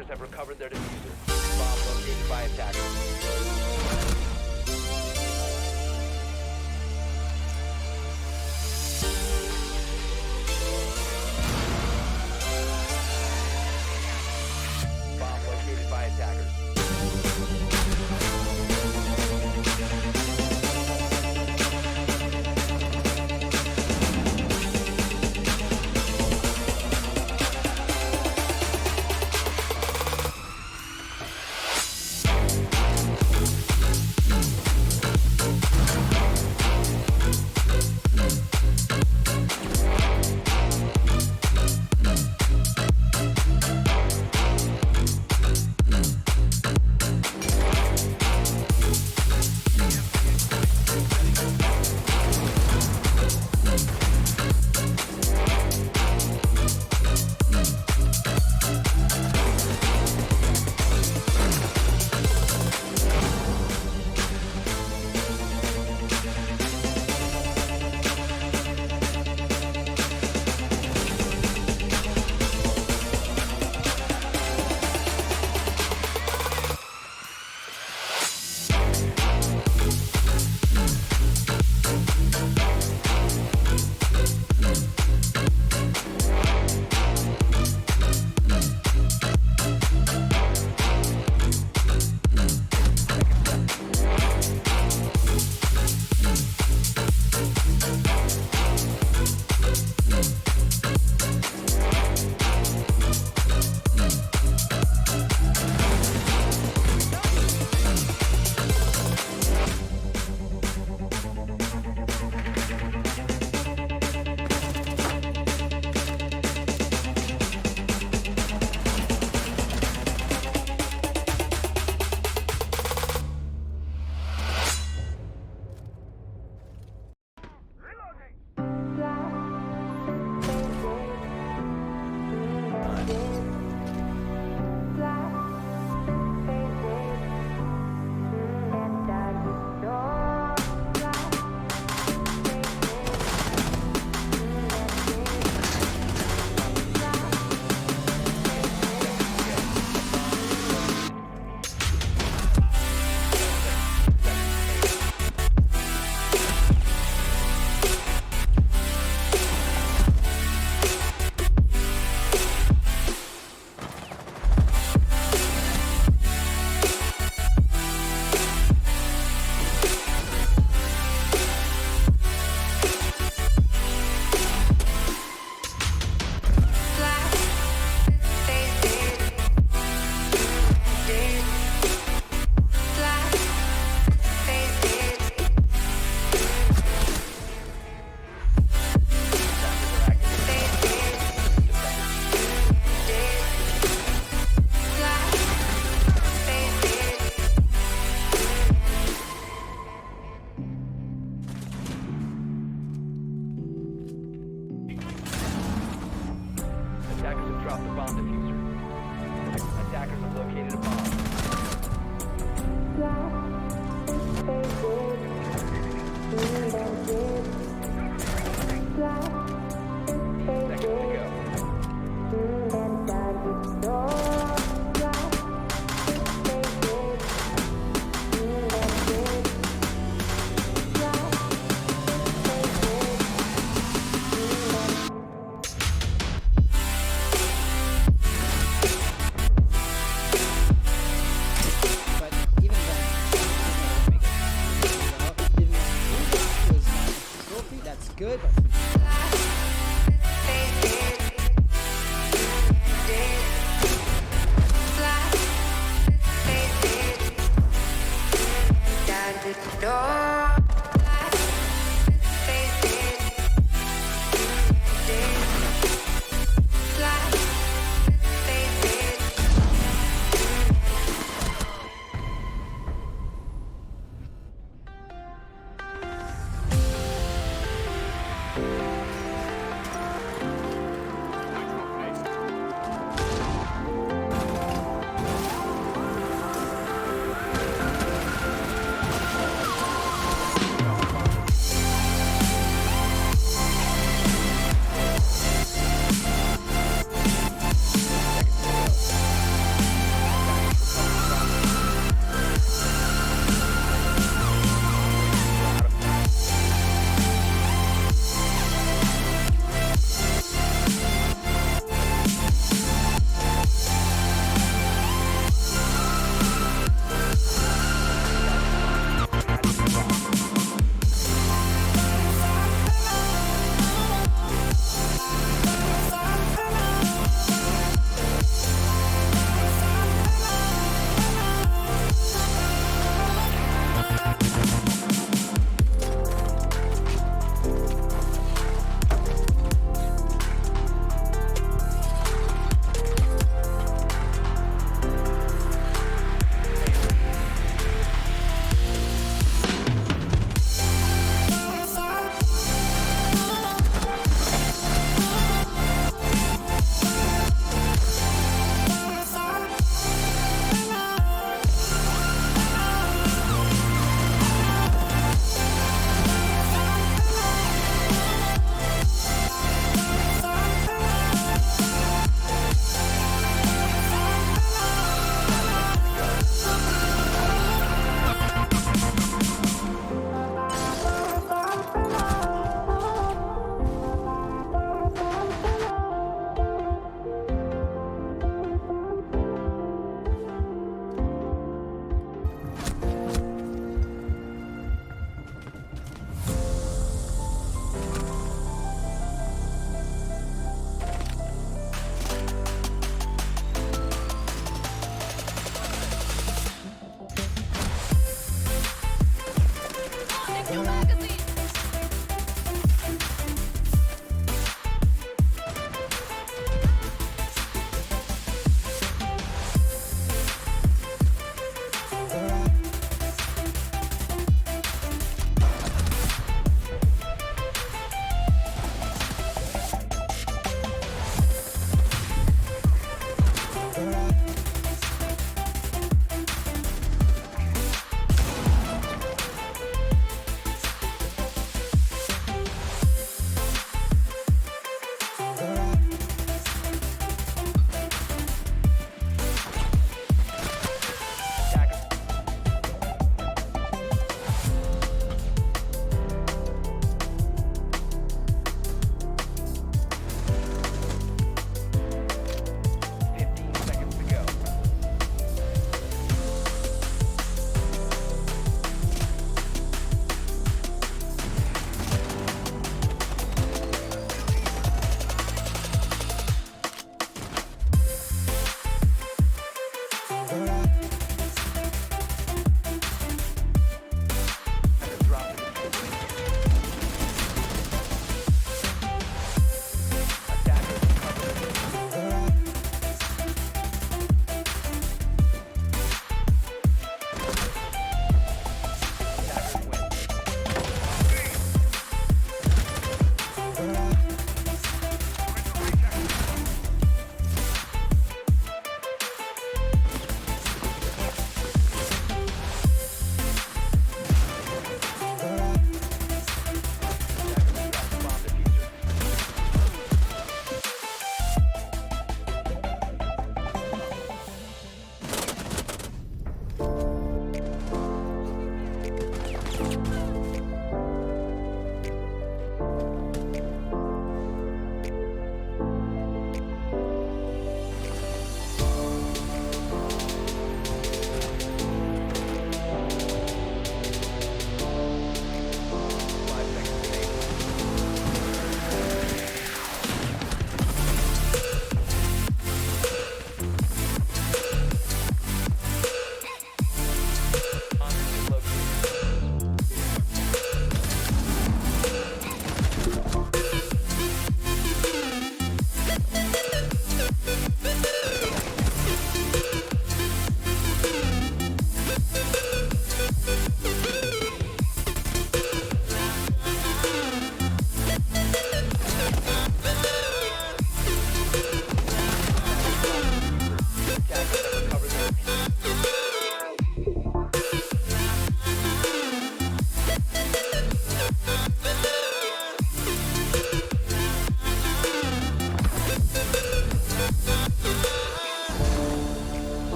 Hackers have recovered their diffuser. Bomb located by attackers. Bomb located by attackers.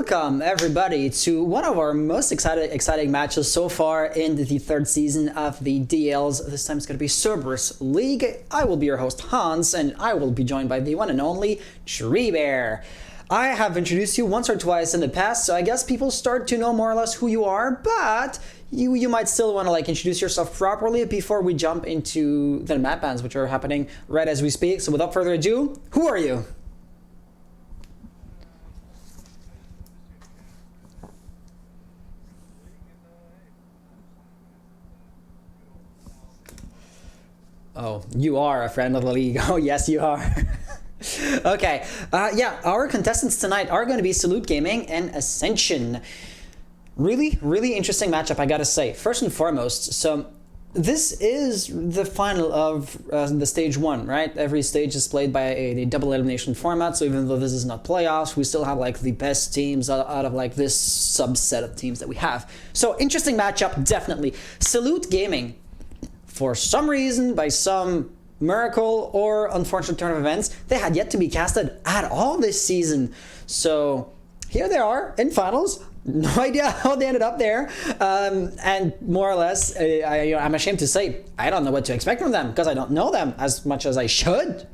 Welcome everybody to one of our most exciting matches so far in the third season of the DALs. This time it's going to be Cerberus League. I will be your host Hans, and I will be joined by the one and only Chimera. I have introduced you once or twice in the past, so I guess people start to know more or less who you are, but you might still want to introduce yourself properly before we jump into the map bans, which are happening right as we speak. So without further ado, who are you? Oh, you are a friend of the league. Oh, yes, you are. Okay, yeah, our contestants tonight are going to be Salute Gaming and Ascension. Really interesting matchup, I gotta say. First and foremost, so this is the final of the stage one, right? Every stage is played by a double elimination format, so even though this is not playoffs, we still have the best teams out of this subset of teams that we have. So interesting matchup, definitely. Salute Gaming, for some reason, by some miracle or unfortunate turn of events, they had yet to be casted at all this season. So here they are in finals. No idea how they ended up there, and more or less, I'm ashamed to say I don't know what to expect from them because I don't know them as much as I should,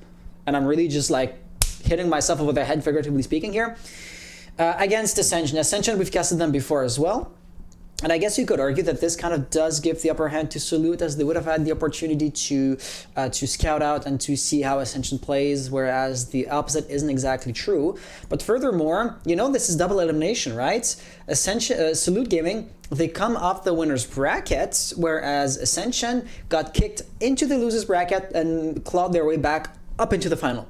and I'm really just hitting myself over the head, figuratively speaking here. Against Ascension, we've casted them before as well. And I guess you could argue that this kind of does give the upper hand to Salute, as they would have had the opportunity to scout out and to see how Ascension plays, whereas the opposite isn't exactly true. But furthermore, this is double elimination, right? Salute Gaming, they come off the winner's bracket, whereas Ascension got kicked into the loser's bracket and clawed their way back up into the final.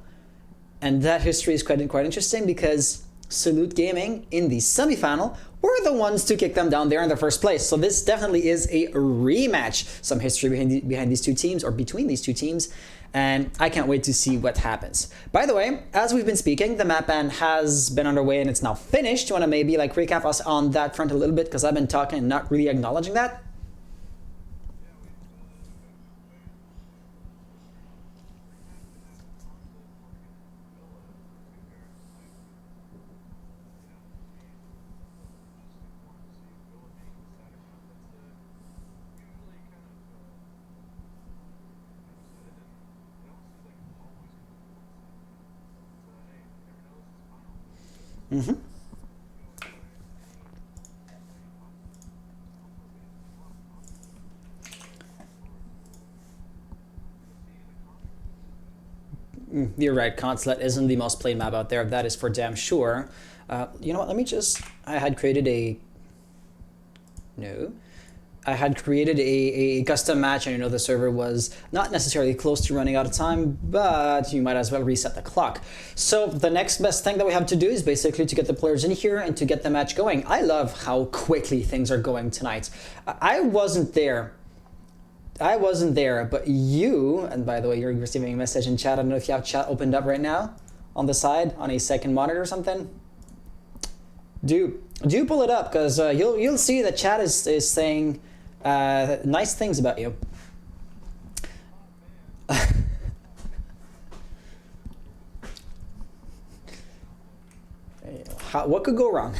And that history is quite interesting because Salute Gaming in the semifinal were the ones to kick them down there in the first place. So this definitely is a rematch. Some history behind these two teams, or between these two teams, and I can't wait to see what happens. By the way, as we've been speaking, the map ban has been underway and it's now finished. You want to maybe recap us on that front a little bit, because I've been talking and not really acknowledging that? You're right, Consulate isn't the most played map out there. That is for damn sure. You know what, let me just... I had created a custom match, and the server was not necessarily close to running out of time, but you might as well reset the clock. So the next best thing that we have to do is basically to get the players in here and to get the match going. I love how quickly things are going tonight. I wasn't there, but you, and by the way, you're receiving a message in chat. I don't know if you have chat opened up right now on the side on a second monitor or something. Do pull it up, because you'll see that chat is saying nice things about you. What could go wrong?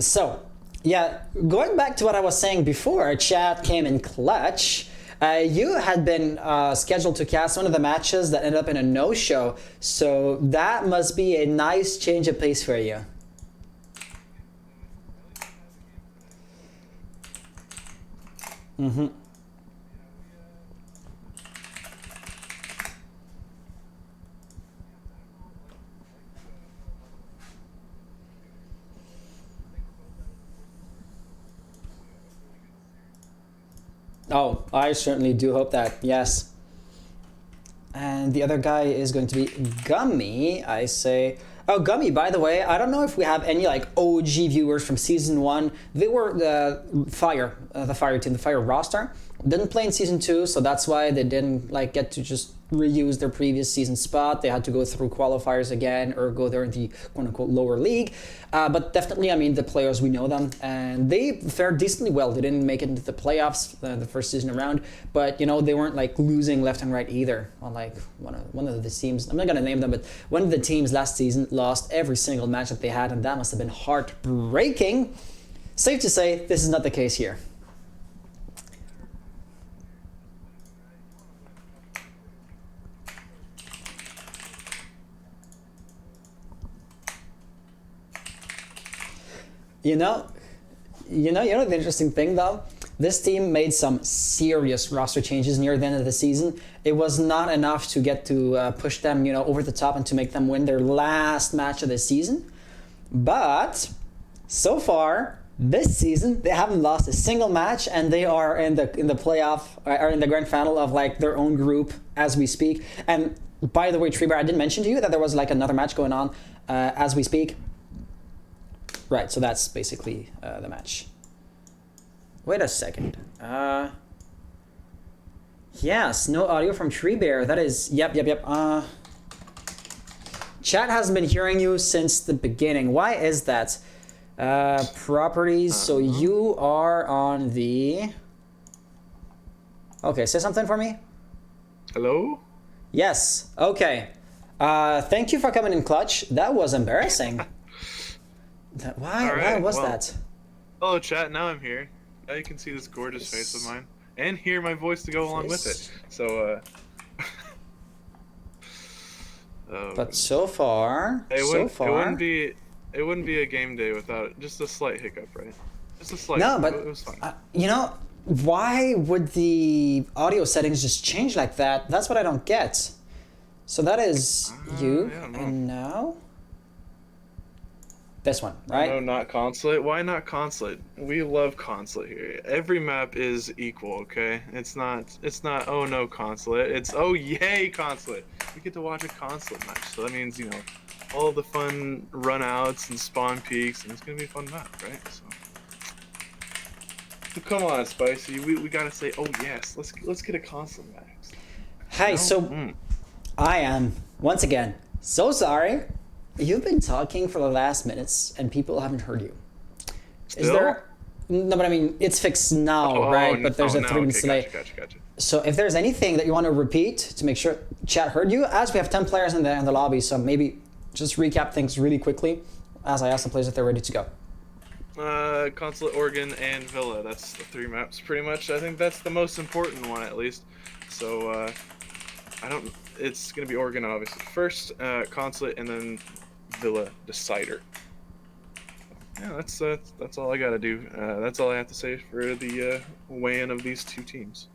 So yeah, going back to what I was saying before, chat came in clutch. You had been scheduled to cast one of the matches that ended up in a no-show, so that must be a nice change of pace for you. Oh, I certainly do hope that, yes. And the other guy is going to be Gummy, I say. Oh, Gummy, by the way, I don't know if we have any OG viewers from season 1. They were the Fire team, the Fire roster. Didn't play in season 2, so that's why they didn't get to just reuse their previous season spot. They had to go through qualifiers again or go there in the quote-unquote lower league. But definitely, I mean, the players, we know them, and they fared decently well. They didn't make it into the playoffs the first season around, but, you know, they weren't, like, losing left and right either. Unlike one of the teams, I'm not going to name them, but one of the teams last season lost every single match that they had, and that must have been heartbreaking. Safe to say, this is not the case here. You know the interesting thing though? This team made some serious roster changes near the end of the season. It was not enough to get to push them, you know, over the top and to make them win their last match of the season. But so far, this season, they haven't lost a single match, and they are in the playoff, or in the grand final of like their own group as we speak. And by the way, Chimera, I didn't mention to you that there was like another match going on as we speak. Right, so that's basically the match. Wait a second. Yes, no audio from Treebear. That is, yep. Chat hasn't been hearing you since the beginning. Why is that? Properties, so you are on the... Okay, say something for me. Hello? Yes, okay. Thank you for coming in clutch. That was embarrassing. Why was that? Hello, chat. Now I'm here. Now you can see this gorgeous face of mine and hear my voice to go along with it. So, but so far, it wouldn't be a game day without just a slight hiccup, right? Just a slight. No, but it was fine. You know, why would the audio settings just change like that? That's what I don't get. So that is you, and now. This one, right? No, not consulate. Why not consulate? We love consulate here. Every map is equal, okay? It's not oh no consulate. It's oh yay consulate. We get to watch a consulate match. So that means, you know, all the fun runouts and spawn peaks, and it's gonna be a fun map, right? So come on, Spicy. We gotta say, oh yes, let's get a consulate match. Hey, no? so I am once again so sorry. You've been talking for the last minutes, and people haven't heard you. Still? Is there? No, but I mean, it's fixed now, right? But there's a 3 minute delay. Gotcha. So if there's anything that you want to repeat to make sure chat heard you, as we have 10 players in the lobby, so maybe just recap things really quickly as I ask the players if they're ready to go. Consulate, Oregon, and Villa. That's the 3 maps, pretty much. I think that's the most important one, at least. So, it's gonna be Oregon, obviously. First, Consulate, and then Villa Decider. Yeah, that's all I gotta do. That's all I have to say for the weigh-in of these 2 teams.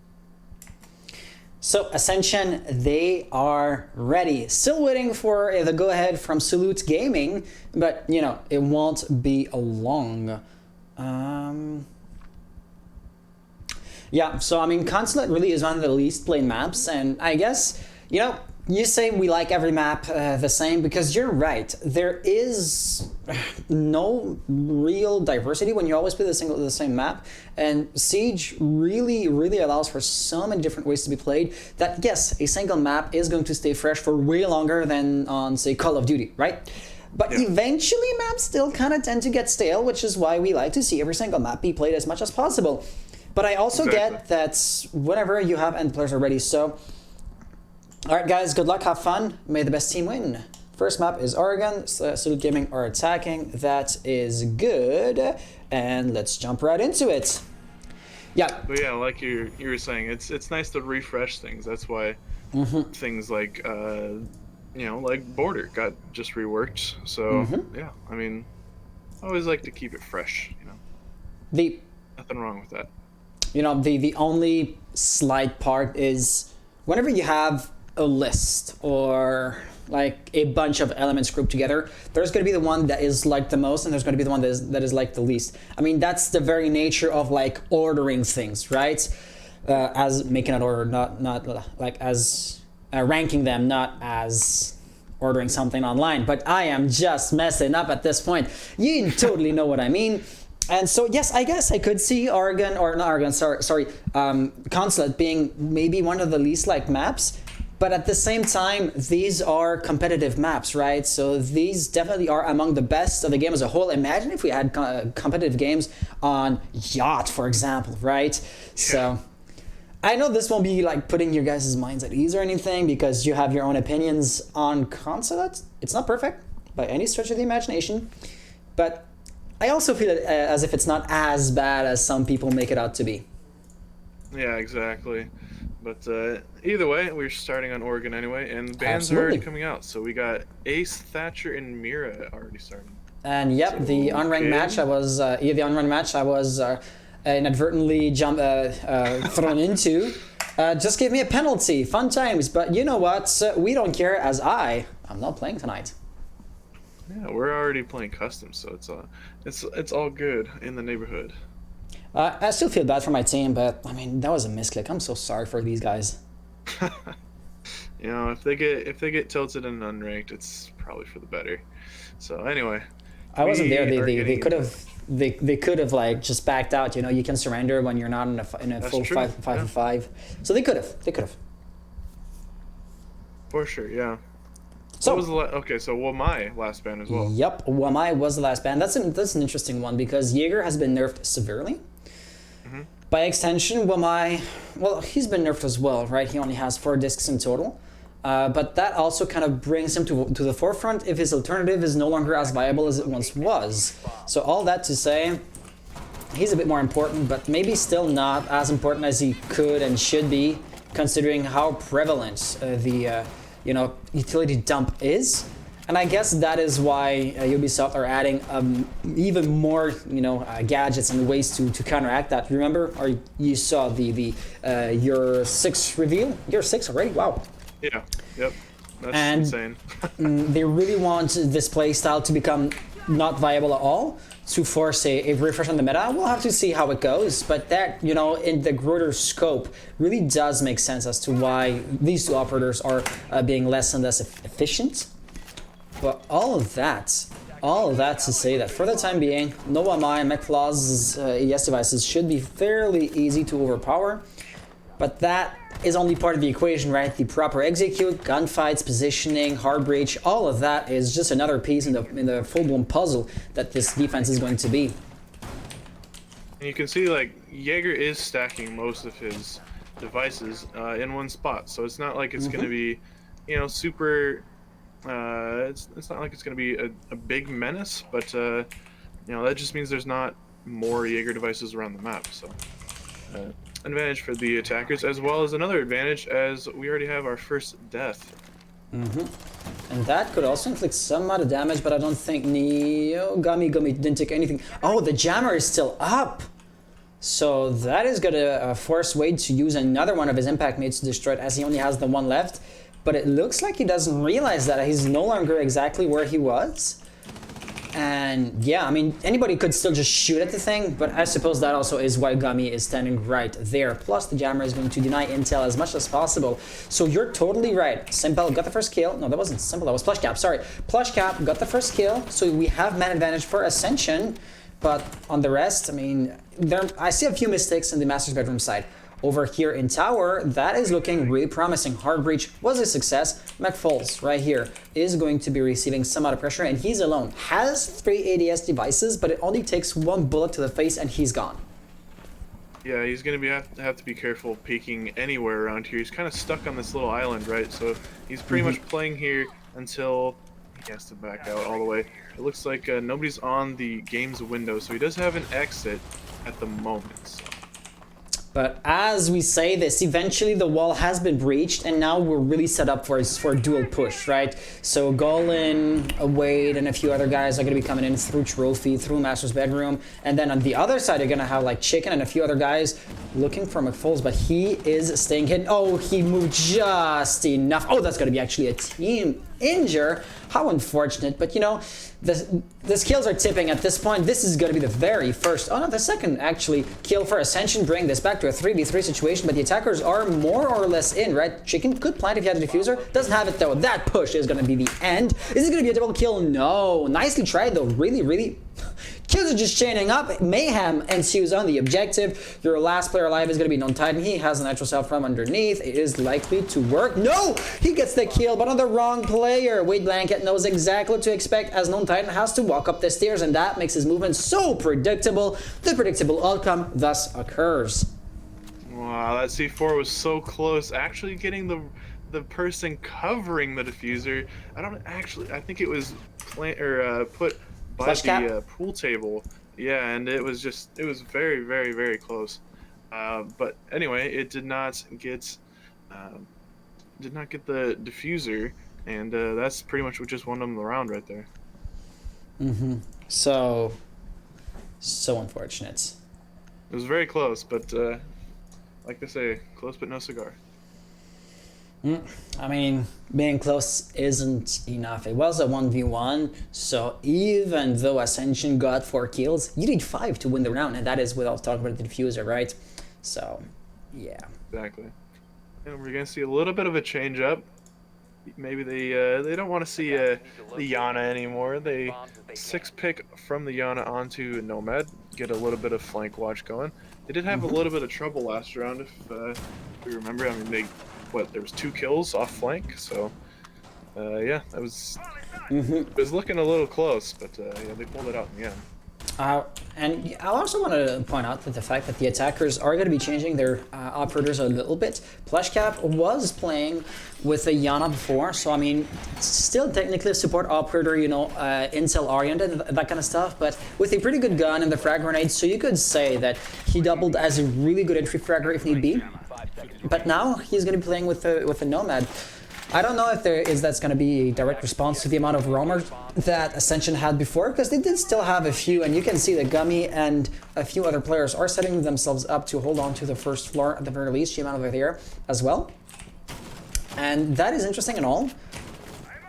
So Ascension, they are ready. Still waiting for the go-ahead from Salute Gaming, but you know it won't be long. Yeah, so I mean, Consulate really is one of the least played maps, and I guess, you know, you say we like every map the same, because you're right. There is no real diversity when you always play the same map, and Siege really allows for so many different ways to be played that yes, a single map is going to stay fresh for way longer than on, say, Call of Duty, right? But eventually maps still kind of tend to get stale, which is why we like to see every single map be played as much as possible. But I also get that whenever you have end players are ready, so alright guys, good luck, have fun, may the best team win. First map is Oregon, Salute Gaming are attacking, that is good, and let's jump right into it. Yeah. But yeah, like you were saying, it's nice to refresh things. That's why things like you know, like Border got just reworked. So yeah, I mean, I always like to keep it fresh, you know. Nothing wrong with that. You know, the only slight part is whenever you have a list or like a bunch of elements grouped together, there's going to be the one that is liked the most, and there's going to be the one that is liked the least. I mean, that's the very nature of like ordering things, right? As making an order, not like as ranking them, not as ordering something online. But I am just messing up at this point. You totally know what I mean. And so, yes, I guess I could see Oregon, or not Oregon, sorry, Consulate being maybe one of the least liked maps. But at the same time, these are competitive maps, right? So these definitely are among the best of the game as a whole. Imagine if we had competitive games on Yacht, for example, right? So I know this won't be like putting your guys' minds at ease or anything because you have your own opinions on Consulate. It's not perfect by any stretch of the imagination, but I also feel it as if it's not as bad as some people make it out to be. Yeah, exactly. But either way, we're starting on Oregon anyway, and bands are Absolutely. already coming out. So we got Ace, Thatcher, and Mira already starting. And yep, the unranked match I was inadvertently thrown into just gave me a penalty. Fun times, but you know what? We don't care as I'm not playing tonight. Yeah, we're already playing custom, so it's all good in the neighborhood. I still feel bad for my team, but I mean that was a misclick. I'm so sorry for these guys. You know, if they get tilted in unranked, it's probably for the better. So anyway, I wasn't there. we are They getting could into have they could have like just backed out. You know, you can surrender when you're not in a That's full true, 5v5. So they could have. For sure, yeah. So What was the okay, so my last ban as well. yep, Wamai was the last ban. That's an interesting one because Jaeger has been nerfed severely. By extension, Wamai, well, he's been nerfed as well, right? He only has 4 discs in total. But that also kind of brings him to the forefront if his alternative is no longer as viable as it once was. So all that to say, he's a bit more important, but maybe still not as important as he could and should be, considering how prevalent the utility dump is. And I guess that is why Ubisoft are adding even more, gadgets and ways to counteract that. Remember, or you saw the Year 6 reveal? Year 6 already? Wow. Yeah. Yep. That's And insane. they really want this playstyle to become not viable at all, to force a refresh on the meta. We'll have to see how it goes, but that, in the greater scope, really does make sense as to why these two operators are being less and less efficient. But all of that to say that for the time being, no MI and McFlaw's AES devices should be fairly easy to overpower. But that is only part of the equation, right? The proper execute, gunfights, positioning, hard breach, all of that is just another piece in the full-blown puzzle that this defense is going to be. And you can see, like, Jaeger is stacking most of his devices in one spot, so it's not like it's going to be, super. It's not like it's going to be a big menace, but that just means there's not more Jaeger devices around the map. So, advantage for the attackers, as well as another advantage, as we already have our first death. And that could also inflict some amount of damage, but I don't think Gummy didn't take anything. Oh, the jammer is still up! So that is going to force Wade to use another one of his impact mates to destroy it, as he only has the one left. But it looks like he doesn't realize that he's no longer exactly where he was. And yeah, I mean, anybody could still just shoot at the thing, but I suppose that also is why Gummy is standing right there. Plus, the jammer is going to deny intel as much as possible. So you're totally right. Simple got the first kill. No, that wasn't Simple, that was Plush Cap, sorry. Plush Cap got the first kill, so we have man advantage for Ascension. But on the rest, I mean, I see a few mistakes in the Master's Bedroom side. Over here in Tower, that is looking really promising. Hard Breach was a success. McFalls, right here, is going to be receiving some amount of pressure, and he's alone. Has 3 ADS devices, but it only takes 1 bullet to the face, and he's gone. Yeah, he's going to have to be careful peeking anywhere around here. He's kind of stuck on this little island, right? So he's pretty much playing here until he has to back out all the way. It looks like nobody's on the game's window, so he does have an exit at the moment. So. But as we say this, eventually the wall has been breached, and now we're really set up for a dual push, right? So Golan, Wade, and a few other guys are going to be coming in through Trophy, through Master's Bedroom, and then on the other side you're going to have like Chicken and a few other guys looking for McFalls, but he is staying hidden. Oh, he moved just enough. Oh, that's going to be actually a team injure. How unfortunate, but the skills are tipping at this point. This is going to be the very first, the second actually kill for Ascension, bring this back to a 3v3 situation, but the attackers are more or less in, right? Chicken could plant if he had a diffuser, doesn't have it though. That push is going to be the end. Is it going to be a double kill? No. Nicely tried though, really Kills are just chaining up. Mayhem ensues on the objective. Your last player alive is going to be Non-Titan. He has a natural self from underneath. It is likely to work. No! He gets the kill, but on the wrong player. Wade Blanket knows exactly what to expect as Non-Titan has to walk up the stairs, and that makes his movement so predictable. The predictable outcome thus occurs. Wow, that C4 was so close. Actually getting the person covering the diffuser. I think it was put by Flush cap? the pool table. Yeah, and it was very, very, very close. But anyway, it did not get the diffuser, and that's pretty much what just won them the round right there. So unfortunate. It was very close, but like they say, close but no cigar. I mean, being close isn't enough. It was a 1v1, so even though Ascension got 4 kills, you need 5 to win the round, and that is without talking about the diffuser, right? So, yeah. Exactly. And we're gonna see a little bit of a change up. Maybe they don't want to see the Yana anymore. They 6-pick from the Yana onto Nomad, get a little bit of flank watch going. They did have a little bit of trouble last round, if we remember. I mean, there was 2 kills off flank, so yeah, that was it was looking a little close, but yeah, they pulled it out in the end. And I also want to point out that the fact that the attackers are going to be changing their operators a little bit. Plushcap was playing with a Yana before, so I mean, still technically a support operator, you know, intel oriented, that kind of stuff, but with a pretty good gun and the frag grenade, so you could say that he doubled as a really good entry fragger if need be. But now he's going to be playing with a Nomad. I don't know if that's going to be a direct response to the amount of roamers that Ascension had before, because they did still have a few, and you can see that Gummy and a few other players are setting themselves up to hold on to the first floor at the very least, Chimera over there as well. And that is interesting and all.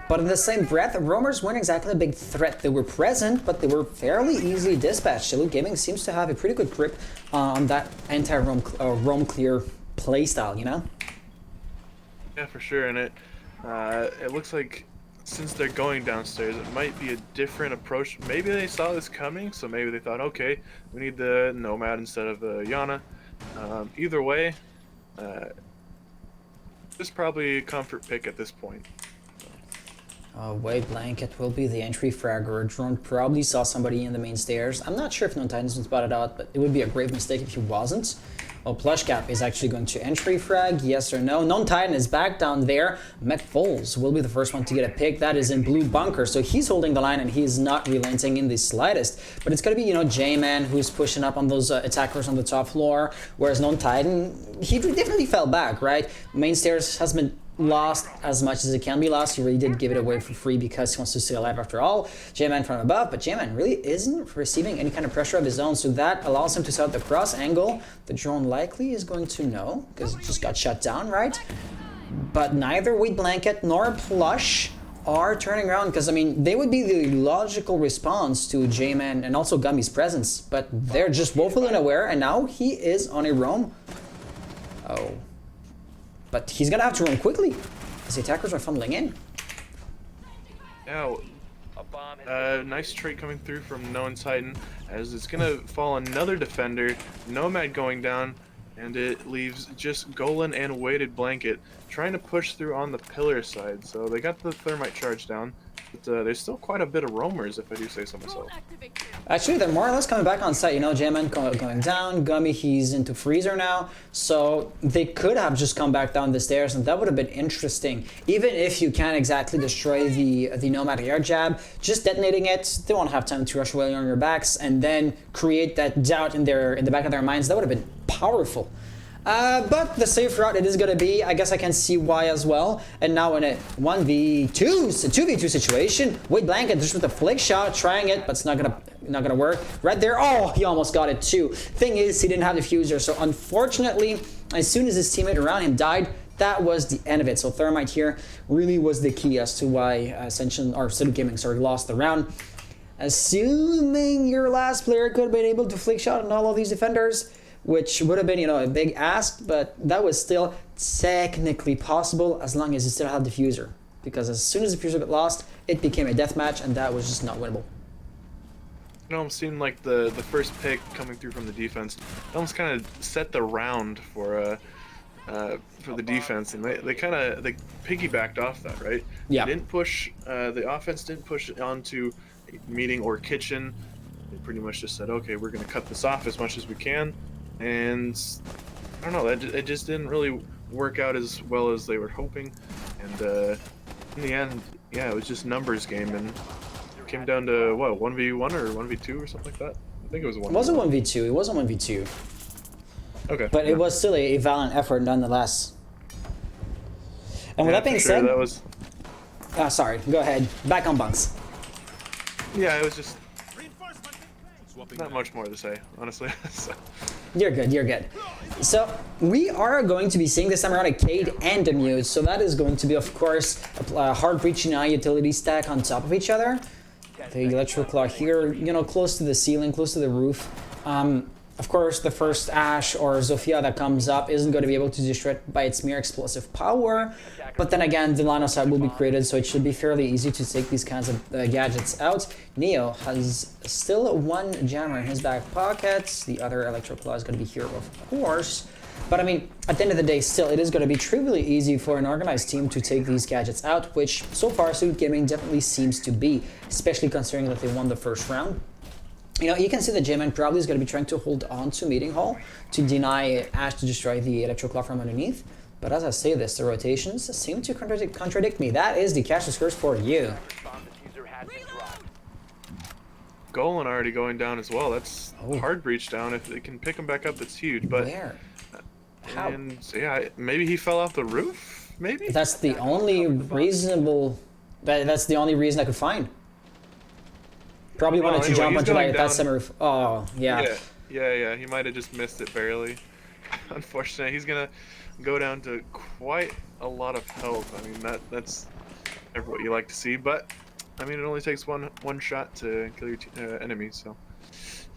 But in the same breath, roamers weren't exactly a big threat. They were present, but they were fairly easily dispatched. Salute Gaming seems to have a pretty good grip on that anti-roam clear playstyle, you know? Yeah, for sure, and it looks like since they're going downstairs, it might be a different approach. Maybe they saw this coming, so maybe they thought, okay, we need the Nomad instead of the Yana. Either way, this is probably a comfort pick at this point. White Blanket will be the entry fragger. Drone probably saw somebody in the main stairs. I'm not sure if Non-Titan's been spotted out, but it would be a grave mistake if he wasn't. Well, Plushcap is actually going to entry frag, yes or no. Non-Titan is back down there. McFoles will be the first one to get a pick. That is in blue bunker, so he's holding the line and he's not relenting in the slightest. But it's going to be, you know, J-Man who's pushing up on those attackers on the top floor, whereas Non-Titan, he definitely fell back, right? Main stairs has been lost as much as it can be lost. He really did give it away for free because he wants to stay alive after all. J-Man from above, but J-Man really isn't receiving any kind of pressure of his own, so that allows him to set the cross angle. The drone likely is going to know, because it just got shut down, right? But neither Wheat Blanket nor Plush are turning around, because, I mean, they would be the logical response to J-Man and also Gummy's presence, but they're just woefully unaware, and now he is on a roam. Oh. But he's gonna have to run quickly, as the attackers are funneling in. Now, nice trade coming through from Non-Titan, as it's gonna fall another defender, Nomad going down, and it leaves just Golan and Weighted Blanket trying to push through on the pillar side. So they got the thermite charge down, but there's still quite a bit of roamers, if I do say so myself. Actually, they're more or less coming back on site. You know, J-Man going down, Gummy, he's into freezer now. So they could have just come back down the stairs, and that would have been interesting. Even if you can't exactly destroy the Nomad air jab, just detonating it, they won't have time to rush away on your backs, and then create that doubt in the back of their minds. That would have been powerful. But the safe route it is going to be, I guess I can see why as well. And now in a 2v2 situation, Wade Blanket just with a flick shot, trying it, but it's not gonna work. Right there, oh, he almost got it too. Thing is, he didn't have the fuser, so unfortunately, as soon as his teammate around him died, that was the end of it. So Thermite here really was the key as to why Ascension, or Salute Gaming, sorry, lost the round. Assuming your last player could have been able to flick shot on all of these defenders, which would have been, you know, a big ask, but that was still technically possible as long as you still had the fuser. Because as soon as the fuser got lost, it became a deathmatch, and that was just not winnable. It almost seemed like the first pick coming through from the defense, it almost kind of set the round for the defense, and they kind of piggybacked off that, right? Yeah. They didn't push. The offense didn't push onto meeting or kitchen. They pretty much just said, okay, we're going to cut this off as much as we can, and I don't know, it just didn't really work out as well as they were hoping, and in the end, yeah, it was just numbers game, and it came down to what, 1v1 or 1v2 or something like that. I think it was 1v1. It wasn't 1v2. It wasn't 1v2. Okay. But yeah. it was still a valiant effort nonetheless. And with Yeah, that being for sure, said, that was. sorry, go ahead. Back on bunks. Yeah, it was just not much more to say, honestly. So. You're good, you're good. So, we are going to be seeing this time around a Cade and a Mute, so that is going to be, of course, a hard breach and utility stack on top of each other. The electrical claw here, you know, close to the ceiling, close to the roof. Of course, the first Ash or Zofia that comes up isn't going to be able to destroy it by its mere explosive power, but then again, the line of sight will be created, so it should be fairly easy to take these kinds of gadgets out. Neo has still one jammer in his back pocket. The other electro claw is going to be here, of course. But I mean, at the end of the day, still, it is going to be trivially easy for an organized team to take these gadgets out, which so far, Salute Gaming definitely seems to be, especially considering that they won the first round. You know, you can see that J-Man probably is going to be trying to hold on to Meeting Hall to deny Ash to destroy the electro claw from underneath. But as I say this, the rotations seem to contradict me. That is the Cassius curse for you. Golan already going down as well. That's hard breach down. If they can pick him back up, that's huge. But Where? How? And so, yeah, maybe he fell off the roof. Maybe That's the only reasonable. That's the only reason I could find. Probably Well, wanted to anyway, jump he's onto going like down. that summer roof. Oh yeah. Yeah. He might have just missed it barely. Unfortunately, he's gonna go down to quite a lot of health. I mean, that's never what you like to see. But I mean, it only takes one shot to kill your enemy. So.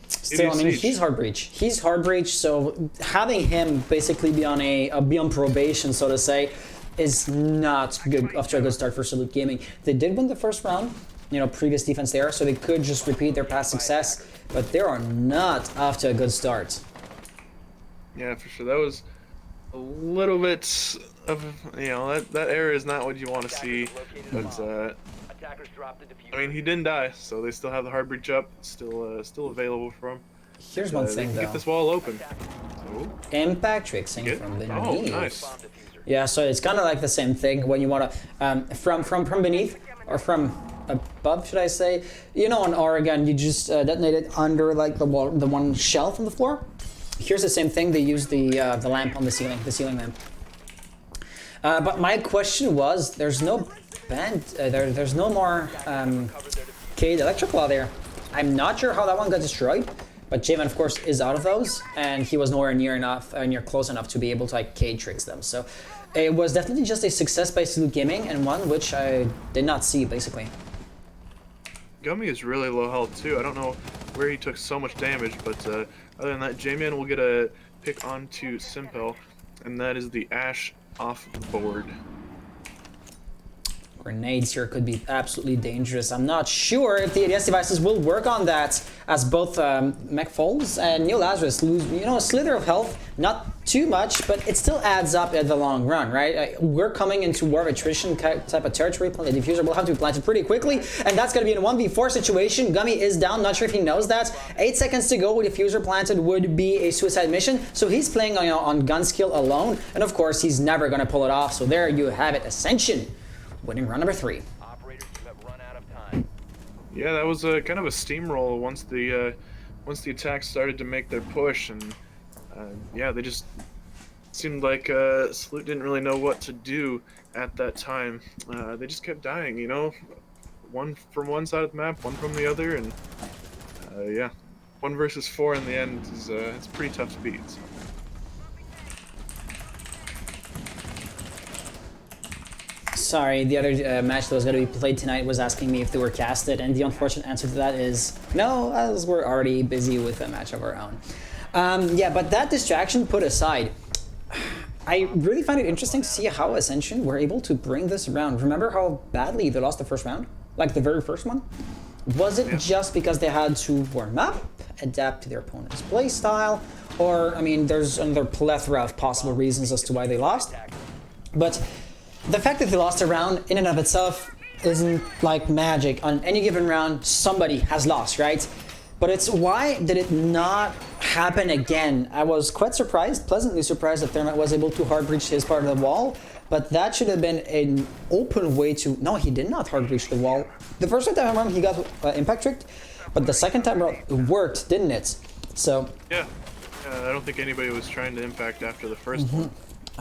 Still, I mean, he's hard breach. He's hard breach. So having him basically be on be on probation, so to say, is not good. Off to a good start for Salute Gaming. They did win the first round. You know, previous defense there, so they could just repeat their past success, but they are not off to a good start. Yeah, for sure. That was a little bit of, you know, that error is not what you want to see, but I mean, he didn't die, so they still have the hard breach up, still available for him. Here's one thing though. Get this wall open. Oh. Impact tricking from beneath. Oh, nice. Yeah, so it's kind of like the same thing when you want to from beneath or from above, should I say? You know, on Oregon, you just detonate it under like the wall, the one shelf on the floor. Here's the same thing. They use the lamp on the ceiling lamp. But my question was, there's no band, there's no more Cade electric claw there. I'm not sure how that one got destroyed, but J-Man of course is out of those, and he was nowhere near close enough to be able to like Cade tricks them. So it was definitely just a success by Salute Gaming, and one which I did not see basically. Gummy is really low health too. I don't know where he took so much damage, but other than that, J-Man will get a pick onto Simpel, and that is the Ash off the board. Grenades here could be absolutely dangerous. I'm not sure if the ADS devices will work on that, as both McFolds and Neil Lazarus lose, you know, a slither of health. Not too much, but it still adds up in the long run, right? We're coming into war of attrition type of territory. The diffuser will have to be planted pretty quickly, and that's going to be in a 1v4 situation. Gummy is down, not sure if he knows that. 8 seconds to go with diffuser planted would be a suicide mission, so he's playing on gun skill alone, and of course he's never going to pull it off. So there you have it, Ascension winning round number 3. Operators, you have run out of time. Yeah, that was a kind of a steamroll once the attacks started to make their push, and yeah, they just seemed like Salute didn't really know what to do at that time. They just kept dying, you know, one from one side of the map, one from the other, and yeah, 1 versus 4 in the end is it's pretty tough to beat. So. Sorry, the other match that was going to be played tonight was asking me if they were casted, and the unfortunate answer to that is no, as we're already busy with a match of our own. Yeah, but that distraction put aside, I really find it interesting to see how Ascension were able to bring this around. Remember how badly they lost the first round? Like the very first one? Was it Yeah. just because they had to warm up, adapt to their opponent's playstyle, or, I mean, there's another plethora of possible reasons as to why they lost. But the fact that they lost a round in and of itself isn't like magic. On any given round, somebody has lost, right? But it's why did it not happen again? I was quite surprised, pleasantly surprised that Thermite was able to hard breach his part of the wall, but that should have been an open way to... No, he did not hard breach the wall. The first time around he got impact tricked, but the second time around it worked, didn't it? So... Yeah. I don't think anybody was trying to impact after the first one.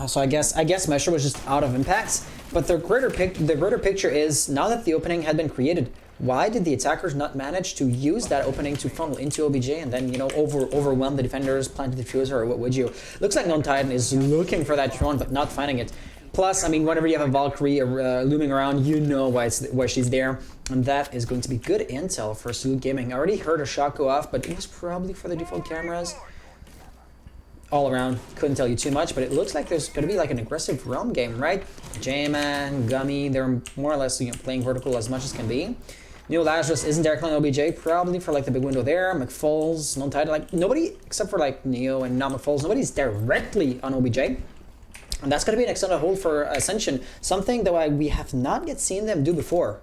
So I guess Mesher was just out of impacts, but the greater picture is, now that the opening had been created, why did the attackers not manage to use that opening to funnel into OBJ and then, you know, overwhelm the defenders, plant the diffuser, or what would you? Looks like Non-Titan is looking for that drone, but not finding it. Plus, I mean, whenever you have a Valkyrie looming around, you know why she's there, and that is going to be good intel for Salute Gaming. I already heard a shot go off, but it was probably for the default cameras. All around, couldn't tell you too much, but it looks like there's going to be like an aggressive realm game, right? J-Man, Gummy, they're more or less, you know, playing vertical as much as can be. Neo Lazarus isn't there killing OBJ, probably for like the big window there. McFalls, Non-Titan, like nobody except for like Neo and not McFalls, nobody's directly on OBJ. And that's going to be an extended hold for Ascension, something that we have not yet seen them do before.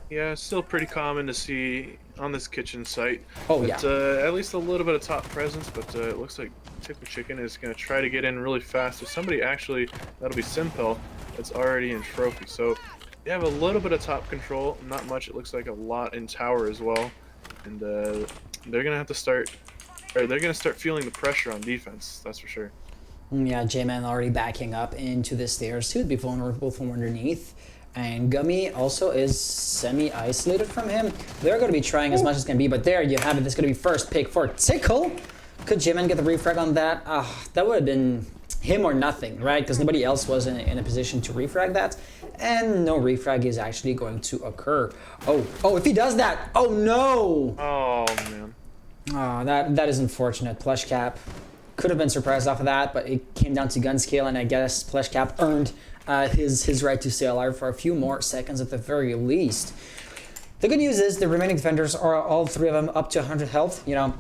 Yeah, still pretty common to see on this kitchen site. Oh, but, yeah. at least a little bit of top presence, but it looks like Tickle Chicken is going to try to get in really fast. There's somebody actually, that'll be Simpel, that's already in Trophy. So they have a little bit of top control, not much. It looks like a lot in Tower as well. And they're going to have to start, or they're going to start feeling the pressure on defense, that's for sure. Yeah, J-Man already backing up into the stairs. He would be vulnerable from underneath. And Gummy also is semi-isolated from him. They're going to be trying as much as can be, but there you have it. This is going to be first pick for Tickle. Could J-Man get the refrag on that? That would have been him or nothing, right? Because nobody else was in a position to refrag that. And no refrag is actually going to occur. Oh, if he does that, oh no! Oh, man. Oh, that is unfortunate. Plush Cap could have been surprised off of that, but it came down to gun scale, and I guess Plush Cap earned his right to stay alive for a few more seconds at the very least. The good news is the remaining defenders are all three of them up to 100 health. You know,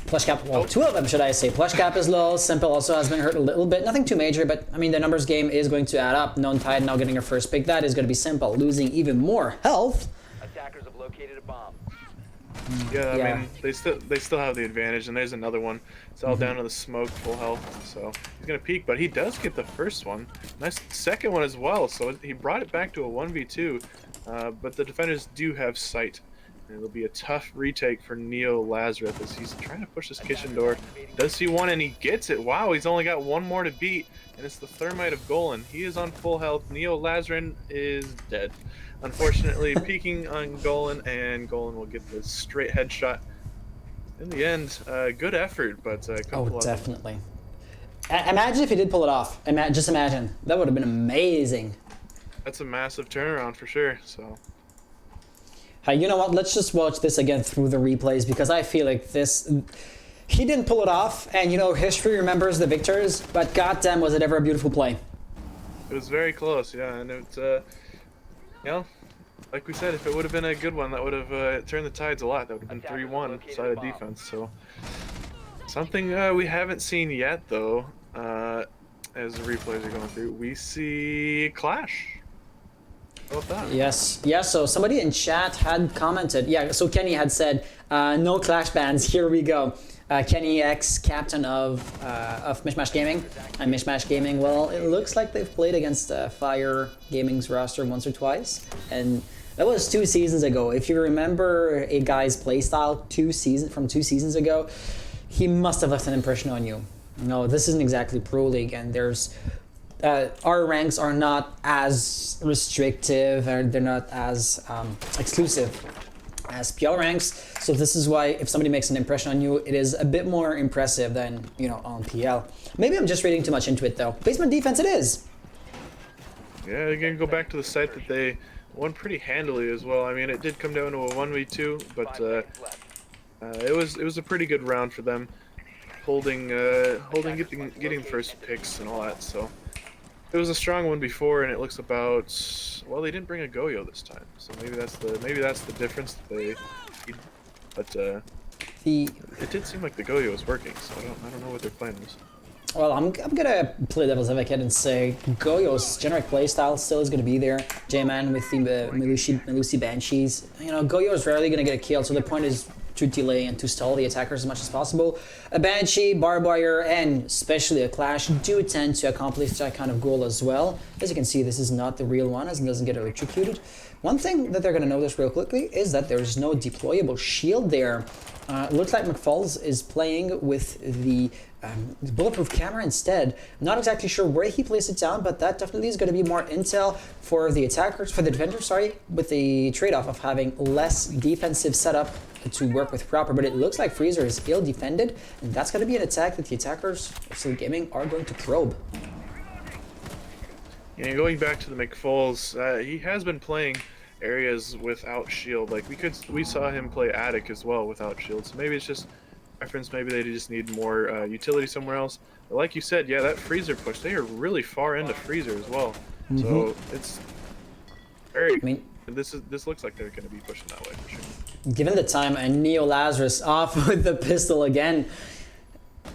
Plush Cap, well, two of them should I say. Plush Cap is low. Simple also has been hurt a little bit. Nothing too major, but I mean the numbers game is going to add up. Non-Titan now getting her first pick. That is going to be Simple, losing even more health. Attackers have located a bomb. Yeah, I Yeah. mean, they still have the advantage, and there's another one. It's all down to the smoke, full health, so he's gonna peek, but he does get the first one. Nice second one as well, so he brought it back to a 1v2, but the defenders do have sight. And it'll be a tough retake for Neo Lazarus as he's trying to push this kitchen door. Does see one, and he gets it. Wow, he's only got one more to beat, and it's the Thermite of Golan. He is on full health. Neo Lazarus is dead. Unfortunately, peeking on Golan, and Golan will get the straight headshot. In the end, good effort, but a couple of... Definitely. Imagine if he did pull it off. Just imagine. That would have been amazing. That's a massive turnaround for sure, so... Hey, you know what? Let's just watch this again through the replays, because I feel like this... He didn't pull it off, and you know, history remembers the victors, but goddamn was it ever a beautiful play. It was very close, yeah, and it's, you know, like we said, if it would have been a good one, that would have turned the tides a lot. That would have been 3-1 side of defense, so... Something we haven't seen yet, though, as the replays are going through, we see Clash. How about that? Yes, yeah, so somebody in chat had commented, yeah, so Kenny had said, no Clash bans, here we go. Kenny, ex-captain of Mishmash Gaming, and Mishmash Gaming, well, it looks like they've played against Fire Gaming's roster once or twice, and that was 2 seasons ago. If you remember a guy's playstyle from 2 seasons ago, he must have left an impression on you. No, this isn't exactly Pro League, and there's... our ranks are not as restrictive, or they're not as exclusive as PL ranks, so this is why if somebody makes an impression on you, it is a bit more impressive than, you know, on PL. Maybe I'm just reading too much into it though. Basement defense it is! Yeah, they're gonna go back to the site that they won pretty handily as well. I mean, it did come down to a 1v2, but it was a pretty good round for them, getting the first picks and all that. So It was a strong one before, and it looks about. Well, they didn't bring a Goyo this time, so maybe that's the difference that they. But The it did seem like the Goyo was working, so I don't know what their plan was. Well, I'm gonna play devil's advocate and say Goyo's generic playstyle still is gonna be there. J-Man with the Melusi Banshees. You know, Goyo is rarely gonna get a kill, so the point is to delay and to stall the attackers as much as possible. A Banshee, Barbed Wire, and especially a Clash do tend to accomplish that kind of goal as well. As you can see, this is not the real one, as it doesn't get electrocuted. One thing that they're gonna notice real quickly is that there's no deployable shield there. It looks like McFalls is playing with the bulletproof camera instead. Not exactly sure where he placed it down, but that definitely is going to be more intel for the attackers, for the defenders, sorry, with the trade-off of having less defensive setup to work with proper. But it looks like Freezer is ill defended, and that's going to be an attack that the attackers of Silly Gaming are going to probe. Yeah, going back to the McFalls, he has been playing areas without shield. Like we saw him play attic as well without shield. So maybe it's just reference. Maybe they just need more utility somewhere else. But like you said, yeah, that freezer push. They are really far into freezer as well. So it's very. I mean, this looks like they're going to be pushing that way for sure. given the time, and Neo Lazarus off with the pistol again.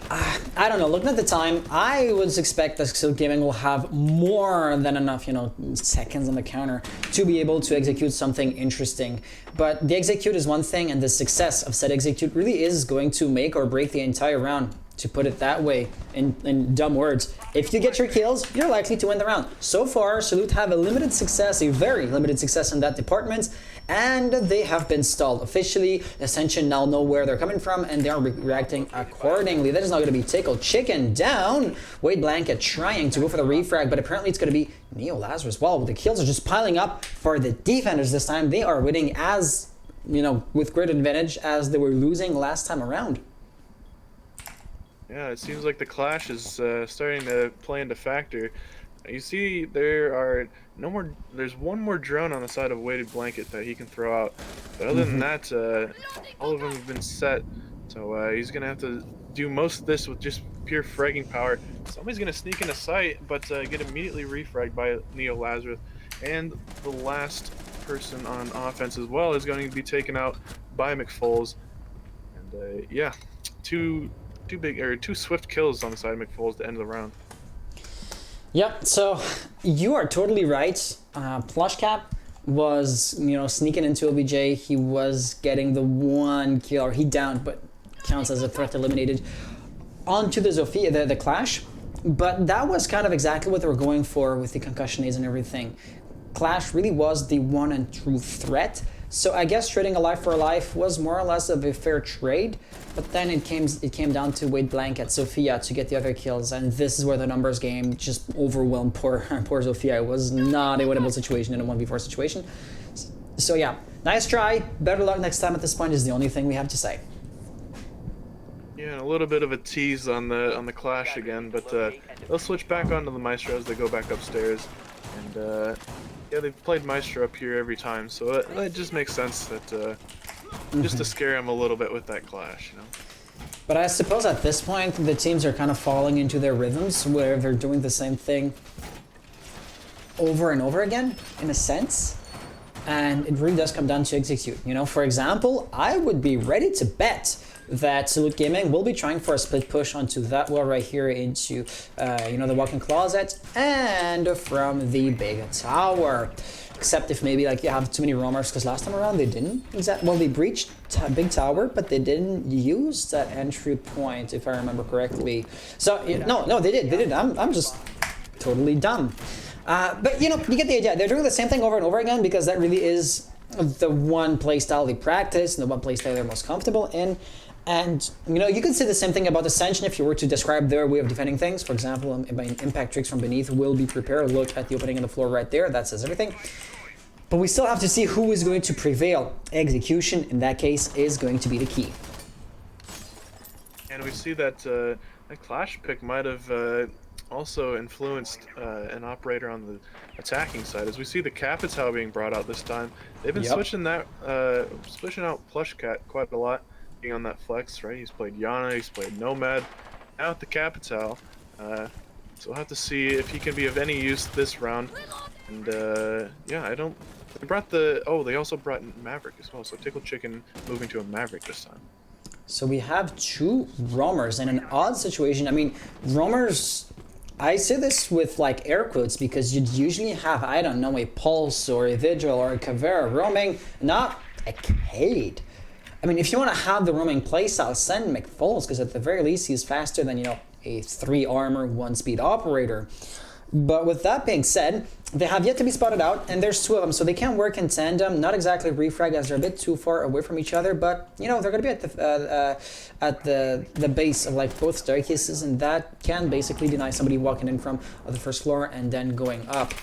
I don't know, looking at the time, I would expect that Silk Gaming will have more than enough, you know, seconds on the counter to be able to execute something interesting. But the execute is one thing, and the success of said execute really is going to make or break the entire round, to put it that way, in dumb words. If you get your kills, you're likely to win the round. So far, Salute have a limited success, a very limited success in that department, and they have been stalled officially. Ascension now know where they're coming from, and they are reacting accordingly. That is not going to be Tickle Chicken down. Wade Blanket trying to go for the refrag, but apparently it's going to be Neo Lazarus. Well, the kills are just piling up for the defenders this time. They are winning as, you know, with great advantage as they were losing last time around. Yeah, it seems like the Clash is starting to play into factor. You see, there's one more drone on the side of Weighted Blanket that he can throw out. But other than that, all of them have been set. So he's going to have to do most of this with just pure fragging power. Somebody's going to sneak into sight, but get immediately refragged by Neo Lazarus. And the last person on offense as well is going to be taken out by McFalls. And yeah, two swift kills on the side of McFalls to end the round. Yep, so you are totally right. Plushcap was, you know, sneaking into OBJ. He was getting the one kill, or he downed, but counts as a threat eliminated onto the Zofia, the Clash. But that was kind of exactly what they were going for with the concussion aids and everything. Clash really was the one and true threat. So I guess trading a life for a life was more or less of a fair trade, but then it came down to Wade Blanket, Sophia to get the other kills, and this is where the numbers game just overwhelmed poor Sophia. It was not a winnable situation in a 1v4 situation. So yeah, nice try, better luck next time at this point is the only thing we have to say. Yeah, and a little bit of a tease on the Clash again, but they'll switch back onto the Maestro as they go back upstairs, and yeah, they've played Maestro up here every time, so it just makes sense that just to scare him a little bit with that Clash, you know. But I suppose at this point the teams are kind of falling into their rhythms where they're doing the same thing over and over again, in a sense, and it really does come down to execute. You know, for example, I would be ready to bet that Salute Gaming will be trying for a split push onto that wall right here into, you know, the walk-in closet and from the big tower. Except if maybe like you have too many roamers, because last time around they didn't well, they breached big tower, but they didn't use that entry point, if I remember correctly. So no, they did. I'm just totally dumb. But you know, you get the idea. They're doing the same thing over and over again because that really is the one playstyle they practice and the one playstyle they're most comfortable in. And, you know, you could say the same thing about Ascension if you were to describe their way of defending things. For example, impact tricks from beneath will be prepared. Look at the opening in the floor right there. That says everything. But we still have to see who is going to prevail. Execution, in that case, is going to be the key. And we see that that Clash pick might have also influenced an operator on the attacking side. As we see the Capitao being brought out this time, they've been switching out Plushcat quite a lot. On that flex, right? He's played Yana, he's played Nomad. Now with the Capitao, So we'll have to see if he can be of any use this round. And yeah, I don't. They brought the. Oh, they also brought Maverick as well. So Tickle Chicken moving to a Maverick this time. So we have two roamers in an odd situation. I mean, roamers, I say this with like air quotes because you'd usually have, I don't know, a Pulse or a Vigil or a Caveira roaming, not a Cade. I mean, if you want to have the roaming playstyle, send McFalls, because at the very least he's faster than, you know, a 3 armor, 1 speed operator. But with that being said, they have yet to be spotted out, and there's 2 of them, so they can work in tandem. Not exactly refrag, as they're a bit too far away from each other, but you know they're going to be at the base of like both staircases, and that can basically deny somebody walking in from the first floor and then going up.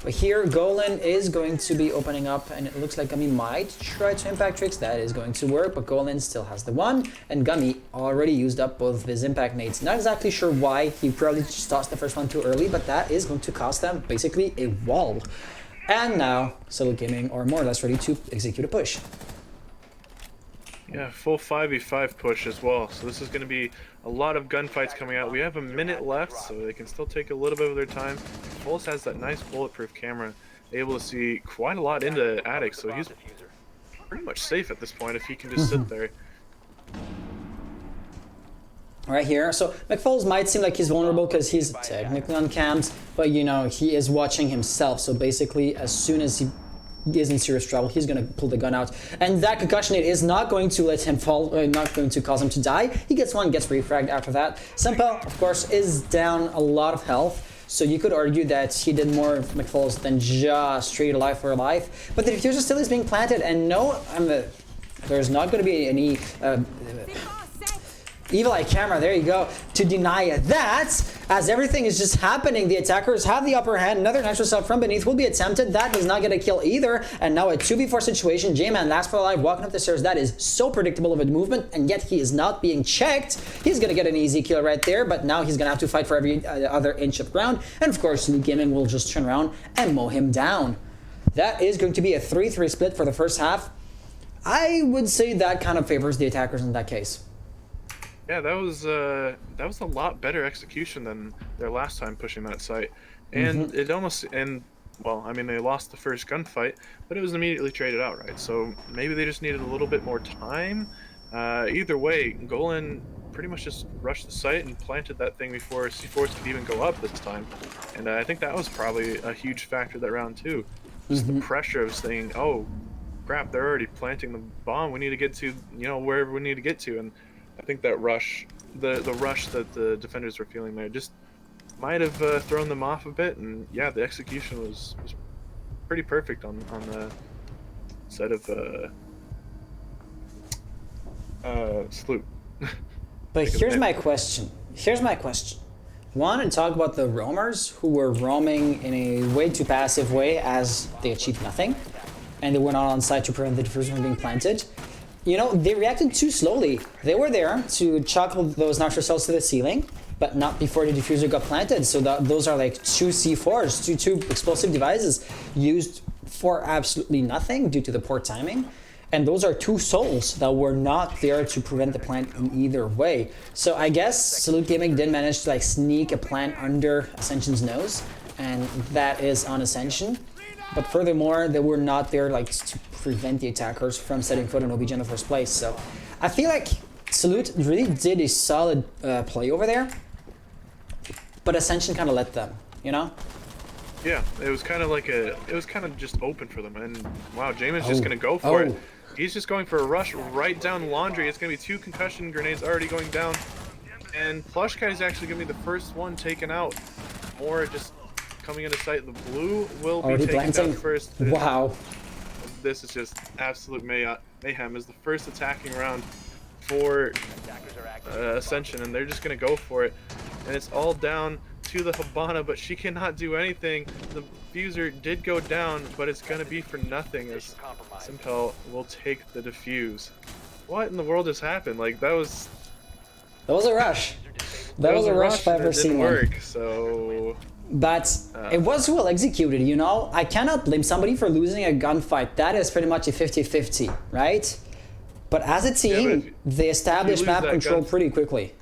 But here, Golan is going to be opening up, and it looks like Gummy might try to impact tricks. That is going to work, but Golan still has the 1, and Gummy already used up both of his impact nades. Not exactly sure why. He probably just tossed the first one too early, but that is going to cost them basically a wall. And now, Salute Gaming are more or less ready to execute a push. Yeah, full 5v5 push as well. So this is going to be a lot of gunfights coming out. We have a minute left, so they can still take a little bit of their time. Pulse has that nice bulletproof camera, able to see quite a lot into Attic, so he's pretty much safe at this point if he can just sit there. Right here, so McFalls might seem like he's vulnerable because he's technically on cams, but you know, he is watching himself, so basically as soon as he is in serious trouble, he's going to pull the gun out, and that concussion nade is not going to let him fall, not going to cause him to die. He gets one, gets refragged after that. Sempel, of course, is down a lot of health, so you could argue that he did more McFalls than just straight alive for life, but the diffuser still is being planted, and no, there's not going to be any Evil Eye camera, there you go, to deny that, as everything is just happening. The attackers have the upper hand. Another natural shot from beneath will be attempted. That does not get a kill either. And now a 2v4 situation. J-Man last for alive, walking up the stairs. That is so predictable of a movement, and yet he is not being checked. He's going to get an easy kill right there, but now he's going to have to fight for every other inch of ground. And of course, Salute Gaming will just turn around and mow him down. That is going to be a 3-3 split for the first half. I would say that kind of favors the attackers in that case. Yeah, that was a lot better execution than their last time pushing that site, and it almost well, I mean they lost the first gunfight, but it was immediately traded out, right? So maybe they just needed a little bit more time. Either way, Golan pretty much just rushed the site and planted that thing before C4s could even go up this time, and I think that was probably a huge factor that round too. Just the pressure of saying, oh, crap, they're already planting the bomb. We need to get to wherever we need to get to, and I think that rush, the rush that the defenders were feeling there, just might have thrown them off a bit. And yeah, the execution was pretty perfect on the side of Salute. But here's my question. I want to talk about the roamers who were roaming in a way too passive way, as they achieved nothing, and they were not on site to prevent the diffuser from being planted. You know, they reacted too slowly. They were there to chuck those nitro cells to the ceiling, but not before the diffuser got planted. So those are like 2 C4s, two explosive devices used for absolutely nothing due to the poor timing. And those are 2 souls that were not there to prevent the plant in either way. So I guess Salute Gaming did manage to like sneak a plant under Ascension's nose, and that is on Ascension. But furthermore, they were not there like to prevent the attackers from setting foot on OBG in the first place. So I feel like Salute really did a solid play over there, but Ascension kind of let them, you know? Yeah, it was kind of like it was kind of just open for them, and wow, Jamin's just gonna go for it. He's just going for a rush right down Laundry. It's gonna be 2 concussion grenades already going down, and Plush Guy is actually gonna be the first one taken out. More just coming into sight. The blue will be taken down first. Wow. This is just absolute mayhem. Is the first attacking round for Ascension, and they're just going to go for it. And it's all down to the Habana, but she cannot do anything. The diffuser did go down, but it's going to be for nothing as Sempel will take the defuse. What in the world has happened? Like, that was a rush. That was a rush if I've ever seen one. It didn't work, so... But it was well executed, you know? I cannot blame somebody for losing a gunfight. That is pretty much a 50-50, right? But as a team, they established map control pretty quickly.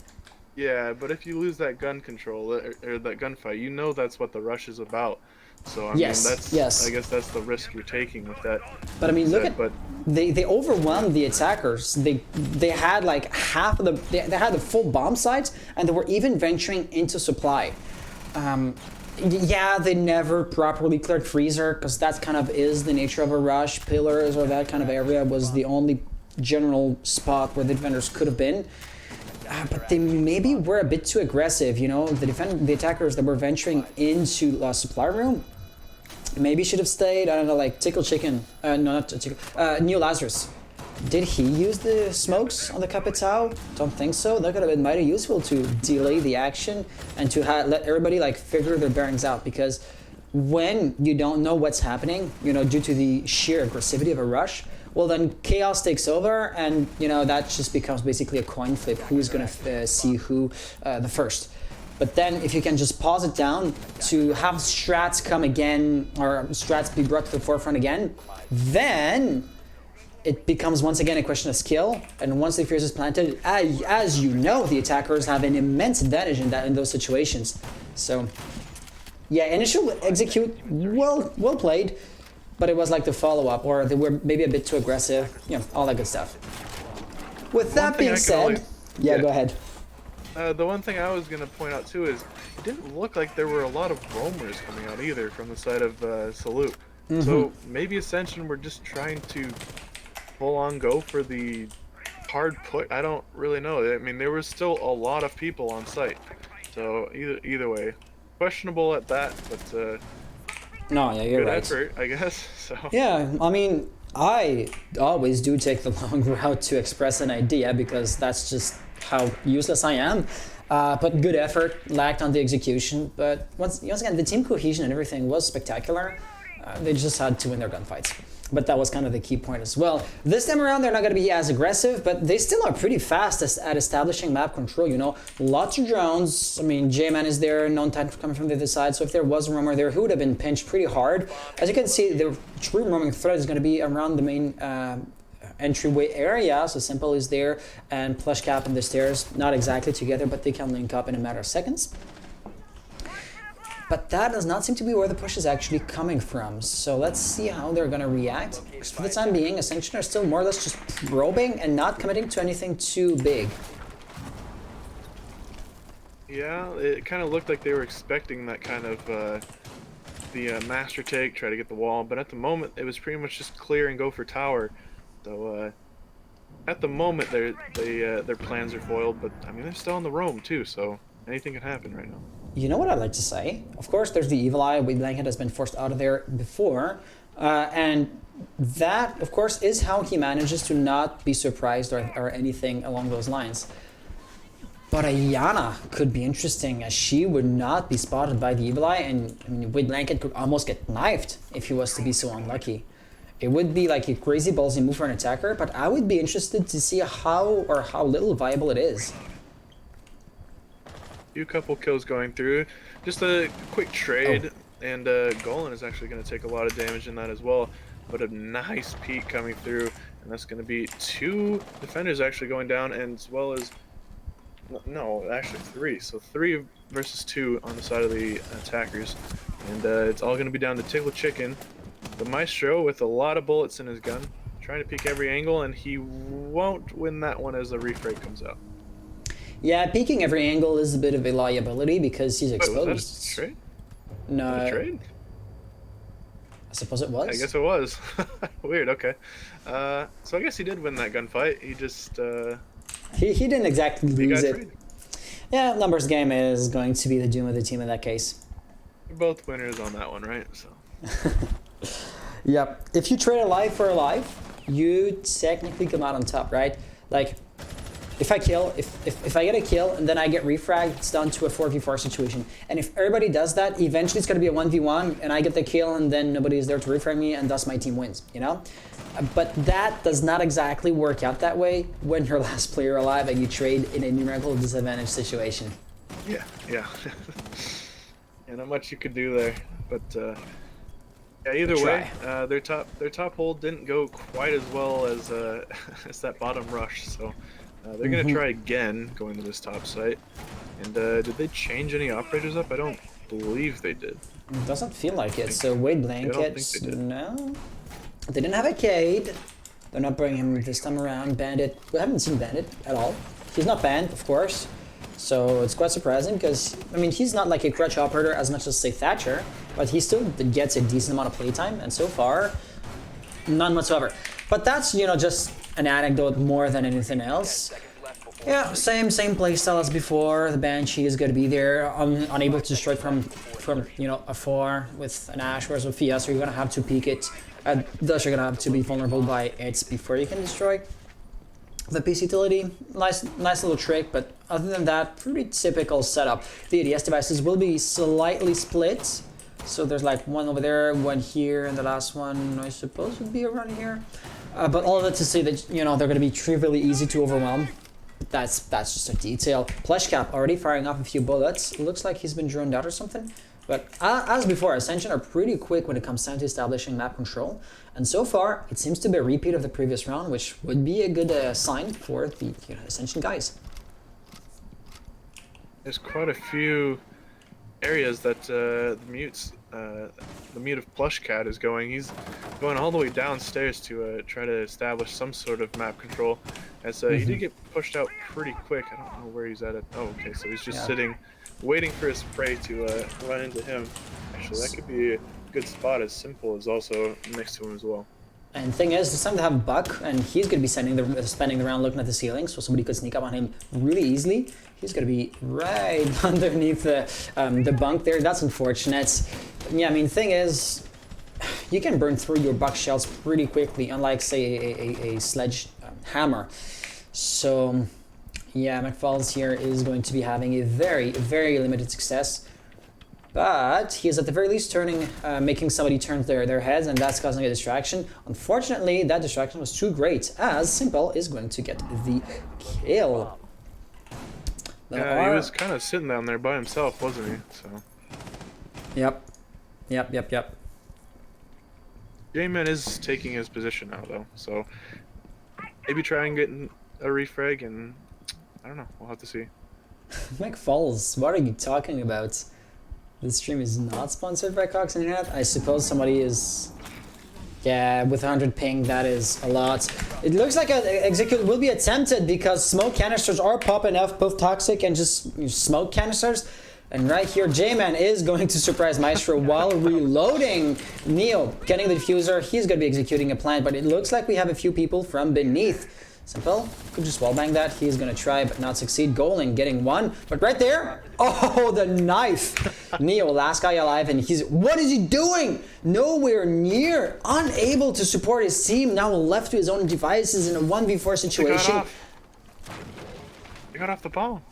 Yeah, but if you lose that gun control or that gunfight, you know that's what the rush is about. So I mean, Yes, I yes. guess that's the risk you're taking with that But I mean, look at said. But they overwhelmed the attackers. They had like half of the they had the full bomb sites, and they were even venturing into supply. Yeah, they never properly cleared freezer because that kind of is the nature of a rush. Pillars or that kind of area was the only general spot where the defenders could have been. But they maybe were a bit too aggressive. You know, the attackers that were venturing into supply room maybe should have stayed. I don't know, like Tickle Chicken. No, not Tickle. Neo Lazarus. Did he use the smokes on the Capitao? Don't think so. That could have been mighty useful to delay the action and to let everybody like figure their bearings out. Because when you don't know what's happening, you know, due to the sheer aggressivity of a rush, well then chaos takes over, and you know that just becomes basically a coin flip. Who's gonna see who the first? But then if you can just pause it down to have strats come again, or strats be brought to the forefront again, then it becomes once again a question of skill. And once the Fierce is planted, as you know, the attackers have an immense advantage in those situations. So yeah, initial execute, well played, but it was like the follow-up, or they were maybe a bit too aggressive, you know, all that good stuff. With that being said, yeah, go ahead. The one thing I was gonna point out too is it didn't look like there were a lot of roamers coming out either from the side of Salute. So maybe Ascension were just trying to full on go for the hard put. I don't really know. I mean, there was still a lot of people on site, so either way, questionable at that, but No, yeah, you're good right. effort, I guess. So Yeah, I mean, I always do take the long route to express an idea because that's just how useless I am. But good effort, lacked on the execution. But once again, the team cohesion and everything was spectacular. They just had to win their gunfights. But that was kind of the key point as well. This time around, they're not going to be as aggressive, but they still are pretty fast at establishing map control, you know. Lots of drones. I mean, J-Man is there, known time coming from the other side, so if there was a roamer there, he would have been pinched pretty hard. As you can see, the true roaming threat is going to be around the main entryway area, so Simple is there, and Plush Cap and the stairs, not exactly together, but they can link up in a matter of seconds. But that does not seem to be where the push is actually coming from. So let's see how they're going to react. Because for the time being, Ascension are still more or less just probing and not committing to anything too big. yeah, it kind of looked like they were expecting that kind of the master take, try to get the wall, but at the moment it was pretty much just clear and go for tower. So at the moment their plans are foiled, but I mean they're still on the roam too, so anything can happen right now. You know what I'd like to say? Of course, there's the Evil Eye. Wade Blanket has been forced out of there before. And that, of course, is how he manages to not be surprised or anything along those lines. But Ayana could be interesting, as she would not be spotted by the Evil Eye, and I mean, Wade Blanket could almost get knifed if he was to be so unlucky. It would be like a crazy ballsy move for an attacker, but I would be interested to see how little viable it is. Few couple kills going through. Just a quick trade, and Golan is actually going to take a lot of damage in that as well. But a nice peek coming through, and that's going to be 2 defenders actually going down, and as well as no, actually 3. So 3 versus 2 on the side of the attackers, and it's all going to be down to Tickle Chicken, the Maestro with a lot of bullets in his gun, trying to peek every angle, and he won't win that one as the refrag comes out. Yeah, peeking every angle is a bit of a liability because he's exposed. Wait, was that a trade? No, Was that a trade? I suppose it was. I guess it was. Weird, okay. So I guess he did win that gunfight. He just... He didn't exactly lose it. traded. Yeah, numbers game is going to be the doom of the team in that case. We're both winners on that one, right? So. Yep. If you trade a life for a life, you technically come out on top, right? Like, if I kill, if I get a kill and then I get refragged, it's down to a 4v4 situation. And if everybody does that, eventually it's going to be a 1v1 and I get the kill and then nobody is there to refrag me and thus my team wins, you know? But that does not exactly work out that way when you're last player alive and you trade in a numerical disadvantage situation. Yeah. Yeah, not much you could do there. But yeah, either way, their top hold didn't go quite as well as as that bottom rush. So They're gonna try again going to this top site. And did they change any operators up? I don't believe they did. It doesn't feel like it. So Wade Blankets, think they did. no. They didn't have a Cade. They're not bringing him this time around. Bandit, we haven't seen Bandit at all. He's not banned, of course. So it's quite surprising because, I mean, he's not like a crutch operator as much as, say, Thatcher, but he still gets a decent amount of playtime, and so far, none whatsoever. But that's, you know, just an anecdote more than anything else. Yeah, same playstyle as before. The Banshee is going to be there, unable to strike from you know, afar with an Ash, whereas with Fias, you're going to have to peek it. Thus, you're going to have to be vulnerable by it before you can destroy the piece utility. Nice little trick, but other than that, pretty typical setup. The ADS devices will be slightly split. So there's like one over there, one here, and the last one I suppose would be around here. But all of that to say that, you know, they're going to be trivially easy to overwhelm. That's just a detail. Plush Cap already firing off a few bullets. Looks like he's been droned out or something. But as before, Ascension are pretty quick when it comes down to establishing map control. And so far, it seems to be a repeat of the previous round, which would be a good sign for the Ascension guys. There's quite a few areas that the mute of Plush Cat is going. He's going all the way downstairs to try to establish some sort of map control. As he did get pushed out pretty quick. I don't know where he's at. Oh, okay, so he's just sitting, waiting for his prey to run into him. Actually, that could be a good spot, as Simple is also next to him as well. And the thing is, it's time to have Buck, and he's going to be spending the round looking at the ceiling, so somebody could sneak up on him really easily. He's going to be right underneath the bunk there. That's unfortunate. Yeah, I mean, the thing is, you can burn through your Buck shells pretty quickly, unlike, say, a sledge hammer. So, yeah, McFalls here is going to be having a very, very limited success. But he is at the very least turning, making somebody turn their heads, and that's causing a distraction. Unfortunately, that distraction was too great, as Simple is going to get the kill. Yeah, he was kind of sitting down there by himself, wasn't he? So. Yep. J-Man is taking his position now, though, so maybe try and get a refrag, and I don't know, we'll have to see. McFalls, what are you talking about? This stream is not sponsored by Cox Internet. I suppose somebody is... Yeah, with 100 ping, that is a lot. It looks like an execute will be attempted because smoke canisters are popping off, both toxic and just smoke canisters. And right here, J-Man is going to surprise Maestro while reloading. Neo getting the diffuser. He's going to be executing a plant, but it looks like we have a few people from beneath. Simple could just wallbang that. He's gonna try but not succeed. Goling getting one, but right there, oh, the knife. Neo, last guy alive, and what is he doing? Nowhere near, unable to support his team. Now left to his own devices in a 1v4 situation. They got off the ball.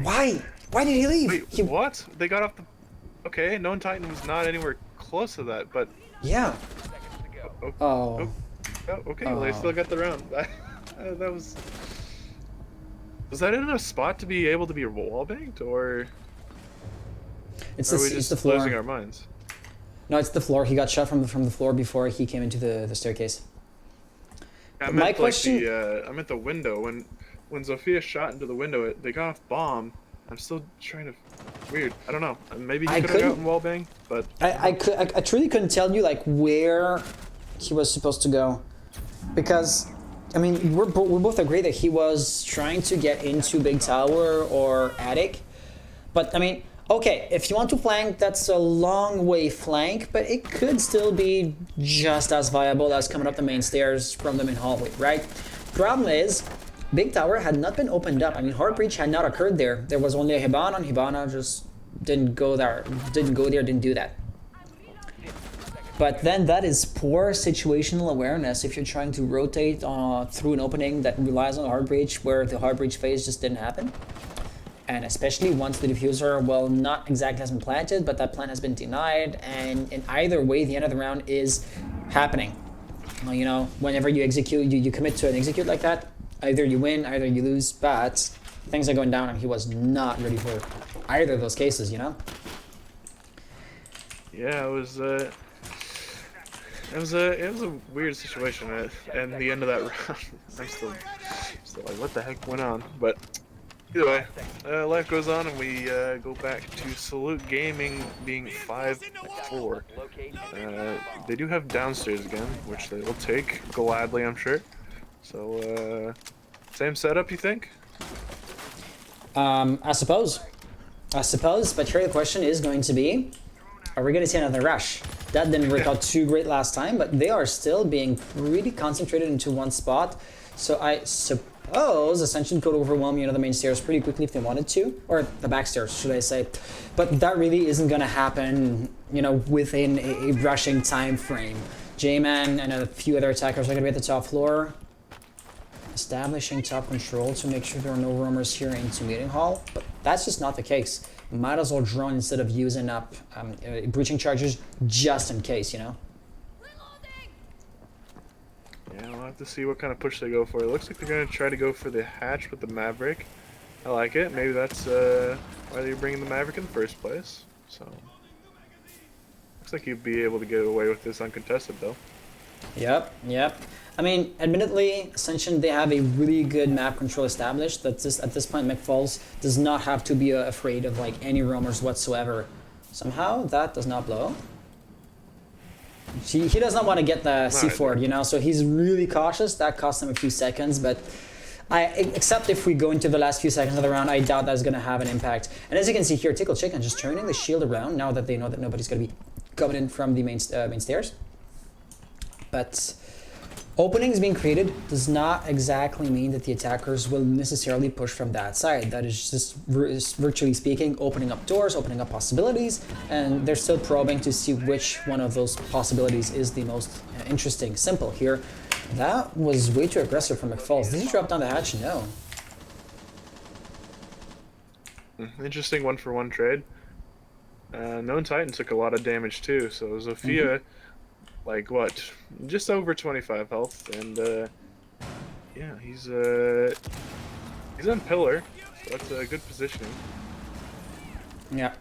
Why? Why did he leave? Wait, what? They got off the... Okay, Known Titan was not anywhere close to that, but... Yeah. Oh, okay, well, they still got the round. That was... Was that in a spot to be able to be wallbanged, or... It's are we it's just the floor. losing our minds? No, it's the floor. He got shot from the floor before he came into the staircase. I meant My like question... I meant the window. When Zofia shot into the window, they got off bomb. I'm still trying to... Weird. I don't know. Maybe he could have gotten wallbang, but... I truly couldn't tell you, like, where he was supposed to go. Because, I mean, we both agree that he was trying to get into Big Tower or Attic. But, I mean, okay, if you want to flank, that's a long way flank, but it could still be just as viable as coming up the main stairs from the main hallway, right? Problem is, Big Tower had not been opened up. I mean, Hard Breach had not occurred there. There was only a Hibana, and Hibana just didn't go there, didn't do that. But then that is poor situational awareness if you're trying to rotate through an opening that relies on Hard Breach where the Hard Breach phase just didn't happen. And especially once the diffuser, well, not exactly has been planted, but that plan has been denied, and in either way, the end of the round is happening. Well, you know, whenever you execute, you commit to an execute like that, either you win, either you lose, but things are going down, and he was not ready for either of those cases, you know? Yeah, it was it was a weird situation at the end of that round. I'm still like, what the heck went on? But either way, life goes on, and we go back to Salute Gaming being 5-4. They do have downstairs again, which they will take gladly, I'm sure. So same setup, you think? I suppose. But here the question is going to be, are we going to see another rush? That didn't work out too great last time, but they are still being really concentrated into one spot. So I suppose Ascension could overwhelm, the main stairs pretty quickly if they wanted to, or the back stairs, should I say. But that really isn't going to happen, within a rushing time frame. J-Man and a few other attackers are going to be at the top floor, establishing top control to make sure there are no roamers here into meeting hall, but that's just not the case. Might as well drone instead of using up breaching charges just in case, Yeah, we'll have to see what kind of push they go for. It looks like they're going to try to go for the hatch with the Maverick. I like it. Maybe that's why they're bringing the Maverick in the first place. So, looks like you'd be able to get away with this uncontested, though. Yep. I mean, admittedly, Ascension, they have a really good map control established. That just at this point, McFalls does not have to be afraid of like any roamers whatsoever. Somehow, that does not blow. He does not want to get the C4, so he's really cautious. That costs him a few seconds, but except if we go into the last few seconds of the round, I doubt that's going to have an impact. And as you can see here, Tickle Chicken just turning the shield around now that they know that nobody's going to be coming in from the main stairs. But openings being created does not exactly mean that the attackers will necessarily push from that side. That is just virtually speaking, opening up doors, opening up possibilities, and they're still probing to see which one of those possibilities is the most interesting. Simple here. That was way too aggressive from McFalls. Did he drop down the hatch? No. Interesting one-for-one trade. Known Titan took a lot of damage too, so Zofia, like what, just over 25 health, and yeah, he's on pillar, so that's a good positioning. Yeah,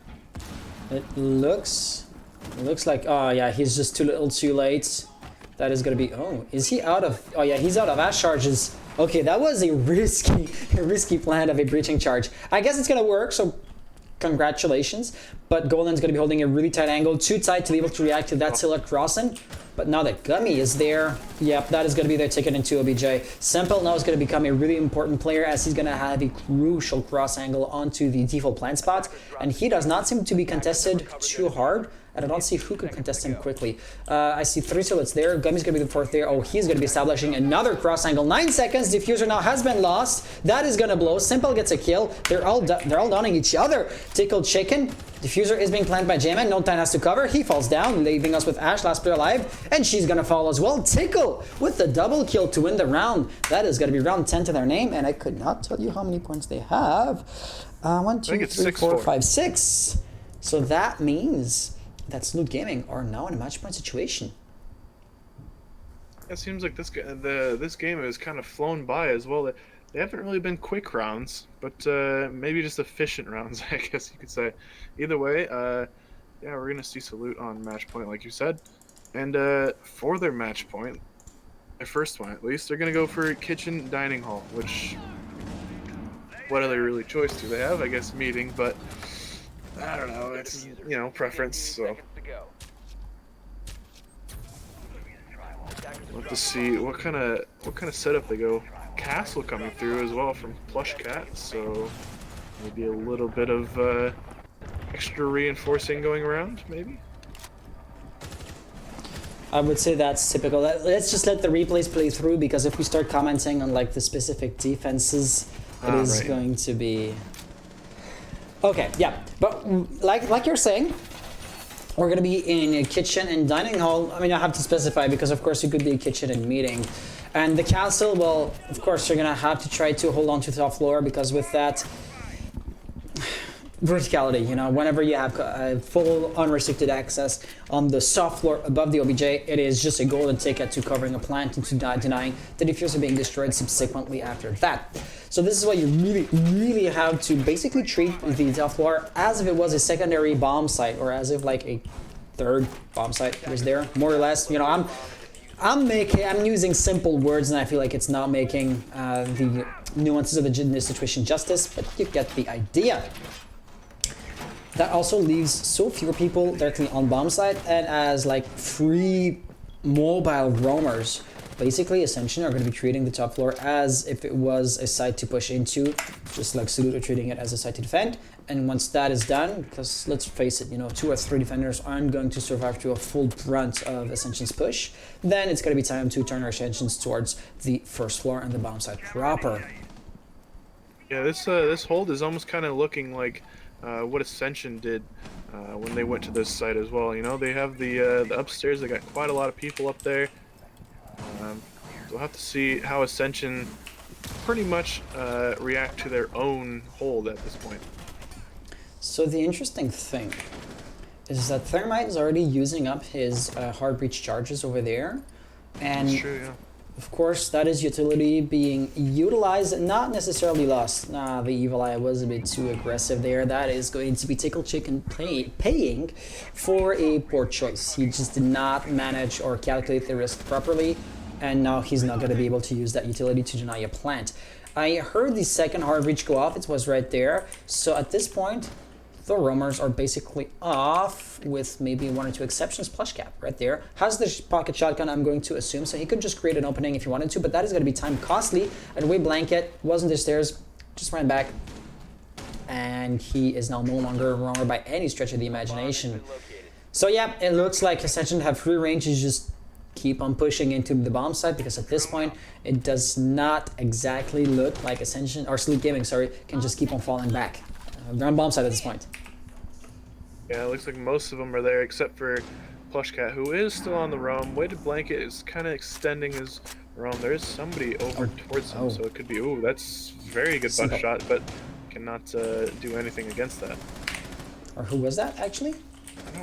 it looks like, oh yeah, he's just too little too late. That is gonna be, oh, is he out of, oh yeah, he's out of ash charges. Okay, that was a risky plan of a breaching charge. I guess it's gonna work, so congratulations. But Golden's gonna be holding a really tight angle, too tight to be able to react to that Scylla crossing. But now that Gummy is there, yep, that is gonna be their ticket into OBJ. Simple now is gonna become a really important player as he's gonna have a crucial cross angle onto the default plant spot. And he does not seem to be contested too hard. And I don't see who could contest him quickly. I see 3 Scyllets there. Gummy's gonna be the 4th there. Oh, he's gonna be establishing another cross angle. 9 seconds. Diffuser now has been lost. That is gonna blow. Simple gets a kill. They're all downing each other. Tickled Chicken. Diffuser is being planned by J-Man. No Time has to cover. He falls down, leaving us with Ash, last player alive. And she's gonna fall as well. Tickle with the double kill to win the round. That is gonna be round 10 to their name. And I could not tell you how many points they have. 1, 2, 3, 4, 5, 6. So that means that Salute Gaming are now in a match point situation. It seems like this game has kind of flown by as well. They haven't really been quick rounds, but maybe just efficient rounds, I guess you could say. Either way, yeah, we're gonna see Salute on match point, like you said, and for their match point, their first one at least, they're gonna go for kitchen dining hall. Which, what other really choice do they have? I guess meeting, but I don't know. It's preference. So we'll have to see what kind of setup they go. Castle coming through as well from Plush Cat, so maybe a little bit of extra reinforcing going around, maybe. I would say that's typical. Let's just let the replays play through, because if we start commenting on like the specific defenses, it is going to be. Okay, yeah, but like you're saying, we're gonna be in a kitchen and dining hall. I mean, I have to specify because of course it could be a kitchen and meeting. And the castle, well, of course you're gonna have to try to hold on to the top floor, because with that verticality, whenever you have full unrestricted access on the soft floor above the OBJ, it is just a golden ticket to covering a plant and to denying the diffuser being destroyed subsequently after that. So this is why you really have to basically treat the top floor as if it was a secondary bomb site, or as if like a third bomb site was there, more or less. You know, I'm using simple words, and I feel like it's not making the nuances of the situation justice, but you get the idea. That also leaves so few people directly on bomb site, and as like free mobile roamers, basically Ascension are going to be treating the top floor as if it was a site to push into, just like Salute are treating it as a site to defend. And once that is done, because let's face it, you know, 2 or 3 defenders aren't going to survive to a full brunt of Ascension's push, then it's going to be time to turn our attentions towards the first floor and the bomb site proper. Yeah, this hold is almost kind of looking like what Ascension did when they went to this site as well. You know, they have the upstairs. They got quite a lot of people up there. We'll have to see how Ascension pretty much react to their own hold at this point. So the interesting thing is that Thermite is already using up his hard breach charges over there, and That's true, yeah. of course that is utility being utilized, not necessarily lost. Nah, the Evil Eye was a bit too aggressive there. That is going to be Tickle Chicken paying for a poor choice. He just did not manage or calculate the risk properly, and now he's not going to be able to use that utility to deny a plant. I heard the second hard breach go off. It was right there. So at this point, the roamers are basically off, with maybe 1 or 2 exceptions. Plush Cap right there has the pocket shotgun, I'm going to assume, so he could just create an opening if he wanted to, but that is going to be time costly. And Way Blanket wasn't the stairs, just ran back, and he is now no longer a roamer by any stretch of the imagination. So yeah, it looks like Ascension have free range to just keep on pushing into the bomb site, because at this point it does not exactly look like Ascension, or Sleep Gaming, sorry, can just keep on falling back. They're on bomb side at this point. Yeah, it looks like most of them are there except for Plush Cat, who is still on the roam. Weighted Blanket is kind of extending his roam. There is somebody over towards him, so it could be, ooh, that's very good butt shot, but cannot do anything against that. Or who was that, actually?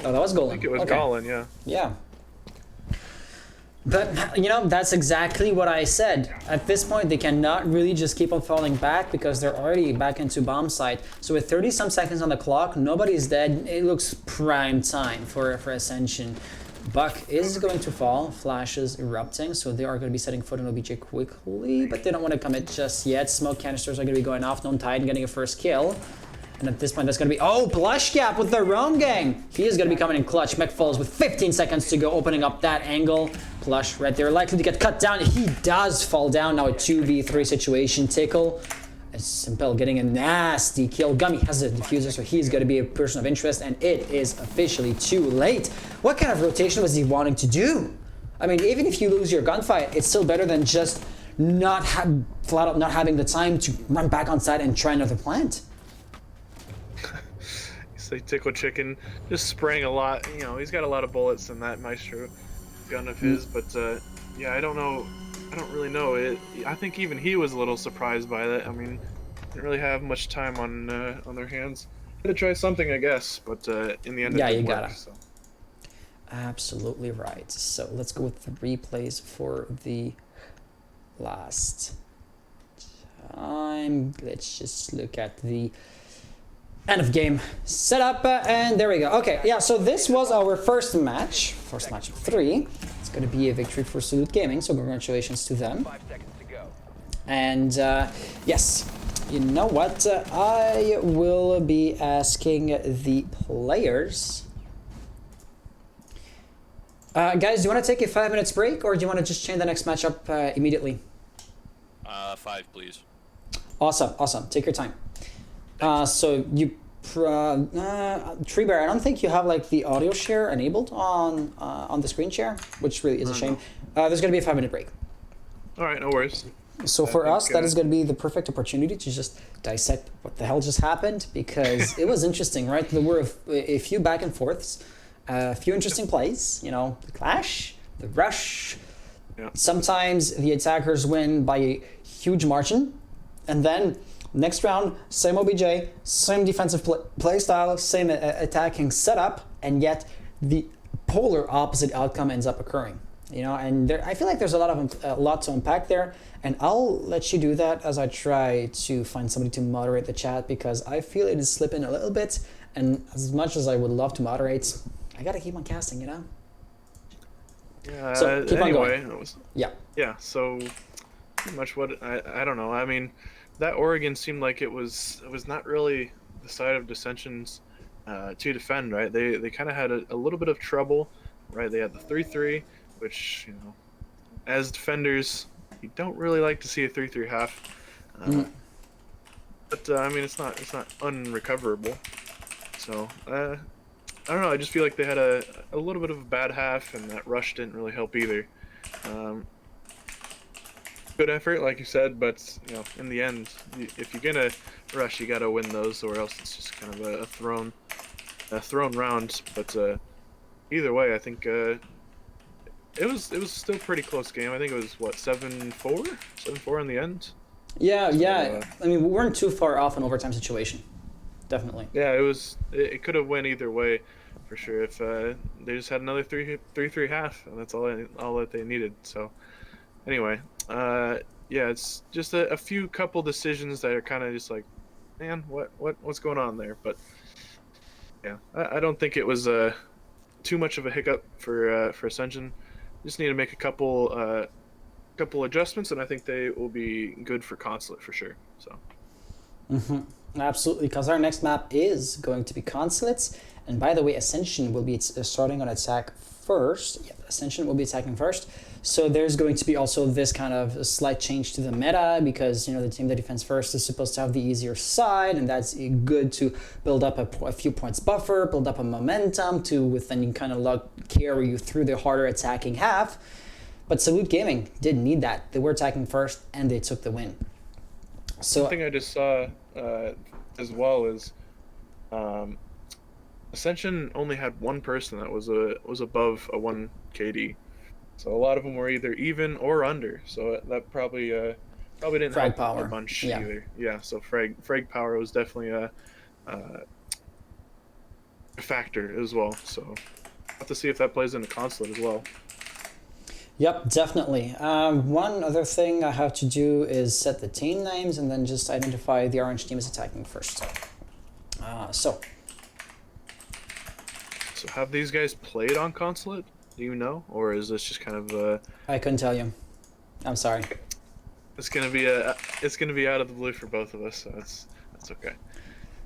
Oh, that was Golem. I think it was okay. Golan, yeah. Yeah. But, you know, that's exactly what I said. At this point, they cannot really just keep on falling back because they're already back into bomb site. So with 30-some seconds on the clock, nobody's dead. It looks prime time for Ascension. Buck is going to fall. Flash is erupting, so they are going to be setting foot on OBJ quickly, but they don't want to commit just yet. Smoke canisters are going to be going off. Tide getting a first kill. And at this point, that's going to be... Oh, Plush Cap with the roam gang! He is going to be coming in clutch. Mech falls with 15 seconds to go, opening up that angle. Plush right there, likely to get cut down. He does fall down. Now a 2v3 situation. Tickle. Simple getting a nasty kill. Gummy has a diffuser, so he's going to be a person of interest, and it is officially too late. What kind of rotation was he wanting to do? I mean, even if you lose your gunfight, it's still better than just not flat out not having the time to run back on site and try another plant. Say Tickle Chicken just spraying a lot. You know, he's got a lot of bullets in that Maestro gun of his, but yeah, I don't know. I don't really know it. I think even he was a little surprised by that. I mean, didn't really have much time on their hands. Had to try something, I guess, but in the end, yeah, it didn't you gotta. work, so. Absolutely right. So let's go with the replays for the last time. Let's just look at the end of game setup, and there we go. Okay, yeah, so this was our first match of 3. It's going to be a victory for Salute Gaming, so congratulations to them. 5 seconds to go. And yes, you know what? I will be asking the players. Guys, do you want to take a 5 minutes break, or do you want to just change the next matchup immediately? 5, please. Awesome. Take your time. So you, Tree Bear, I don't think you have like the audio share enabled on the screen share, which really is a shame. There's going to be a 5 minute break. All right, no worries. So for us, that is going to be the perfect opportunity to just dissect what the hell just happened, because it was interesting, right? There were a few back and forths, a few interesting plays, you know, the clash, the rush. Yeah. Sometimes the attackers win by a huge margin, and then next round, same OBJ, same defensive play style, same attacking setup, and yet the polar opposite outcome ends up occurring. You know, and I feel like there's a lot to unpack there, and I'll let you do that as I try to find somebody to moderate the chat, because I feel it is slipping a little bit, and as much as I would love to moderate, I gotta keep on casting, you know? Yeah. So, keep on Anyway, going. it was. Yeah. Yeah. So pretty much what I don't know. I mean, that Oregon seemed like it was not really the side of dissensions to defend, right? They kind of had a little bit of trouble, right? They had the 3-3, which as defenders, you don't really like to see a 3-3 half. But I mean, it's not unrecoverable. So I don't know. I just feel like they had a little bit of a bad half, and that rush didn't really help either. Um, Good effort, like you said, but in the end, if you're gonna rush, you gotta win those, or else it's just kind of a thrown round. But either way, I think it was still a pretty close game. I think it was what 7-4, 7-4 in the end. Yeah, So, yeah. I mean, we weren't too far off an overtime situation. Definitely. Yeah, it could have went either way, for sure. If they just had another 3-3 half, and that's all that they needed. So anyway, yeah, it's just a few couple decisions that are kind of just like, man, what's going on there? But yeah, I don't think it was too much of a hiccup for Ascension. Just need to make a couple adjustments, and I think they will be good for Consulate for sure. So. Absolutely, because our next map is going to be Consulates. And by the way, Ascension will be starting on attack first. Yeah, Ascension will be attacking first. So there's going to be also this kind of a slight change to the meta, because the team that defends first is supposed to have the easier side, and that's good to build up a few points buffer, build up a momentum to then kind of carry you through the harder attacking half. But Salute Gaming didn't need that. They were attacking first, and they took the win. So one thing I just saw as well is Ascension only had one person that was above a 1 KD. So a lot of them were either even or under. So that probably didn't frag help power. a bunch Yeah. either. Yeah. So frag power was definitely a factor as well. So we'll have to see if that plays into Consulate as well. Yep, definitely. One other thing I have to do is set the team names and then just identify the orange team is attacking first. So have these guys played on Consulate? Do you know, or is this just kind of I couldn't tell you. I'm sorry. it's gonna be out of the blue for both of us, so that's okay.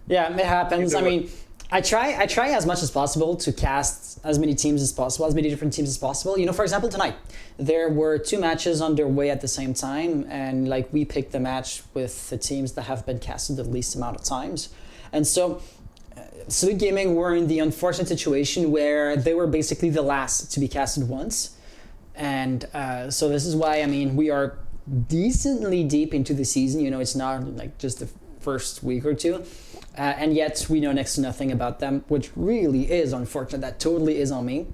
Yeah, it happens. Either I way. mean, I try as much as possible to cast as many teams as possible, as many different teams as possible. For example, tonight there were 2 matches underway at the same time, and we picked the match with the teams that have been casted the least amount of times. And so Salute Gaming were in the unfortunate situation where they were basically the last to be casted once. And so this is why, we are decently deep into the season. It's not just the first week or two. And yet we know next to nothing about them, which really is unfortunate. That totally is on me.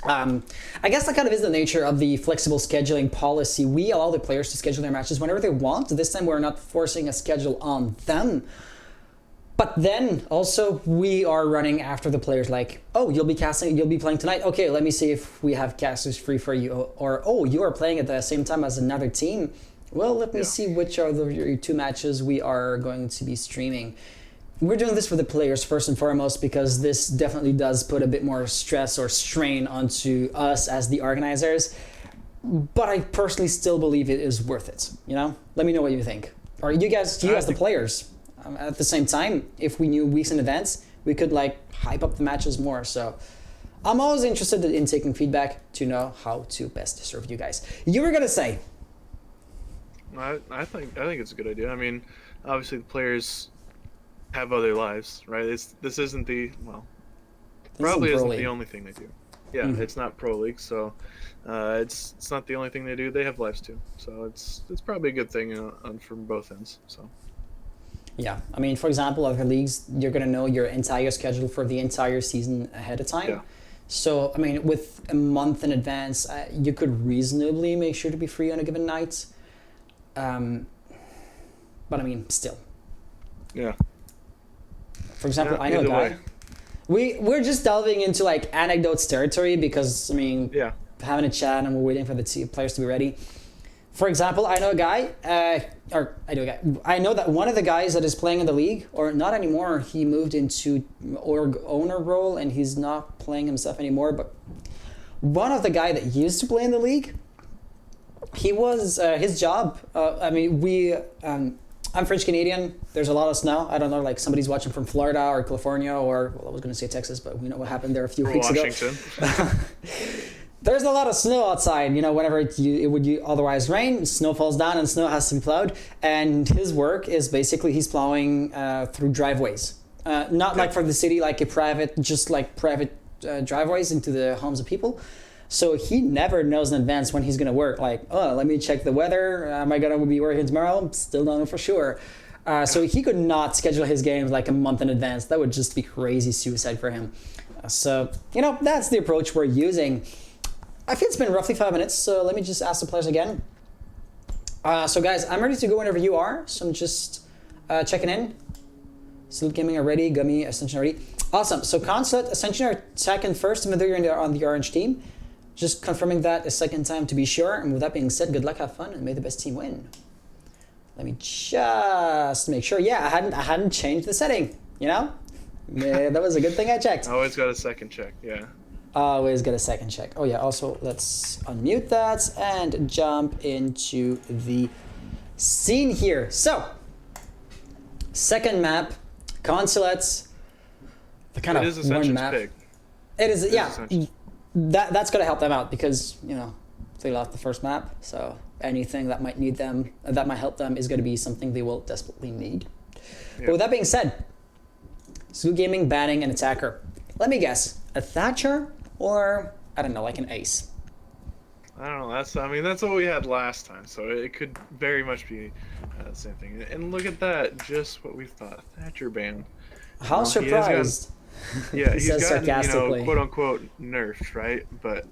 I guess that kind of is the nature of the flexible scheduling policy. We allow the players to schedule their matches whenever they want. This time we're not forcing a schedule on them. But then also we are running after the players, oh, you'll be playing tonight. Okay, let me see if we have casters free for you. Or oh, you are playing at the same time as another team. Well, let me see which are your 2 matches we are going to be streaming. We're doing this for the players first and foremost, because this definitely does put a bit more stress or strain onto us as the organizers. But I personally still believe it is worth it. Let me know what you think. Or you as the players. At the same time, if we knew weeks in advance, we could hype up the matches more. So I'm always interested in taking feedback to know how to best serve you guys. You were gonna say? I think it's a good idea. Obviously the players have other lives, right? This isn't the probably isn't the only thing they do. Yeah, It's not Pro League, so it's not the only thing they do. They have lives too, so it's probably a good thing from both ends. So. Yeah, for example, other leagues, you're going to know your entire schedule for the entire season ahead of time. Yeah. So, with a month in advance, you could reasonably make sure to be free on a given night. But, still. Yeah. For example, I know a guy. We're just delving into, anecdotes territory because, having a chat and we're waiting for the players to be ready. For example, I know a guy, I know that one of the guys that is playing in the league, or not anymore, he moved into org owner role and he's not playing himself anymore, but one of the guy that used to play in the league, he was, his job, I mean, I'm French Canadian, there's a lot of snow, I don't know, like somebody's watching from Florida or California or, well, I was going to say Texas, but we know what happened there a few weeks Washington. ago. There's a lot of snow outside, you know, whenever it would otherwise rain, snow falls down and snow has to be plowed. And his work is basically he's plowing through driveways. Not like for the city, like a private, just like private driveways into the homes of people. So he never knows in advance when he's going to work. Like, oh, let me check the weather. Am I going to be working tomorrow? Still don't know for sure. So he could not schedule his games like a month in advance. That would just be crazy suicide for him. So, you know, that's the approach we're using. I feel it's been roughly 5 minutes, so let me just ask the players again. So guys, I'm ready to go whenever you are, so I'm just checking in. Salute Gaming are ready, Gummy, Ascension are ready. Awesome, so Consulate, Ascension are attacking first, even though you're on the orange team. Just confirming that a second time to be sure, and with that being said, good luck, have fun, and may the best team win. Let me just make sure, yeah, I hadn't changed the setting, you know? Yeah, that was a good thing I checked. Always got a second check, yeah. Always get a second check. Oh yeah, also let's unmute that and jump into the scene here. So, second map, Consulates, the kind It of is Ascension's one map. pick. It is, yeah, Ascension. that's gonna help them out because, you know, they lost the first map, so anything that might need them, that might help them is gonna be something they will desperately need. Yeah. But with that being said, Salute Gaming banning an attacker. Let me guess, a Thatcher? Or, I don't know, like an ace. I don't know. That's what we had last time, so it could very much be the same thing. And look at that, just what we thought. Thatcher ban. How surprised? Yeah, He he's says gotten, sarcastically. quote unquote nerfed, right? But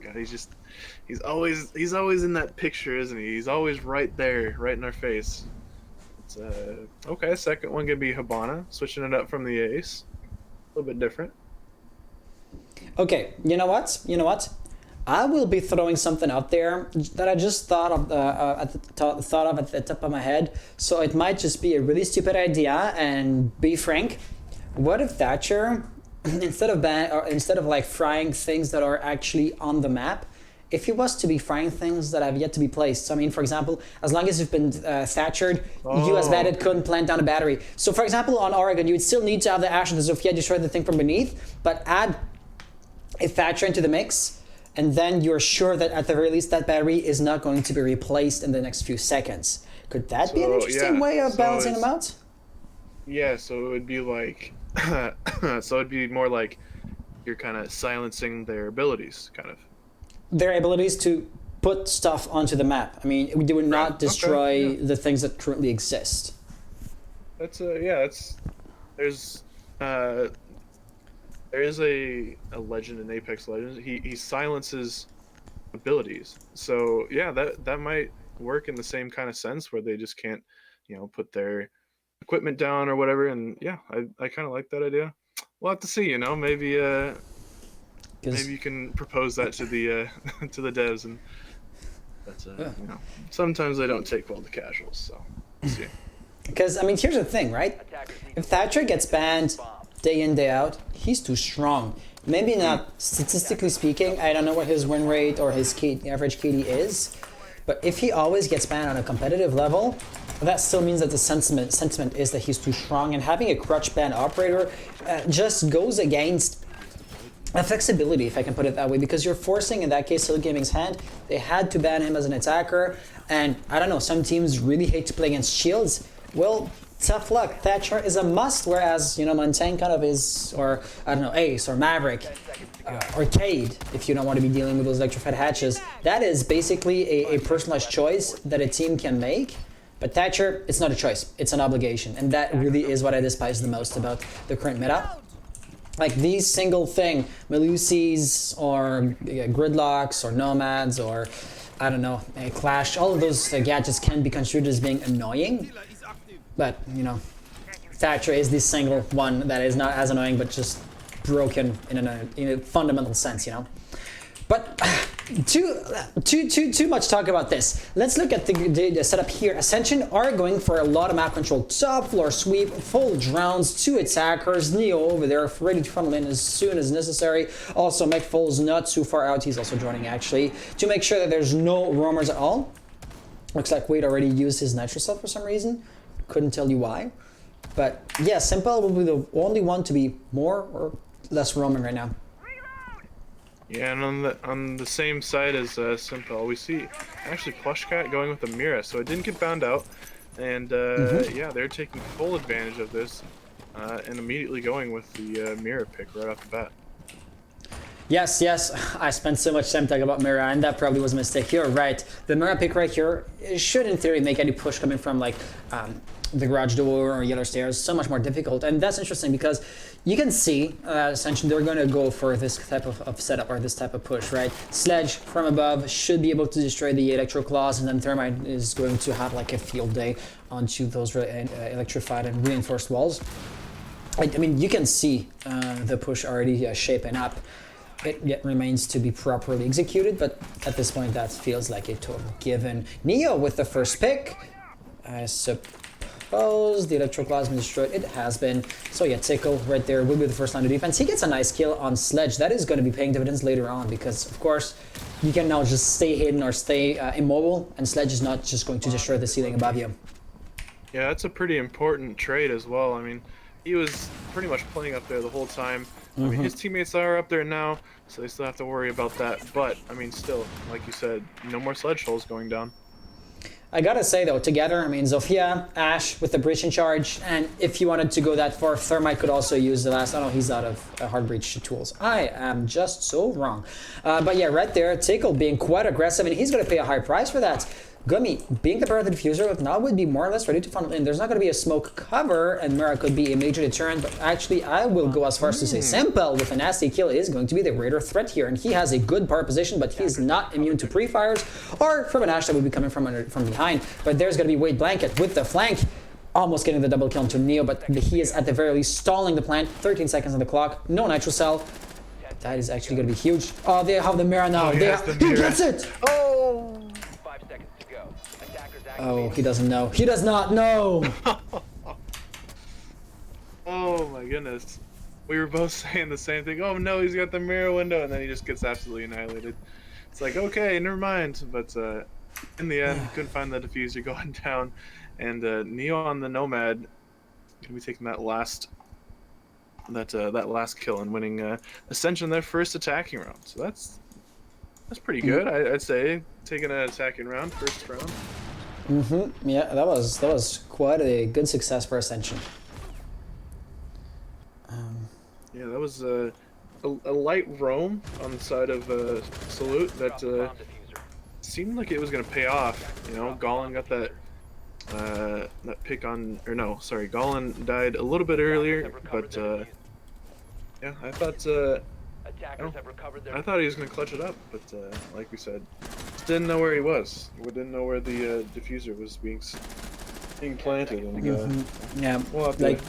God, he's always in that picture, isn't he? He's always right there, right in our face. It's okay. Second one could be Habana, switching it up from the ace, a little bit different. Okay, you know what? I will be throwing something out there that I just thought of at the top of my head. So it might just be a really stupid idea. And be frank, what if Thatcher, instead of like frying things that are actually on the map, if he was to be frying things that have yet to be placed. So I mean, for example, as long as you've been Thatchered, you as bandit couldn't plant down a battery. So for example, on Oregon, you would still need to have the Ashen to Sophia destroy the thing from beneath, but add a Thatcher into the mix, and then you're sure that at the very least that battery is not going to be replaced in the next few seconds. Could that be an interesting way of balancing them out? Yeah, so it would be like, so it'd be more like you're kind of silencing their abilities, kind of. Their abilities to put stuff onto the map. I mean, they would not destroy the things that currently exist. That's there is a legend in Apex Legends. He silences abilities. So yeah, that might work in the same kind of sense where they just can't, put their equipment down or whatever. And yeah, I kind of like that idea. We'll have to see. Maybe you can propose that to the to the devs, and that's sometimes they don't take well to casuals. So we'll see. Because I mean, here's the thing, right? If Thatcher gets banned day in, day out, he's too strong. Maybe not statistically speaking, I don't know what his win rate or his average KD is, but if he always gets banned on a competitive level, that still means that the sentiment is that he's too strong, and having a crutch ban operator just goes against flexibility, if I can put it that way, because you're forcing, in that case, Salute Gaming's hand. They had to ban him as an attacker, and I don't know, some teams really hate to play against shields. Well, tough luck. Thatcher is a must, whereas, Montaigne kind of is, or, I don't know, Ace or Maverick, Arcade, if you don't want to be dealing with those electrified hatches. That is basically a personalized choice that a team can make. But Thatcher, it's not a choice, it's an obligation. And that really is what I despise the most about the current meta. Like these single thing, Melusi's or Gridlocks or Nomads or, I don't know, Clash, all of those gadgets can be construed as being annoying. But, Thatcher is the single one that is not as annoying, but just broken in a fundamental sense, But Too much talk about this. Let's look at the setup here. Ascension are going for a lot of map control. Top floor sweep, full drowns, 2 attackers, Neo over there, ready to funnel in as soon as necessary. Also, McFull's not too far out. He's also joining actually to make sure that there's no roamers at all. Looks like Wade already used his nitro cell for some reason. Couldn't tell you why. But yeah, Simple will be the only one to be more or less roaming right now. Yeah, and on the same side as Simple, we see actually Plushcat going with the Mira, so it didn't get found out, and yeah, they're taking full advantage of this, and immediately going with the Mira pick right off the bat. Yes, I spent so much time talking about Mira, and that probably was a mistake. You're right. The Mira pick right here should, in theory, make any push coming from like the garage door or yellow stairs so much more difficult. And that's interesting because you can see Ascension, they're going to go for this type of setup or this type of push, right? Sledge from above should be able to destroy the electro claws, and then Thermite is going to have like a field day onto those electrified and reinforced walls. I mean, you can see the push already shaping up. It yet remains to be properly executed, but at this point that feels like a total given. Neo with the first pick. I suppose the electro claw has been destroyed. It has been. So yeah, Tickle right there will be the first line of defense. He gets a nice kill on Sledge. That is going to be paying dividends later on because, of course, you can now just stay hidden or stay immobile, and Sledge is not just going to destroy the ceiling above you. Yeah, that's a pretty important trade as well. I mean, he was pretty much playing up there the whole time. I mean, his teammates are up there now, so they still have to worry about that. But, I mean, still, like you said, no more sledge holes going down. I gotta say, though, together, I mean, Zofia, Ash with the breach in charge, and if you wanted to go that far, Thermite could also use the last... Oh, no, he's out of hard breach tools. I am just so wrong. But yeah, right there, Tickle being quite aggressive, and he's gonna pay a high price for that. Gummy, being the pair of the diffuser, now would be more or less ready to funnel in. There's not going to be a smoke cover, and Mira could be a major deterrent, but actually I will go as far as to say Sempel with a nasty kill is going to be the greater threat here, and he has a good power position, but he's not immune to pre-fires, or from an Ash that would be coming from behind. But there's going to be Wade Blanket with the flank, almost getting the double kill to Neo, but he is at the very least stalling the plant. 13 seconds on the clock, no nitro cell. That is actually going to be huge. Oh, they have the Mira now. Oh, He gets it! Oh! 5 seconds to go. Attackers Oh, he doesn't know. He does not know! Oh my goodness. We were both saying the same thing. Oh no, he's got the mirror window, and then he just gets absolutely annihilated. It's like, okay, never mind. But in the end, couldn't find the diffuser going down. And Neo on the Nomad gonna be taking that last last kill and winning Ascension their first attacking round. So that's pretty good, I'd say. Taking an attacking round, first round. Yeah, that was quite a good success for Ascension. Yeah, that was a light roam on the side of Salute that seemed like it was gonna pay off. You know, Golan got that pick on, or no, sorry, Golan died a little bit earlier, but yeah, I thought he was gonna clutch it up, but like we said, just didn't know where he was. We didn't know where the diffuser was being planted, and Yeah, we'll like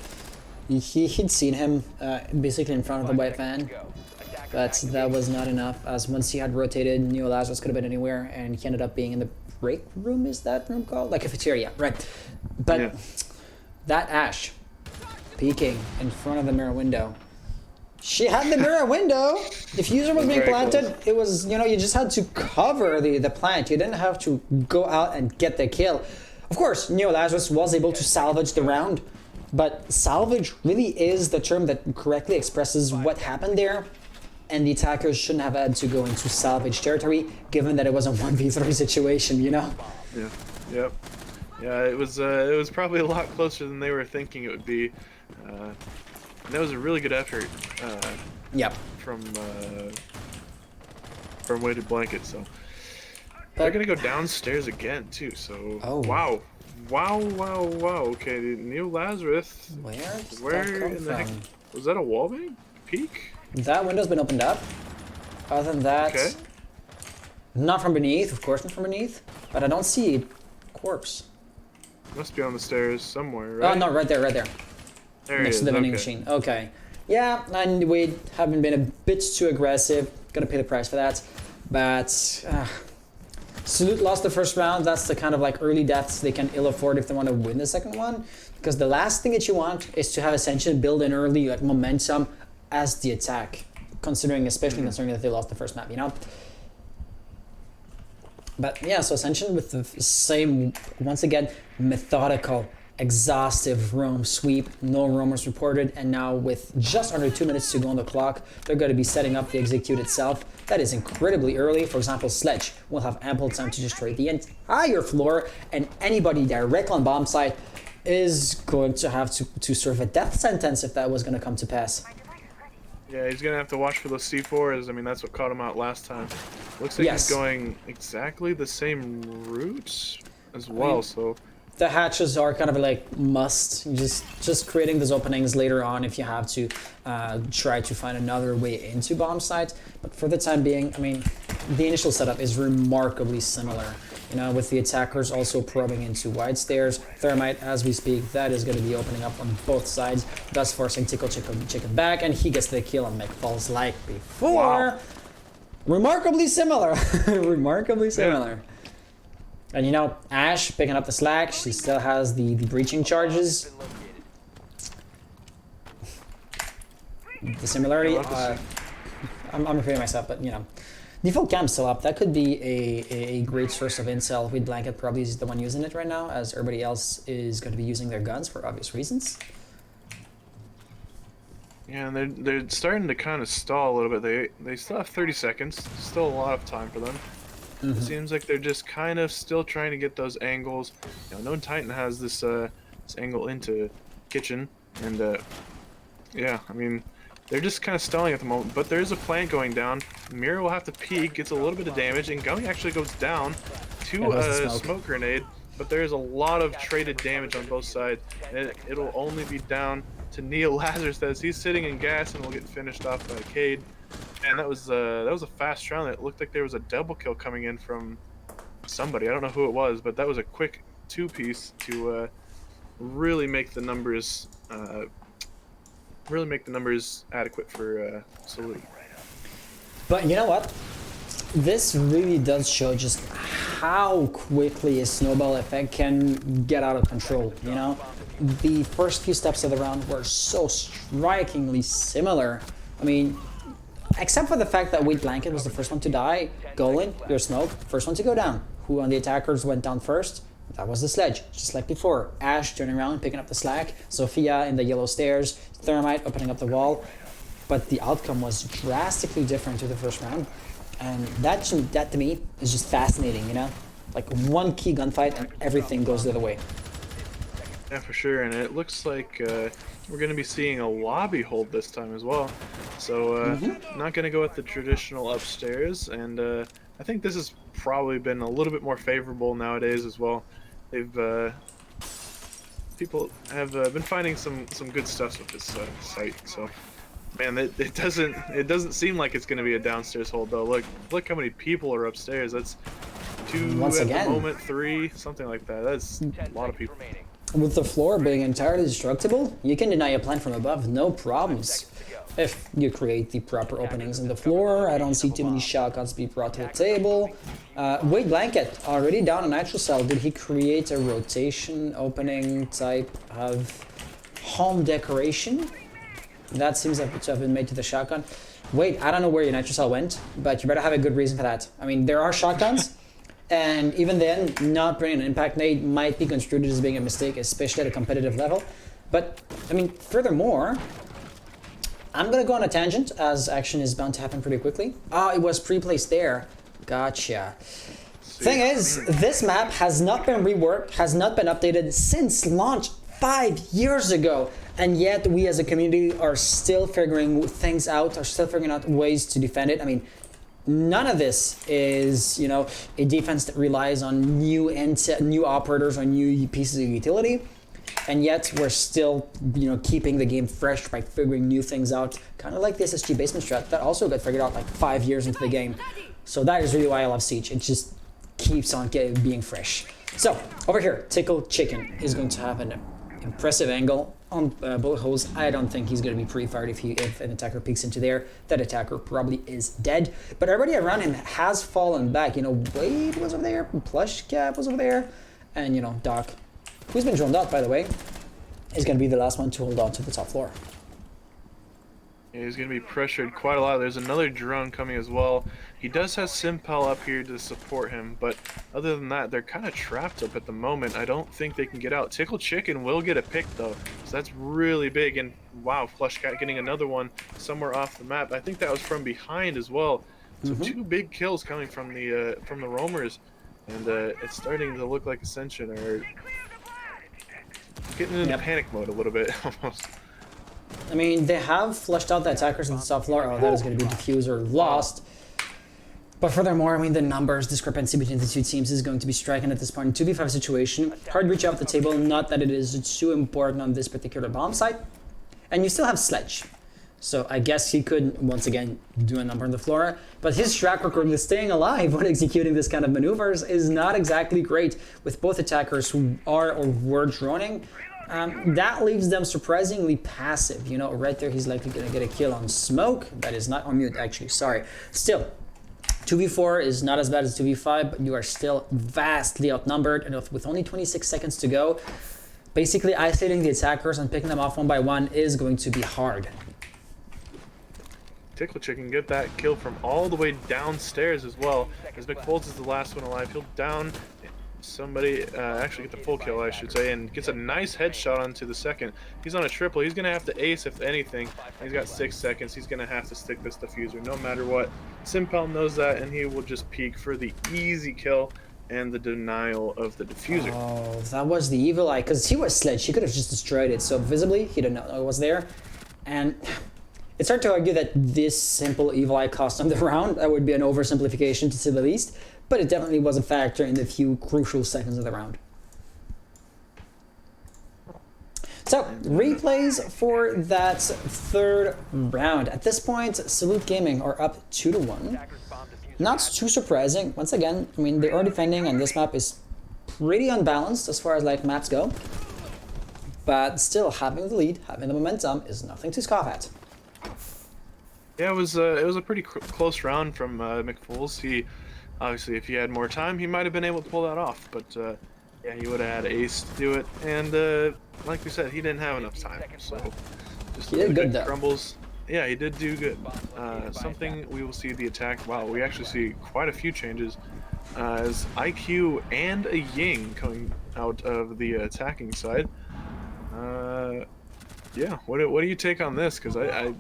he'd seen him basically in front of the white van, but that was not enough. As once he had rotated, Neo Lazarus could have been anywhere, and he ended up being in the break room. Is that room called? Like cafeteria, right? But yeah. That Ash peeking in front of the mirror window. She had the mirror window. Diffuser was being planted. Close. It was, you know, you just had to cover the plant. You didn't have to go out and get the kill. Of course, Neo Lazarus was able to salvage the round, but salvage really is the term that correctly expresses what happened there. And the attackers shouldn't have had to go into salvage territory, given that it was a 1v3 situation, you know? Yeah. Yep. Yeah, it was probably a lot closer than they were thinking it would be. That was a really good effort. Yep. From Weighted Blanket, so they're gonna go downstairs again too. So wow. Okay, Neo Lazarus. Where in the heck was that? A wallbang? Peek? That window's been opened up. Other than that, okay. Not from beneath, of course not from beneath, but I don't see a corpse. Must be on the stairs somewhere, right? Oh no, right there. There next to the vending okay. machine. Okay. Yeah, and we haven't been a bit too aggressive. Gonna pay the price for that. But Salute lost the first round. That's the kind of like early deaths they can ill afford if they want to win the second one. Because the last thing that you want is to have Ascension build an early like momentum as the attack, especially considering that they lost the first map, you know. But yeah, so Ascension with the same, once again, methodical, exhaustive roam sweep, no roamers reported, and now with just under 2 minutes to go on the clock, they're going to be setting up the execute itself. That is incredibly early. For example, Sledge will have ample time to destroy the entire floor, and anybody direct on bomb site is going to have to serve a death sentence if that was going to come to pass. Yeah, he's gonna have to watch for those C4s. I mean, that's what caught him out last time. Looks like he's going exactly the same route as well. So the hatches are kind of like must. Just creating those openings later on if you have to try to find another way into bomb site. But for the time being, I mean, the initial setup is remarkably similar. You know, with the attackers also probing into wide stairs. Thermite, as we speak, that is going to be opening up on both sides, thus forcing Tickle Chicken back, and he gets the kill on McFalls like before. Wow. Remarkably similar. Remarkably similar. Yeah. And you know, Ash picking up the slack. She still has the breaching charges. The similarity. I'm repeating myself, but you know. Default cam still up. That could be a great source of intel. With Blanket probably is the one using it right now, as everybody else is going to be using their guns for obvious reasons. Yeah, and they're starting to kind of stall a little bit. They still have 30 seconds. Still a lot of time for them. It seems like they're just kind of still trying to get those angles. You know, no Titan has this angle into kitchen, and yeah, I mean. They're just kind of stalling at the moment, but there is a plant going down. Chimera will have to peek, gets a little bit of damage, and Gummy actually goes down to a smoke grenade, but there is a lot of traded damage on both sides, and it'll only be down to Neil Lazarus as he's sitting in gas and will get finished off by Cade. And that was a fast round. It looked like there was a double kill coming in from somebody. I don't know who it was, but that was a quick two-piece to really make the numbers adequate for Salute. But you know what? This really does show just how quickly a snowball effect can get out of control, you know? The first few steps of the round were so strikingly similar. I mean, except for the fact that Weight Blanket was the first one to die, Golan, your smoke, first one to go down. Who on the attackers went down first? That was the Sledge, just like before. Ash turning around, picking up the slack. Sophia in the yellow stairs. Thermite opening up the wall. But the outcome was drastically different to the first round. And that to me is just fascinating, you know? Like one key gunfight and everything goes the other way. Yeah, for sure. And it looks like we're going to be seeing a lobby hold this time as well. So not going to go with the traditional upstairs. And I think this has probably been a little bit more favorable nowadays as well. People have been finding some good stuff with this site. So, man, it doesn't seem like it's going to be a downstairs hold though. Look how many people are upstairs. That's 2 Once at again. the moment, 3, something like that. That's a lot of people. With the floor being entirely destructible, you can deny a plant from above, no problems. If you create the proper openings in the floor, I don't see too many shotguns be brought to the table. Weight Blanket, already down a nitro cell. Did he create a rotation opening type of home decoration? That seems to have been made to the shotgun. Wait, I don't know where your nitro cell went, but you better have a good reason for that. I mean, there are shotguns, and even then, not bringing an impact nade might be construed as being a mistake, especially at a competitive level. But, I mean, furthermore, I'm gonna go on a tangent, as action is bound to happen pretty quickly. Oh, it was pre-placed there. Gotcha. Thing is, this map has not been reworked, has not been updated since launch 5 years ago. And yet, we as a community are still figuring things out, are still figuring out ways to defend it. I mean, none of this is, you know, a defense that relies on new operators or new pieces of utility. And yet we're still, you know, keeping the game fresh by figuring new things out, kind of like the SSG basement strat that also got figured out like 5 years into the game. So that is really why I love Siege. It just keeps on being fresh. So over here, Tickle Chicken is going to have an impressive angle on bullet holes. I don't think he's going to be pre-fired if an attacker peeks into there. That attacker probably is dead. But everybody around him has fallen back. You know, Wade was over there, Plush Cap was over there, and you know, Doc, who's been droned out by the way, is going to be the last one to hold on to the top floor. Yeah, he's going to be pressured quite a lot. There's another drone coming as well. He does have Simpel up here to support him, but other than that, they're kind of trapped up at the moment. I don't think they can get out. Tickle Chicken will get a pick though, so that's really big. And wow, Plush Cat getting another one somewhere off the map. I think that was from behind as well. So two big kills coming from the roamers, and it's starting to look like Ascension are getting into panic mode a little bit almost. I mean, they have flushed out the attackers on the top floor. Oh, that is going to be diffuser lost. But furthermore, I mean, the numbers discrepancy between the two teams is going to be striking at this point. 2v5 situation, hard reach out the table, not that it is too important on this particular bomb site. And you still have Sledge. So I guess he could, once again, do a number on the floor. But his track record with staying alive when executing this kind of maneuvers is not exactly great, with both attackers who are or were droning. That leaves them surprisingly passive. You know, right there, he's likely going to get a kill on Smoke. That is not on mute, actually, sorry. Still, 2v4 is not as bad as 2v5, but you are still vastly outnumbered. And with only 26 seconds to go, basically isolating the attackers and picking them off one by one is going to be hard. Tickle Chicken get that kill from all the way downstairs as well, as McFolds is the last one alive. He'll down somebody, actually get the full kill I should say, and gets a nice headshot onto the second. He's on a triple. He's going to have to ace if anything. He's got 6 seconds. He's going to have to stick this diffuser no matter what. Simpel knows that, and he will just peek for the easy kill and the denial of the diffuser. Oh, that was the evil eye, because he was Sledge. He could have just destroyed it. So visibly, he didn't know it was there. And it's hard to argue that this simple evil eye cost him the round. That would be an oversimplification to say the least. But it definitely was a factor in the few crucial seconds of the round. So, replays for that third round. At this point, Salute Gaming are up 2-1. Not too surprising. Once again, I mean, they are defending, and this map is pretty unbalanced as far as like maps go. But still, having the lead, having the momentum is nothing to scoff at. Yeah, it was a pretty close round from McFools. He obviously, if he had more time, he might have been able to pull that off. But yeah, he would have had Ace to do it, and like we said, he didn't have enough time. So just he did good though. Crumbles. Yeah, he did do good. Something we will see the attack. Wow, we actually see quite a few changes as IQ and a Ying coming out of the attacking side. Yeah, what do you take on this? Because I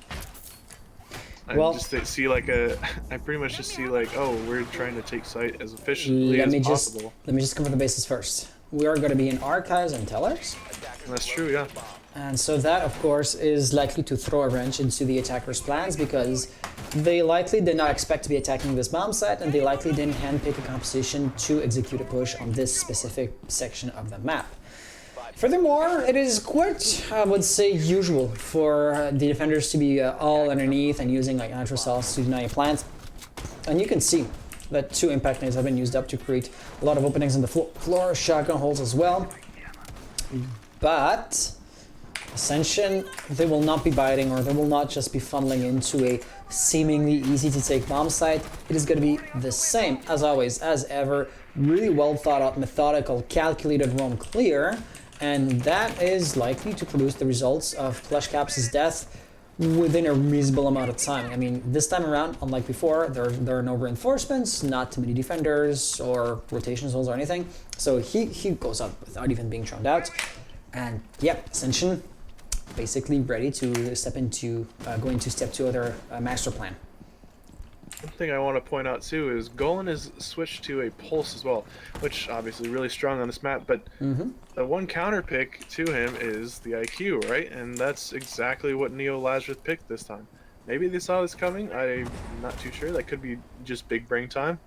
just see like I pretty much just see like, oh, we're trying to take site as efficiently as possible. Let me just cover the bases first. We are going to be in archives and tellers. That's true, yeah. And so that, of course, is likely to throw a wrench into the attacker's plans, because they likely did not expect to be attacking this bomb site, and they likely didn't handpick a composition to execute a push on this specific section of the map. Furthermore, it is quite, I would say, usual for the defenders to be all underneath and using like nitro cells to deny a plant. And you can see that 2 impact nades have been used up to create a lot of openings on the floor, shotgun holes as well. But Ascension, they will not be biting, or they will not just be funneling into a seemingly easy to take bomb site. It is going to be the same as always, as ever. Really well thought out, methodical, calculated roam clear. And that is likely to produce the results of Plush Caps' death within a reasonable amount of time. I mean, this time around, unlike before, there are no reinforcements, not too many defenders or rotation zones or anything. So he goes up without even being thrown out. And yeah, Ascension basically ready to step into, go into step 2 of their master plan. One thing I want to point out too is Golan has switched to a pulse as well, which obviously really strong on this map, but the one counter pick to him is the IQ, right? And that's exactly what Neo Lazarus picked this time. Maybe they saw this coming, I'm not too sure. That could be just big brain time.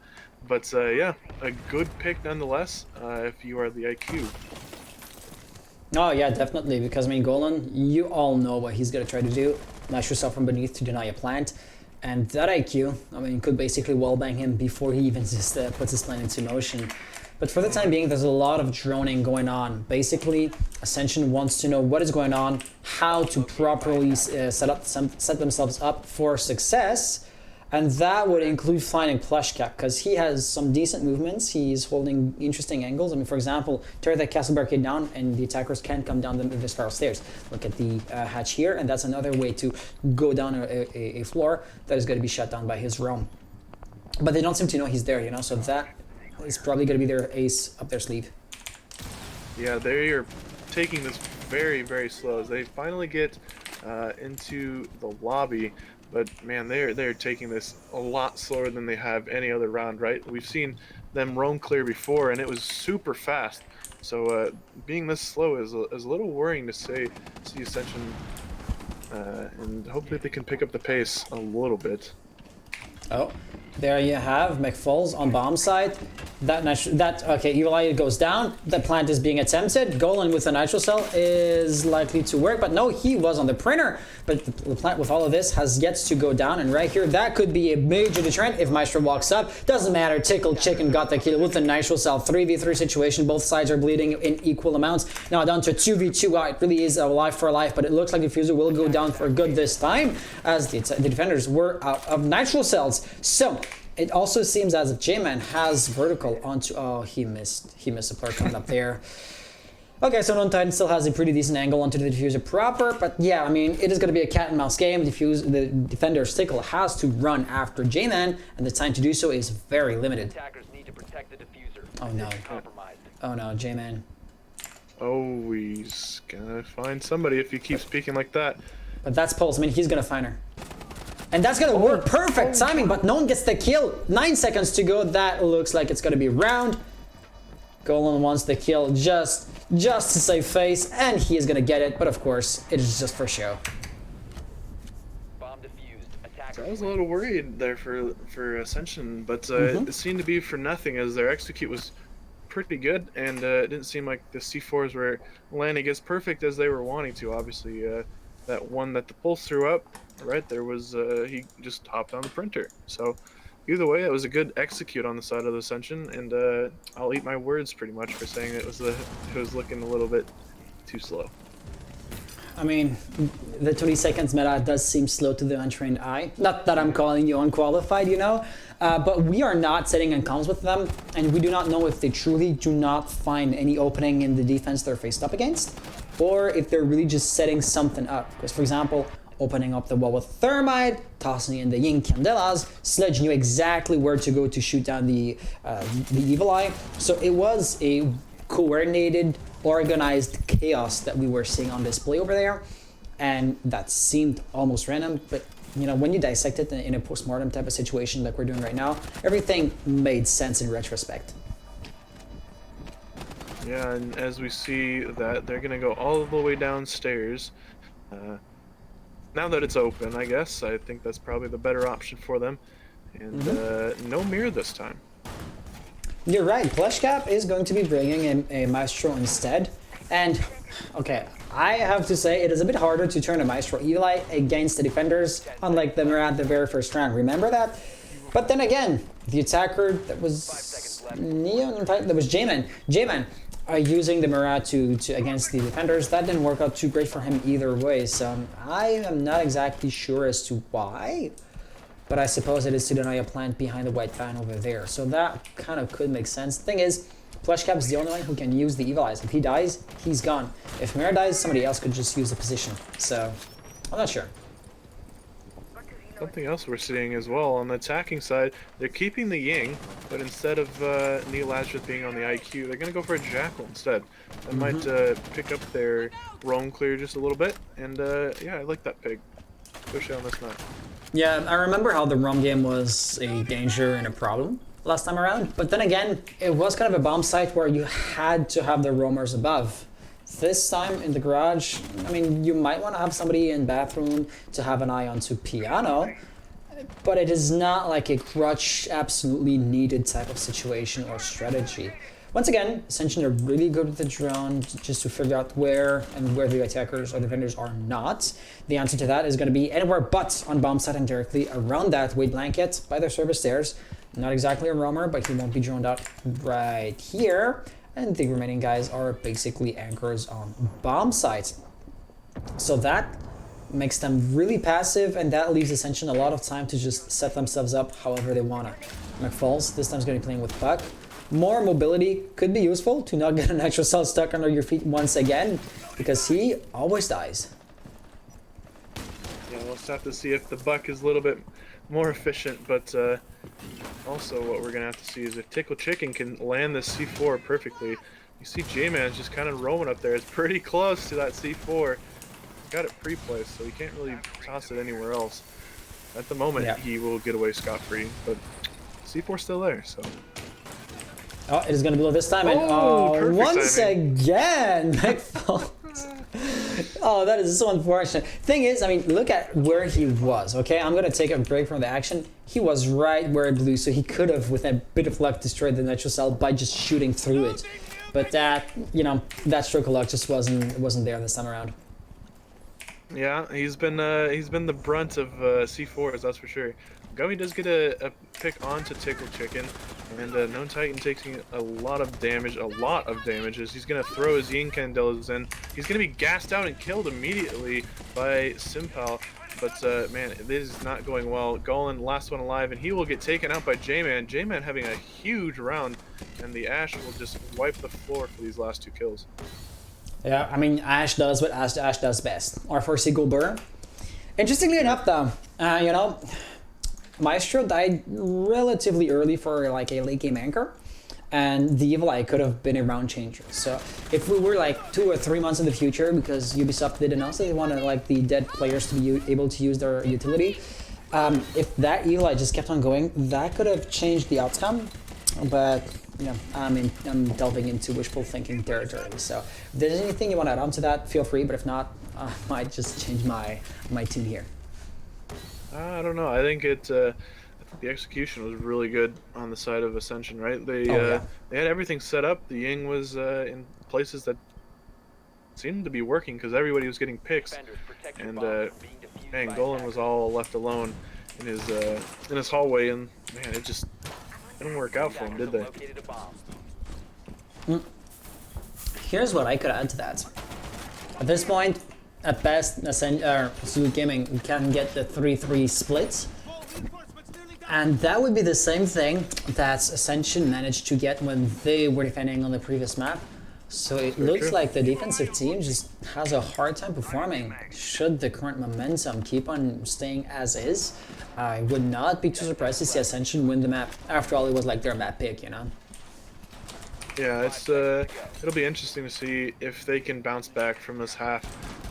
But yeah, a good pick nonetheless if you are the IQ. Oh yeah, definitely, because I mean, Golan, you all know what he's going to try to do. Mash yourself from beneath to deny a plant. And that IQ, I mean, could basically wallbang him before he even just puts his plan into motion. But for the time being, there's a lot of droning going on. Basically, Ascension wants to know what is going on, how to properly set themselves up for success. And that would include finding Plushcap, because he has some decent movements. He's holding interesting angles. I mean, for example, tear that castle barricade down and the attackers can't come down the spiral stairs. Look at the hatch here, and that's another way to go down a floor that is going to be shut down by his roam. But they don't seem to know he's there, you know, so that is probably going to be their ace up their sleeve. Yeah, they are taking this very, very slow as they finally get into the lobby. But man, they're taking this a lot slower than they have any other round, right? We've seen them roam clear before, and it was super fast. So being this slow is a little worrying to see Ascension, and hopefully they can pick up the pace a little bit. Oh, there you have McFalls on bomb site. Okay, Evil Eye goes down. The plant is being attempted. Golan with a nitro cell is likely to work, but no, he was on the printer. But the plant with all of this has yet to go down, and right here, that could be a major deterrent if Maestro walks up. Doesn't matter, Tickle Chicken got the kill with the nitro cell. 3v3 situation, both sides are bleeding in equal amounts. Now down to 2v2, it really is a life for life, but it looks like Diffuser will go down for good this time, as the defenders were out of nitro cells. So, it also seems as if J-Man has vertical onto... Oh, he missed a player coming up there. Okay, so Non Titan still has a pretty decent angle onto the Diffuser proper, but yeah, I mean, it is going to be a cat and mouse game. The defender's Tickle has to run after J-Man, and the time to do so is very limited. Attackers need to protect the diffuser. Oh no. Compromised. Oh no, J-Man. Oh, he's gonna find somebody if he keeps speaking like that. But that's Pulse. I mean, he's going to find her. And that's going to work. Perfect timing, but no one gets the kill. 9 seconds to go. That looks like it's going to be round. Golan wants the kill just to save face, and he is going to get it. But of course, it is just for show. Bomb defused. Attackers. So I was a little worried there for Ascension, but it seemed to be for nothing as their execute was pretty good, and it didn't seem like the C4s were landing as perfect as they were wanting to. Obviously, that one that the Pulse threw up, right there was he just hopped on the printer. So either way, it was a good execute on the side of the Ascension, and I'll eat my words pretty much for saying it was looking a little bit too slow. I mean, the 20 seconds meta does seem slow to the untrained eye. Not that I'm calling you unqualified, you know, but we are not sitting in comms with them, and we do not know if they truly do not find any opening in the defense they're faced up against, or if they're really just setting something up. Because, for example, opening up the wall with Thermite, tossing in the Yin Candelas, Sledge knew exactly where to go to shoot down the Evil Eye. So it was a coordinated, organized chaos that we were seeing on display over there, and that seemed almost random. But you know, when you dissect it in a postmortem type of situation like we're doing right now, everything made sense in retrospect. Yeah, and as we see that they're gonna go all the way downstairs. Now that it's open, I guess, I think that's probably the better option for them. And no mirror this time. You're right, Plushcap is going to be bringing a Maestro instead. And, okay, I have to say it is a bit harder to turn a Maestro Evil Eye against the defenders, unlike the Mirror at the very first round. Remember that? But then again, the attacker that was Neon, that was J-Man. J-Man using the Mirror to against the defenders, that didn't work out too great for him either way. So I am not exactly sure as to why. But I suppose it is to deny a plant behind the white fan over there. So that kind of could make sense. The thing is, Plushcap is the only one who can use the Evil Eyes. If he dies, he's gone. If Chimera dies, somebody else could just use the position. So, I'm not sure. Something else we're seeing as well on the attacking side, they're keeping the Ying, but instead of Neil Lazarus being on the IQ, they're going to go for a Jackal instead. That might pick up their roam clear just a little bit, and yeah, I like that pig, especially on this map. Yeah, I remember how the roam game was a danger and a problem last time around, but then again, it was kind of a bomb site where you had to have the roamers above. This time in the garage, I mean, you might want to have somebody in bathroom to have an eye onto piano, but it is not like a crutch absolutely needed type of situation or strategy. Once again, Ascension are really good with the drone just to figure out where the attackers or defenders are not. The answer to that is going to be anywhere but on bomb site and directly around that weight blanket by their service stairs. Not exactly a roamer, but he won't be droned out right here. And the remaining guys are basically anchors on bomb sites. So that makes them really passive, and that leaves Ascension a lot of time to just set themselves up however they want to. McFalls this time is going to be playing with Puck. More mobility could be useful to not get an extra cell stuck under your feet once again, because he always dies. Yeah, we'll just have to see if the Buck is a little bit more efficient, but also what we're gonna have to see is if Tickle Chicken can land this C4 perfectly. You see J-Man's just kind of roaming up there. It's pretty close to that C4. Got it pre-placed, so he can't really toss it anywhere else. At the moment, he will get away scot-free, but C4's still there, so. Oh, it is going to blow this time, and once again, McFalls. Oh, that is so unfortunate. Thing is, I mean, look at where he was, okay? I'm going to take a break from the action. He was right where it blew, so he could have, with a bit of luck, destroyed the nitro cell by just shooting through it. But that, you know, that stroke of luck just wasn't there this time around. Yeah, he's been the brunt of C4s, that's for sure. Gummy does get a pick onto Tickle Chicken, and Known Titan taking a lot of damage as he's gonna throw his Yin Candelas in. He's gonna be gassed out and killed immediately by Simpal, but man, this is not going well. Golan, last one alive, and he will get taken out by J-Man. J-Man having a huge round, and the Ash will just wipe the floor for these last 2 kills. Yeah, I mean, Ash does what Ash does best. R4 Seagull Burr. Interestingly enough, though, you know, Maestro died relatively early for like a late game anchor, and the Evil Eye could have been a round changer. So if we were like 2 or 3 months in the future, because Ubisoft did announce that they wanted like the dead players to be able to use their utility, if that Evil Eye just kept on going, that could have changed the outcome. But you know, I'm delving into wishful thinking territory. So if there's anything you want to add on to that, feel free. But if not, I might just change my team here. I don't know. I think the execution was really good on the side of Ascension, right? They had everything set up. The Ying was in places that seemed to be working because everybody was getting picks, and man, Golan was all left alone in his hallway, and man, it just didn't work out for him, did they? Here's what I could add to that. At this point, at best, Salute Gaming can get the 3-3 splits, and that would be the same thing that Ascension managed to get when they were defending on the previous map. So it looks like the defensive team just has a hard time performing. Should the current momentum keep on staying as is, I would not be too surprised to see Ascension win the map. After all, it was like their map pick, you know? Yeah, it'll be interesting to see if they can bounce back from this half,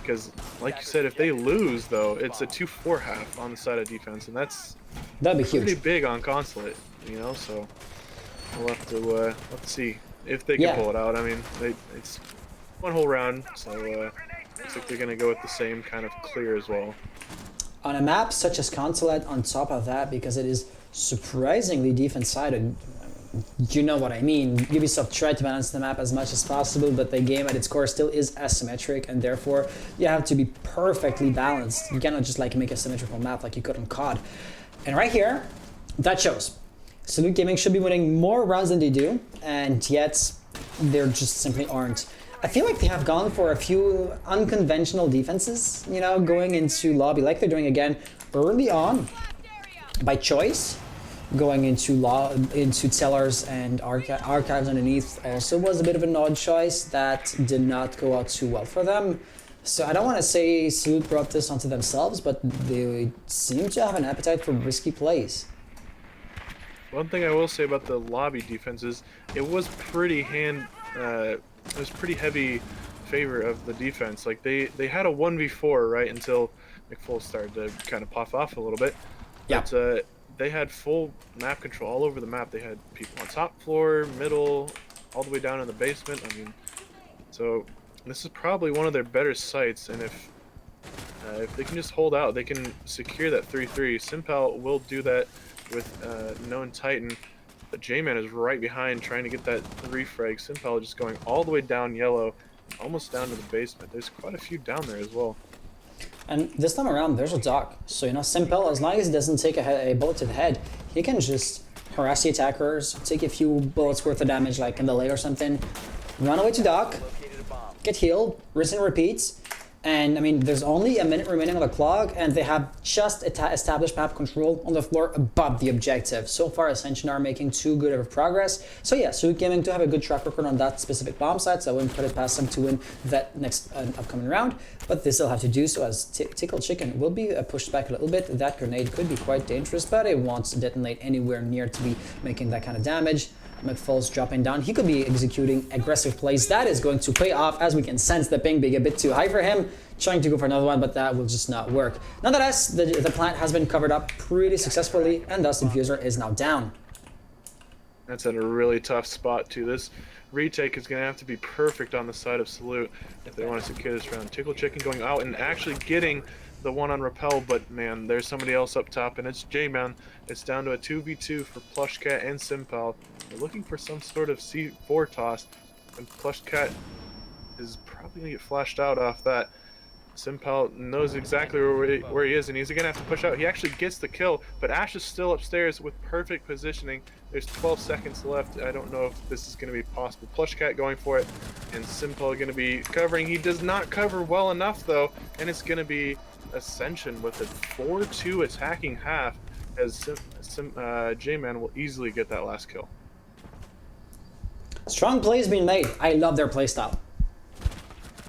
because like you said, if they lose though, it's a 2-4 half on the side of defense, and that'd be huge. Pretty big on Consulate, you know. So we'll have to see if they can pull it out. I mean, it's one whole round, so looks like they're gonna go with the same kind of clear as well. On a map such as Consulate, on top of that, because it is surprisingly defense-sided, you know what I mean. Ubisoft tried to balance the map as much as possible, but the game at its core still is asymmetric, and therefore you have to be perfectly balanced. You cannot just like make a symmetrical map like you could on COD. And right here, that shows. Salute Gaming should be winning more rounds than they do, and yet there just simply aren't. I feel like they have gone for a few unconventional defenses, you know, going into lobby, like they're doing again early on by choice. Going into cellars and archives underneath also was a bit of an odd choice that did not go out too well for them. So I don't want to say Salute brought this onto themselves, but they seem to have an appetite for risky plays. One thing I will say about the lobby defense is it was pretty heavy favor of the defense. Like they had a 1v4 right until McFull started to kind of puff off a little bit. Yeah. But they had full map control all over the map. They had people on top floor, middle, all the way down in the basement. I mean, so this is probably one of their better sites, and if they can just hold out, they can secure that 3-3. Simpal will do that with Known Titan, but J-Man is right behind trying to get that 3-frag. Simpal just going all the way down yellow, almost down to the basement. There's quite a few down there as well. And this time around, there's a dock. So, you know, Simpel, as long as he doesn't take a bullet to the head, he can just harass the attackers, take a few bullets worth of damage like in the leg or something, run away to dock, Located a bomb. get healed, rinse and repeats. And I mean, there's only a minute remaining on the clock, and they have just established map control on the floor above the objective. So far, Ascension are making too good of progress. So yeah, Salute Gaming do have a good track record on that specific bomb site, so I wouldn't put it past them to win that next upcoming round. But they still have to do so, as Tickle Chicken will be pushed back a little bit. That grenade could be quite dangerous, but it won't detonate anywhere near to be making that kind of damage. McFall's dropping down. He could be executing aggressive plays. That is going to pay off, as we can sense the ping being a bit too high for him. Trying to go for another one, but that will just not work. Nonetheless, the plant has been covered up pretty successfully, and thus the diffuser is now down. That's in a really tough spot too. This retake is going to have to be perfect on the side of Salute if they want to secure this round. Tickle Chicken going out and actually getting the one on Repel, but man, there's somebody else up top, and it's J-Man. It's down to a 2v2 for Plushcat and Simpal. They're looking for some sort of C4 toss, and Plushcat is probably going to get flashed out off that. Simpal knows exactly where he is, and he's going to have to push out. He actually gets the kill, but Ash is still upstairs with perfect positioning. There's 12 seconds left. I don't know if this is going to be possible. Plushcat going for it, and Simpal going to be covering. He does not cover well enough, though, and it's going to be Ascension with a 4-2 attacking half, as J-Man will easily get that last kill. Strong plays being made. I love their playstyle.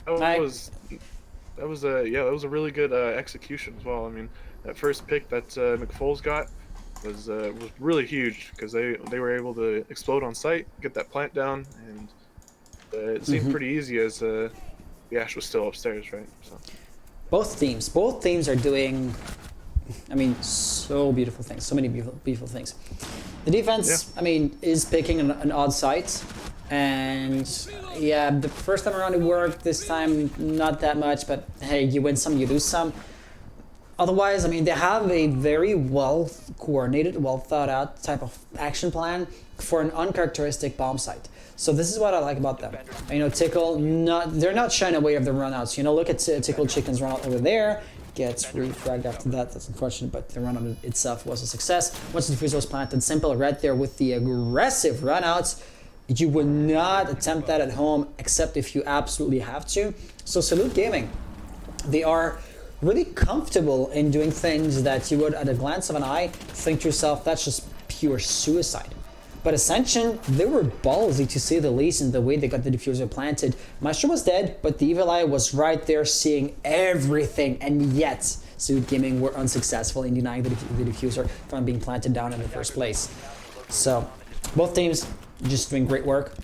That was a really good execution as well. I mean, that first pick that McFoles got was really huge, because they were able to explode on site, get that plant down, and it seemed pretty easy as the Ash was still upstairs, right? So. Both teams are doing, I mean, so beautiful things, so many beautiful things. The defense, I mean, is picking an odd site, and yeah, the first time around it worked. This time, not that much, but hey, you win some, you lose some. Otherwise, I mean, they have a very well coordinated, well thought out type of action plan for an uncharacteristic bomb site. So this is what I like about them. You know, Tickle, they're not shying away of the runouts. You know, look at Tickle Chicken's runout over there. Gets refragged after that. That's unfortunate, but the runout itself was a success. Once the diffuser was planted, Simple right there with the aggressive runouts. You would not attempt that at home, except if you absolutely have to. So Salute Gaming, they are really comfortable in doing things that you would, at a glance of an eye, think to yourself, that's just pure suicide. But Ascension, they were ballsy to say the least in the way they got the diffuser planted. Maestro was dead, but the Evil Eye was right there seeing everything, and yet Salute Gaming were unsuccessful in denying the diffuser from being planted down in the first place. So both teams just doing great work,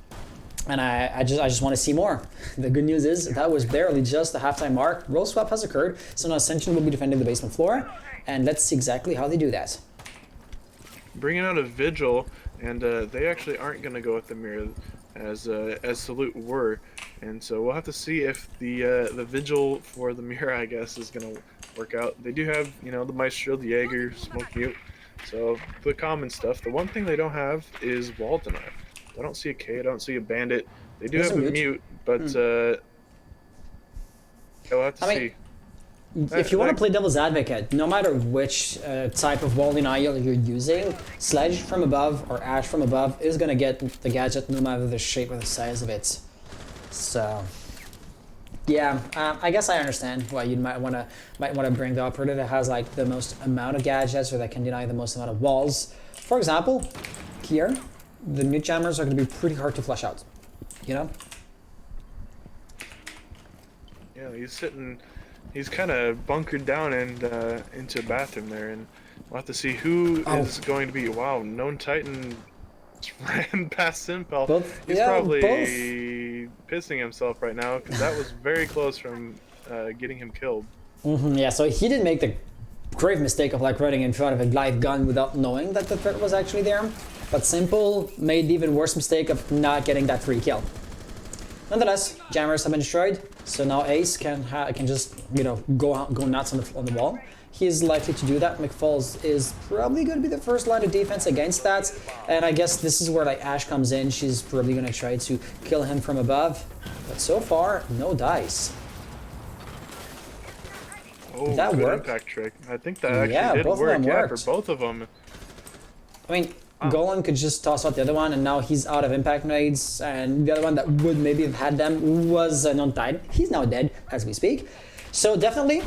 and I just want to see more. The good news is that was barely just the halftime mark. Role swap has occurred, so now Ascension will be defending the basement floor, and let's see exactly how they do that. Bringing out a Vigil, and they actually aren't going to go with the mirror as Salute were, and so we'll have to see if the Vigil for the mirror, I guess, is going to work out. They do have, you know, the Maestro, the Jaeger, Smoke Mute, so the common stuff. The one thing they don't have is Wall Deny. I don't see a K, I don't see a Bandit. They do have a mute, but we'll have to see. If you want to play devil's advocate, no matter which type of wall denial you're using, Sledge from above or Ash from above is going to get the gadget no matter the shape or the size of it. So, yeah, I guess I understand why you might want to bring the operator that has like the most amount of gadgets or that can deny the most amount of walls. For example, here, the mute jammers are going to be pretty hard to flush out, you know? Yeah, he's kind of bunkered down and into a bathroom there, and we'll have to see who is going to be. Wow, Known Titan ran past Simpel. He's probably pissing himself right now, because that was very close from getting him killed. Yeah, so he didn't make the grave mistake of like running in front of a live gun without knowing that the threat was actually there. But Simple made the even worse mistake of not getting that free kill. Nonetheless, jammers have been destroyed, so now Ace can just, you know, go nuts on the wall. He's likely to do that. McFalls is probably going to be the first line of defense against that, and I guess this is where like Ash comes in. She's probably going to try to kill him from above, but so far no dice. Oh, that good worked. impact trick. I think that actually did work. Yeah, for both of them. I mean, Golan could just toss out the other one, and now he's out of impact nades, and the other one that would maybe have had them was non-tied. He's now dead as we speak. So definitely,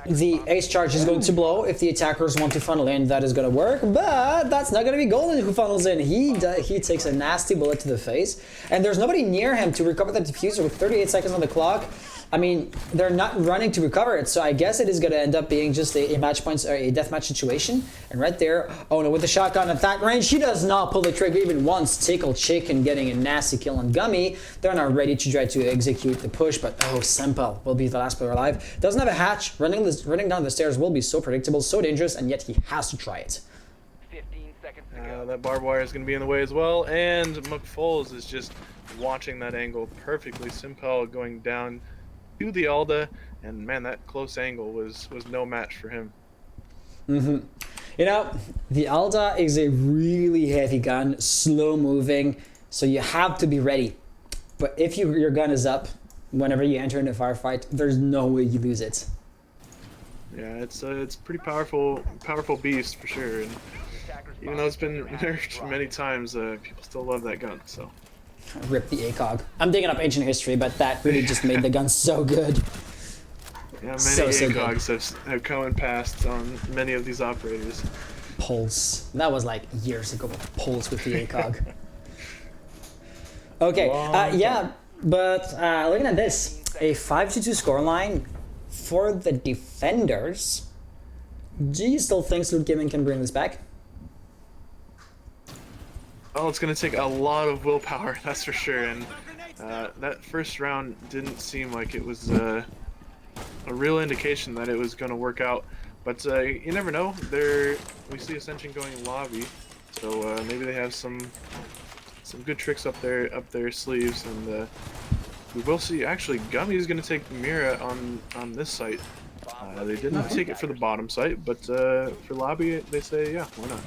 the ace charge is going to blow. If the attackers want to funnel in, that is going to work, but that's not going to be Golan who funnels in. He takes a nasty bullet to the face, and there's nobody near him to recover the diffuser with 38 seconds on the clock. I mean, they're not running to recover it, so I guess it is going to end up being just a match points or a deathmatch situation. And right there, oh no, with the shotgun at that range, he does not pull the trigger even once. Tickle Chicken getting a nasty kill on Gummy. They're not ready to try to execute the push, but oh, Sempel will be the last player alive. Doesn't have a hatch. Running down the stairs will be so predictable, so dangerous, and yet he has to try it. 15 seconds to go. That barbed wire is going to be in the way as well, and McFoles is just watching that angle perfectly. Simpel going down to the Alda, and man, that close angle was no match for him. You know, the Alda is a really heavy gun, slow moving, so you have to be ready. But if your gun is up, whenever you enter into a firefight, there's no way you lose it. Yeah, it's pretty powerful beast for sure, and even though it's been nerfed many times, people still love that gun, so. Rip the ACOG. I'm digging up ancient history, but that really just made the gun so good. Yeah, many So good. ACOGs have come and passed on many of these operators. Pulse. That was like years ago. Pulse with the ACOG. Okay, yeah, but looking at this, a 5-2 scoreline for the defenders. Do you still think Salute Gaming can bring this back? Oh, it's going to take a lot of willpower, that's for sure, and that first round didn't seem like it was a real indication that it was going to work out, but you never know. We see Ascension going lobby, so maybe they have some good tricks up their sleeves, and we will see. Actually, Gummy is going to take Chimera on this site. They didn't take it for the bottom site, but for lobby, they say, yeah, why not?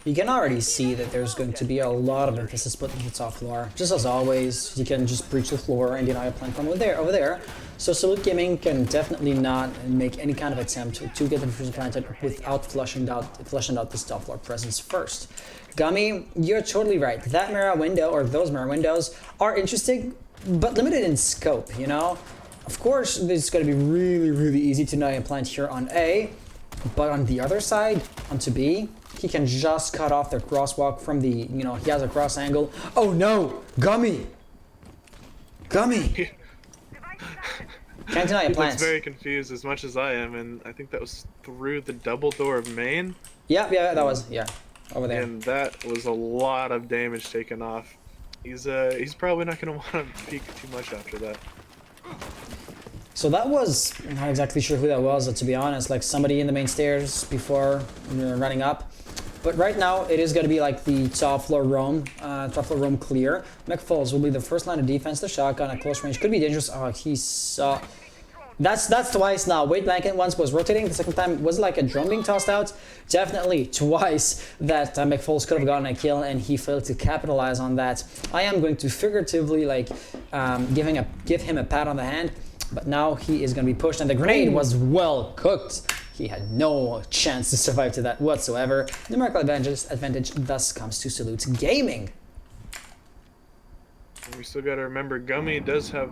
You can already see that there's going to be a lot of emphasis put on the top floor. Just as always, you can just breach the floor and deny a plant from over there. So Salute Gaming can definitely not make any kind of attempt to get the diffuser planted without flushing out this top floor presence first. Gummy, you're totally right. That mirror window, or those mirror windows, are interesting, but limited in scope, you know? Of course, it's going to be really, really easy to deny a plant here on A, but on the other side, onto B, he can just cut off the crosswalk from the, you know, he has a cross angle. Oh no! Gummy! Gummy! Can't deny a He plant. looks very confused as much as I am, and I think that was through the double door of main. Yeah, that was, yeah, over there. And that was a lot of damage taken off. He's probably not going to want to peek too much after that. So that was, I'm not exactly sure who that was, to be honest, like somebody in the main stairs before running up. But right now, it is going to be like the top floor roam clear. McFalls will be the first line of defense. The shotgun at close range could be dangerous. Oh, he saw. That's twice now. Weight blanket once was rotating. The second time was like a drone being tossed out. Definitely twice that McFalls could have gotten a kill, and he failed to capitalize on that. I am going to figuratively like give him a pat on the hand. But now he is going to be pushed, and the grenade was well cooked. He had no chance to survive to that whatsoever. Numerical advantage thus comes to Salute Gaming. And we still got to remember, Gummy does have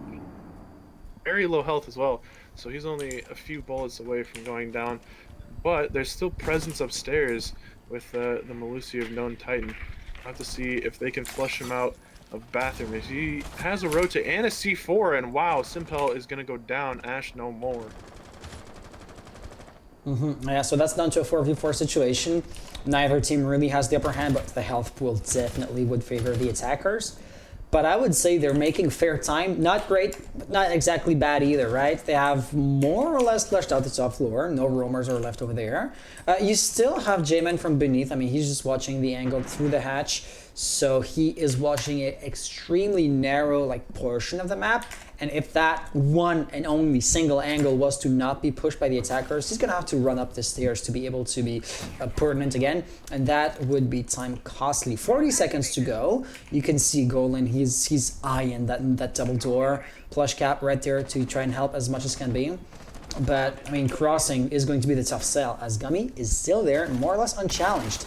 very low health as well, so he's only a few bullets away from going down. But there's still presence upstairs with the Melusi of Known Titan. I'll have to see if they can flush him out of bathroom. If he has a rotate and a C4, and wow, Simpel is going to go down. Ash no more. Yeah, so that's down to a 4v4 situation. Neither team really has the upper hand, but the health pool definitely would favor the attackers. But I would say they're making fair time. Not great, but not exactly bad either, right? They have more or less flushed out the top floor. No roamers are left over there. You still have J-Man from beneath. I mean, he's just watching the angle through the hatch. So he is watching an extremely narrow like portion of the map. And if that one and only single angle was to not be pushed by the attackers, he's going to have to run up the stairs to be able to be pertinent again. And that would be time costly. 40 seconds to go. You can see Golan, he's eyeing that double door. Plush cap right there to try and help as much as can be. But, I mean, crossing is going to be the tough sell, as Gummy is still there, more or less unchallenged.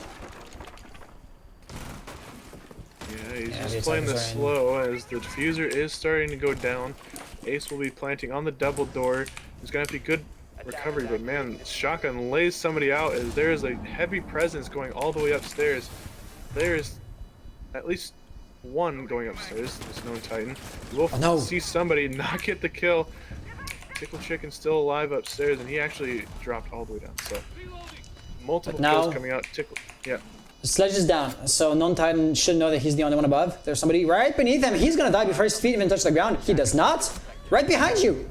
is playing this attackers are in. slow as the diffuser is starting to go down. Ace will be planting on the double door. There's gonna have to be good recovery, but man, shotgun lays somebody out as there is a heavy presence going all the way upstairs. There's at least one going upstairs. This known Titan. We'll no. see somebody not get the kill. Tickle Chicken's still alive upstairs, and he actually dropped all the way down. So multiple kills coming out. Tickle, yeah. Sledge is down, so non-Titan should know that he's the only one above. There's somebody right beneath him. He's gonna die before his feet even touch the ground. He does not. Right behind you.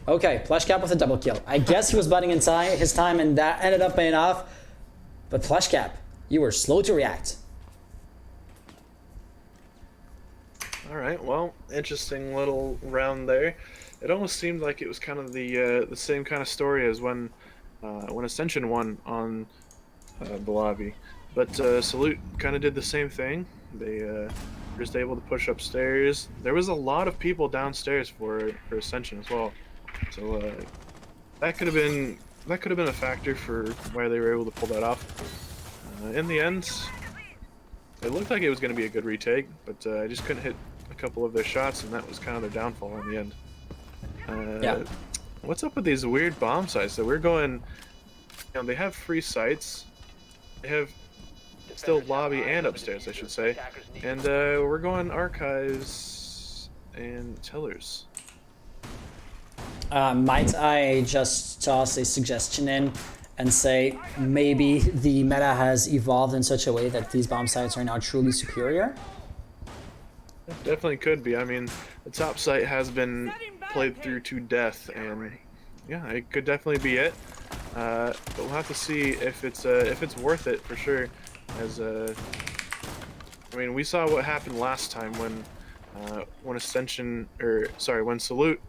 Okay, Flash Cap with a double kill. I guess he was butting inside his time, and that ended up paying off. But Flash Cap, you were slow to react. All right, well, interesting little round there. It almost seemed like it was kind of the same kind of story as when Ascension won on the lobby, but Salute kind of did the same thing. They were just able to push upstairs. There was a lot of people downstairs for Ascension as well, so that could have been a factor for why they were able to pull that off. In the end, it looked like it was going to be a good retake, but I just couldn't hit a couple of their shots, and that was kind of their downfall in the end. Yeah. What's up with these weird bomb sites? So we're going, you know, they have free sites. They have still lobby and upstairs, I should say. And we're going archives and tellers. Might I just toss a suggestion in and say maybe the meta has evolved in such a way that these bomb sites are now truly superior? Definitely could be. I mean, the top site has been played through to death, and yeah, it could definitely be it. But we'll have to see if it's worth it for sure. As I mean, we saw what happened last time when Ascension, or sorry, when Salute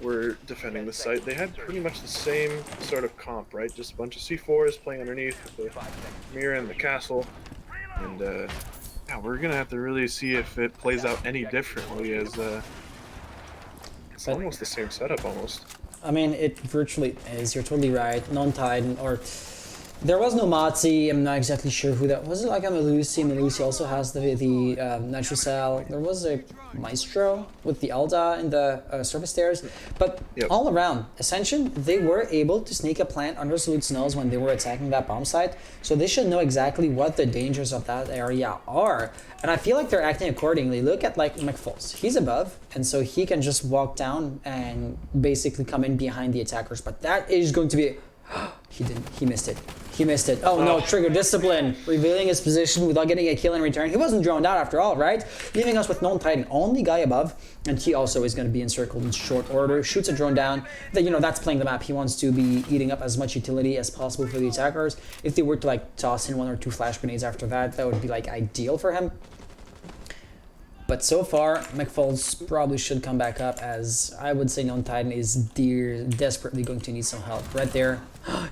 were defending the site. They had pretty much the same sort of comp, right? Just a bunch of C4s playing underneath the Chimera and the castle, and yeah, we're gonna have to really see if it plays out any differently, as it's almost the same setup almost. I mean, it virtually is. You're totally right. Non-Titan, or there was no Matzi. I'm not exactly sure who that was. It like a Melusi. Melusi also has the natural cell. There was a Maestro with the Elda in the surface stairs. But all around Ascension, they were able to sneak a plant under Salute's nose when they were attacking that bomb site. So they should know exactly what the dangers of that area are. And I feel like they're acting accordingly. Look at like McFalls. He's above, and so he can just walk down and basically come in behind the attackers. But that is going to be... He didn't. He missed it. He missed it. Oh no, Trigger Discipline. Revealing his position without getting a kill in return. He wasn't droned out after all, right? Leaving us with non-Titan, only guy above. And he also is going to be encircled in short order. Shoots a drone down. That, you know, that's playing the map. He wants to be eating up as much utility as possible for the attackers. If they were to like toss in 1 or 2 flash grenades after that, that would be like ideal for him. But so far, McFalls probably should come back up, as I would say non-Titan is desperately going to need some help. Right there.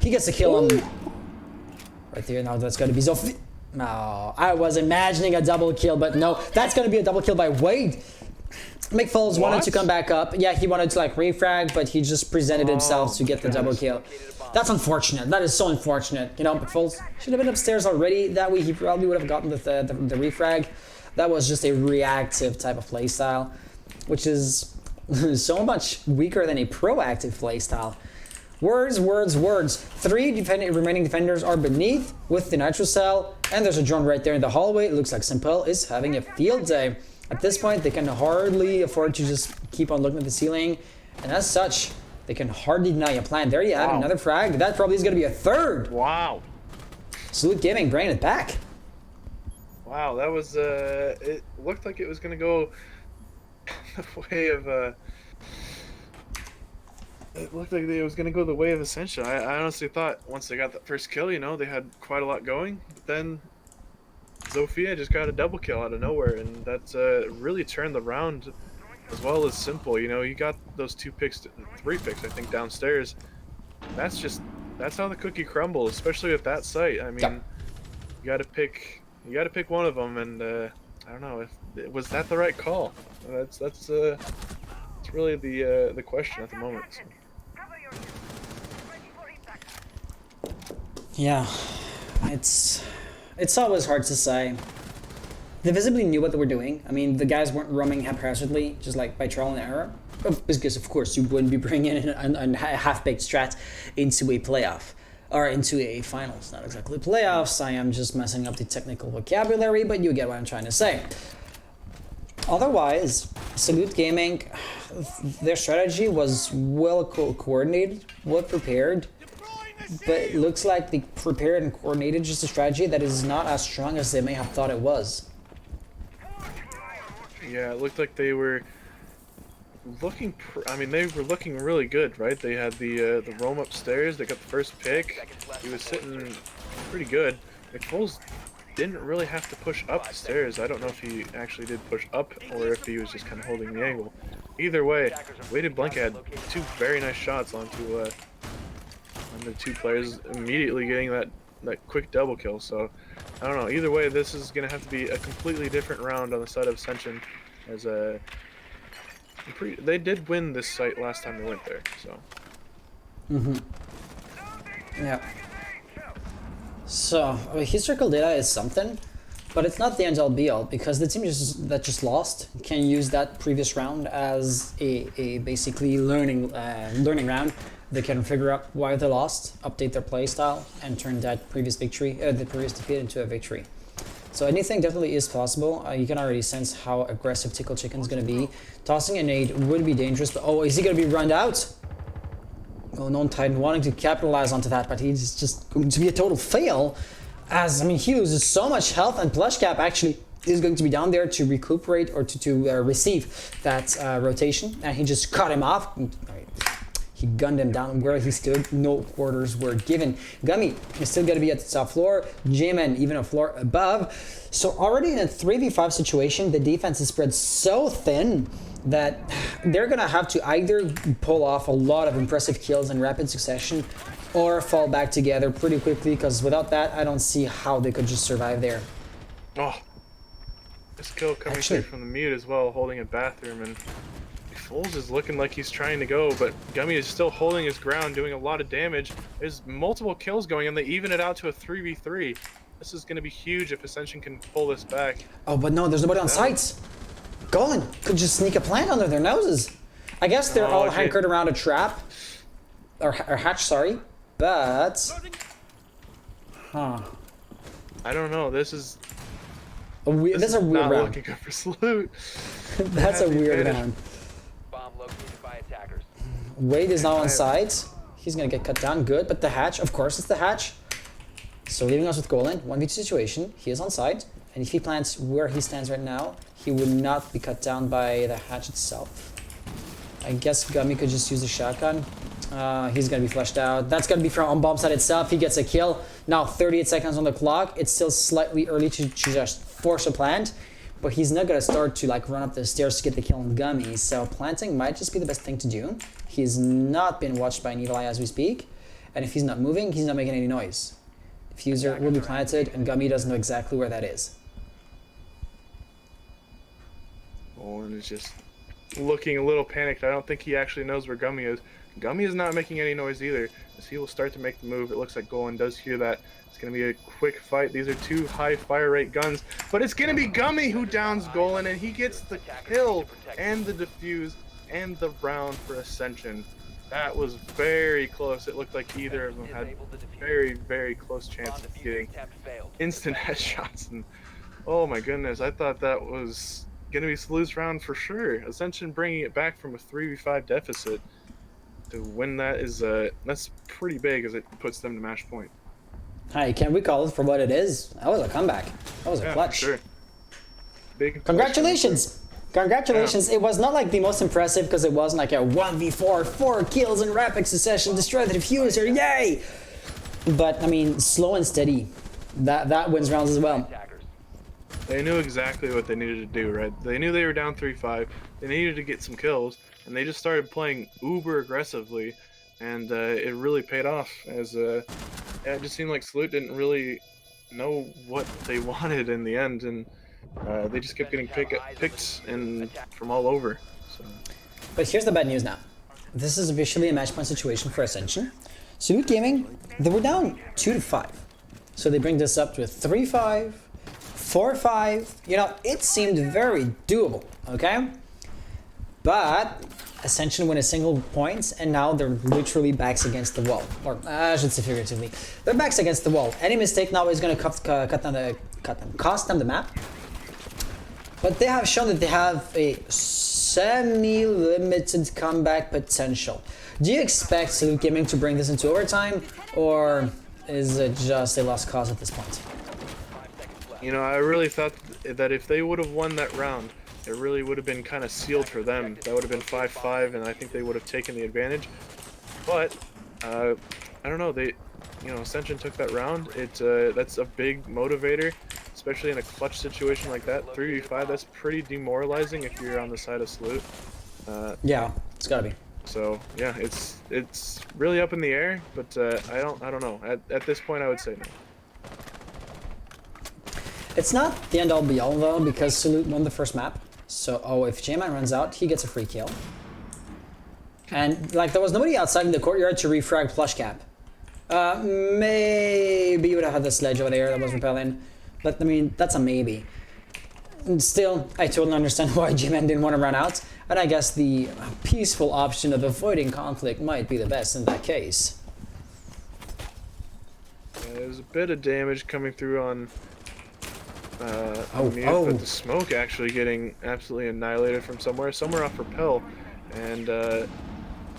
He gets a kill on... Right there, now that's going to be Zophie. No, I was imagining a double kill, but no. That's going to be a double kill by Wade. McFalls wanted to come back up. Yeah, he wanted to like refrag, but he just presented himself to get the double kill. That's unfortunate. That is so unfortunate. You know, McFalls should have been upstairs already. That way he probably would have gotten the refrag. That was just a reactive type of playstyle, which is so much weaker than a proactive playstyle. Words, words, words. 3 remaining defenders are beneath with the nitro cell, and there's a drone right there in the hallway. It looks like Simple is having a field day. At this point, they can hardly afford to just keep on looking at the ceiling, and as such, they can hardly deny a plan. There you have another frag. That probably is going to be a 3rd. Wow. Salute Gaming bringing it back. Wow, that was, it looked like it was going to go the way of, it looked like it was going to go the way of Ascension. I honestly thought once they got that first kill, you know, they had quite a lot going. But then Zofia just got a double kill out of nowhere, and that's really turned the round as well as Simple. You know, you got those 2 picks, 3 picks, I think, downstairs. That's how the cookie crumbles, especially at that site. I mean, you got to pick one of them, and I don't know, was that the right call? That's really the question at the moment. So. Yeah, it's always hard to say. They visibly knew what they were doing. I mean, the guys weren't roaming haphazardly, just like by trial and error. Because, of course, you wouldn't be bringing in a half-baked strat into a playoff. Or into a finals. Not exactly playoffs. I am just messing up the technical vocabulary, but you get what I'm trying to say. Otherwise, Salute Gaming, their strategy was well coordinated, well prepared, but it looks like they prepared and coordinated just a strategy that is not as strong as they may have thought it was. Yeah, it looked like they were looking. They were looking really good, right? They had the roam upstairs. They got the first pick. He was sitting pretty good. McFoles didn't really have to push up the stairs. I don't know if he actually did push up or if he was just kind of holding the angle. Either way, Weighted Blanket had two very nice shots onto the two players, immediately getting that quick double kill. So I don't know. Either way, this is gonna have to be a completely different round on the side of Ascension, as they did win this site last time they went there. So. Yeah. So, historical data is something, but it's not the end all be all, because the team that just lost can use that previous round as a basically learning round. They can figure out why they lost, update their play style, and turn that previous defeat into a victory. So anything definitely is possible. You can already sense how aggressive Tickle Chicken is going to be. Tossing a nade would be dangerous, but oh, is he going to be run out? Oh, Non-Titan wanting to capitalize onto that, but he's just going to be a total fail. As, I mean, he loses so much health, and Plush Cap actually is going to be down there to recuperate or to receive that rotation, and he just cut him off. He gunned him down where he stood. No orders were given. Gummy is still going to be at the top floor. J-Man even a floor above. So already in a 3v5 situation, the defense is spread so thin that they're going to have to either pull off a lot of impressive kills in rapid succession or fall back together pretty quickly, because without that, I don't see how they could just survive there. Oh, this kill coming through from the mute as well, holding a bathroom, and Foles is looking like he's trying to go, but Gummy is still holding his ground, doing a lot of damage. There's multiple kills going, and they even it out to a 3v3. This is going to be huge if Ascension can pull this back. Oh, but no, there's nobody on sites. Golan could just sneak a plant under their noses. I guess they're all hankered around a trap. Or hatch, sorry. But... Huh. I don't know, this is... This is a weird not round. looking good for Salute. That's a weird round. Bomb located by attackers. Wade is now on sides. He's gonna get cut down. Good, but the hatch, of course, it's the hatch. So leaving us with Golan, 1v2 situation. He is on side, and if he plants where he stands right now, he would not be cut down by the hatch itself. I guess Gummy could just use the shotgun. He's gonna be flushed out. That's gonna be from on bomb side itself. He gets a kill. Now 38 seconds on the clock. It's still slightly early to just force a plant, but he's not gonna start to like run up the stairs to get the kill on Gummy. So planting might just be the best thing to do. He's not been watched by an evil eye as we speak, and if he's not moving, he's not making any noise. Diffuser will be planted, and Gummy doesn't know exactly where that is. Golan is just looking a little panicked. I don't think he actually knows where Gummy is. Gummy is not making any noise either, as he will start to make the move. It looks like Golan does hear that. It's going to be a quick fight. These are two high fire rate guns, but it's going to be Gummy who downs Golan, and he gets the kill and the defuse and the round for Ascension. That was very close. It looked like either of them had very, very close chance of getting instant headshots. And oh my goodness, I thought that was going to be Salute's round for sure. Ascension bringing it back from a 3v5 deficit to win that is that's pretty big, as it puts them to match point. Hi, can we call it for what it is? That was a comeback. That was a clutch. Sure. Big Congratulations! Congratulations! Yeah. It was not like the most impressive, because it wasn't like a 1v4, 4 kills in rapid succession, destroy the diffuser, yay! But I mean, slow and steady. That wins rounds as well. They knew exactly what they needed to do, right? They knew they were down 3-5. They needed to get some kills, and they just started playing uber aggressively, and it really paid off. As it just seemed like Salute didn't really know what they wanted in the end, and they just kept getting picked and from all over. So. But here's the bad news now. This is officially a match point situation for Ascension. Salute Gaming, they were down 2-5. So they bring this up to a 3-5, 4-5, you know, it seemed very doable, okay? But Ascension win a single points, and now they're literally backs against the wall. Or I should say figuratively, they're backs against the wall. Any mistake now is going to cost them the map. But they have shown that they have a semi-limited comeback potential. Do you expect Salute Gaming to bring this into overtime, or is it just a lost cause at this point? You know, I really thought that if they would have won that round, it really would have been kind of sealed for them. That would have been 5-5, and I think they would have taken the advantage. But I don't know. Ascension took that round. That's a big motivator, especially in a clutch situation like that. 3v5. That's pretty demoralizing if you're on the side of Salute. Yeah, it's gotta be. So yeah, it's really up in the air. But I don't know. At this point, I would say no. It's not the end all be all though, because Salute won the first map. So, if J-Man runs out, he gets a free kill. And, like, there was nobody outside in the courtyard to refrag plush cap. Maybe you would have had the sledge over there that was repelling. But, I mean, that's a maybe. And still, I totally understand why J-Man didn't want to run out. And I guess the peaceful option of avoiding conflict might be the best in that case. There's a bit of damage coming through on mute, oh. but the smoke actually getting absolutely annihilated from somewhere off Repel, and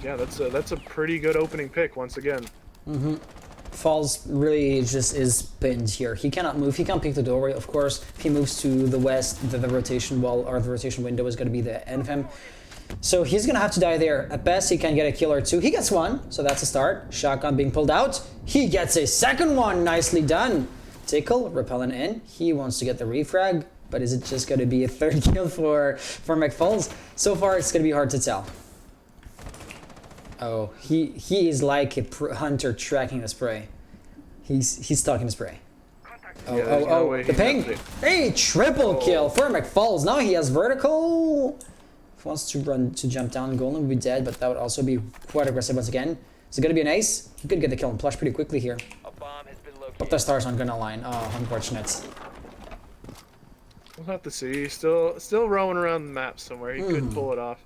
yeah, that's a pretty good opening pick once again. Falls really just is pinned here. He cannot move. He can't pick the doorway, of course. If he moves to the west, the rotation wall or the rotation window is going to be the end of him. So he's going to have to die there. At best, he can get a kill or two. He gets one, so that's a start. Shotgun being pulled out. He gets a second one. Nicely done. Tickle, repelling in. He wants to get the refrag, but is it just going to be a third kill for McFalls? So far, it's going to be hard to tell. Oh, he is like a hunter tracking the spray. He's stalking the spray. Oh, the ping! Hey, triple kill for McFalls. Now he has vertical. If he wants to jump down, Golden would be dead, but that would also be quite aggressive once again. Is it going to be an ace? He could get the kill and plush pretty quickly here. But the stars aren't going to align. Oh, unfortunate. We'll have to see. He's still roaming around the map somewhere. He could pull it off.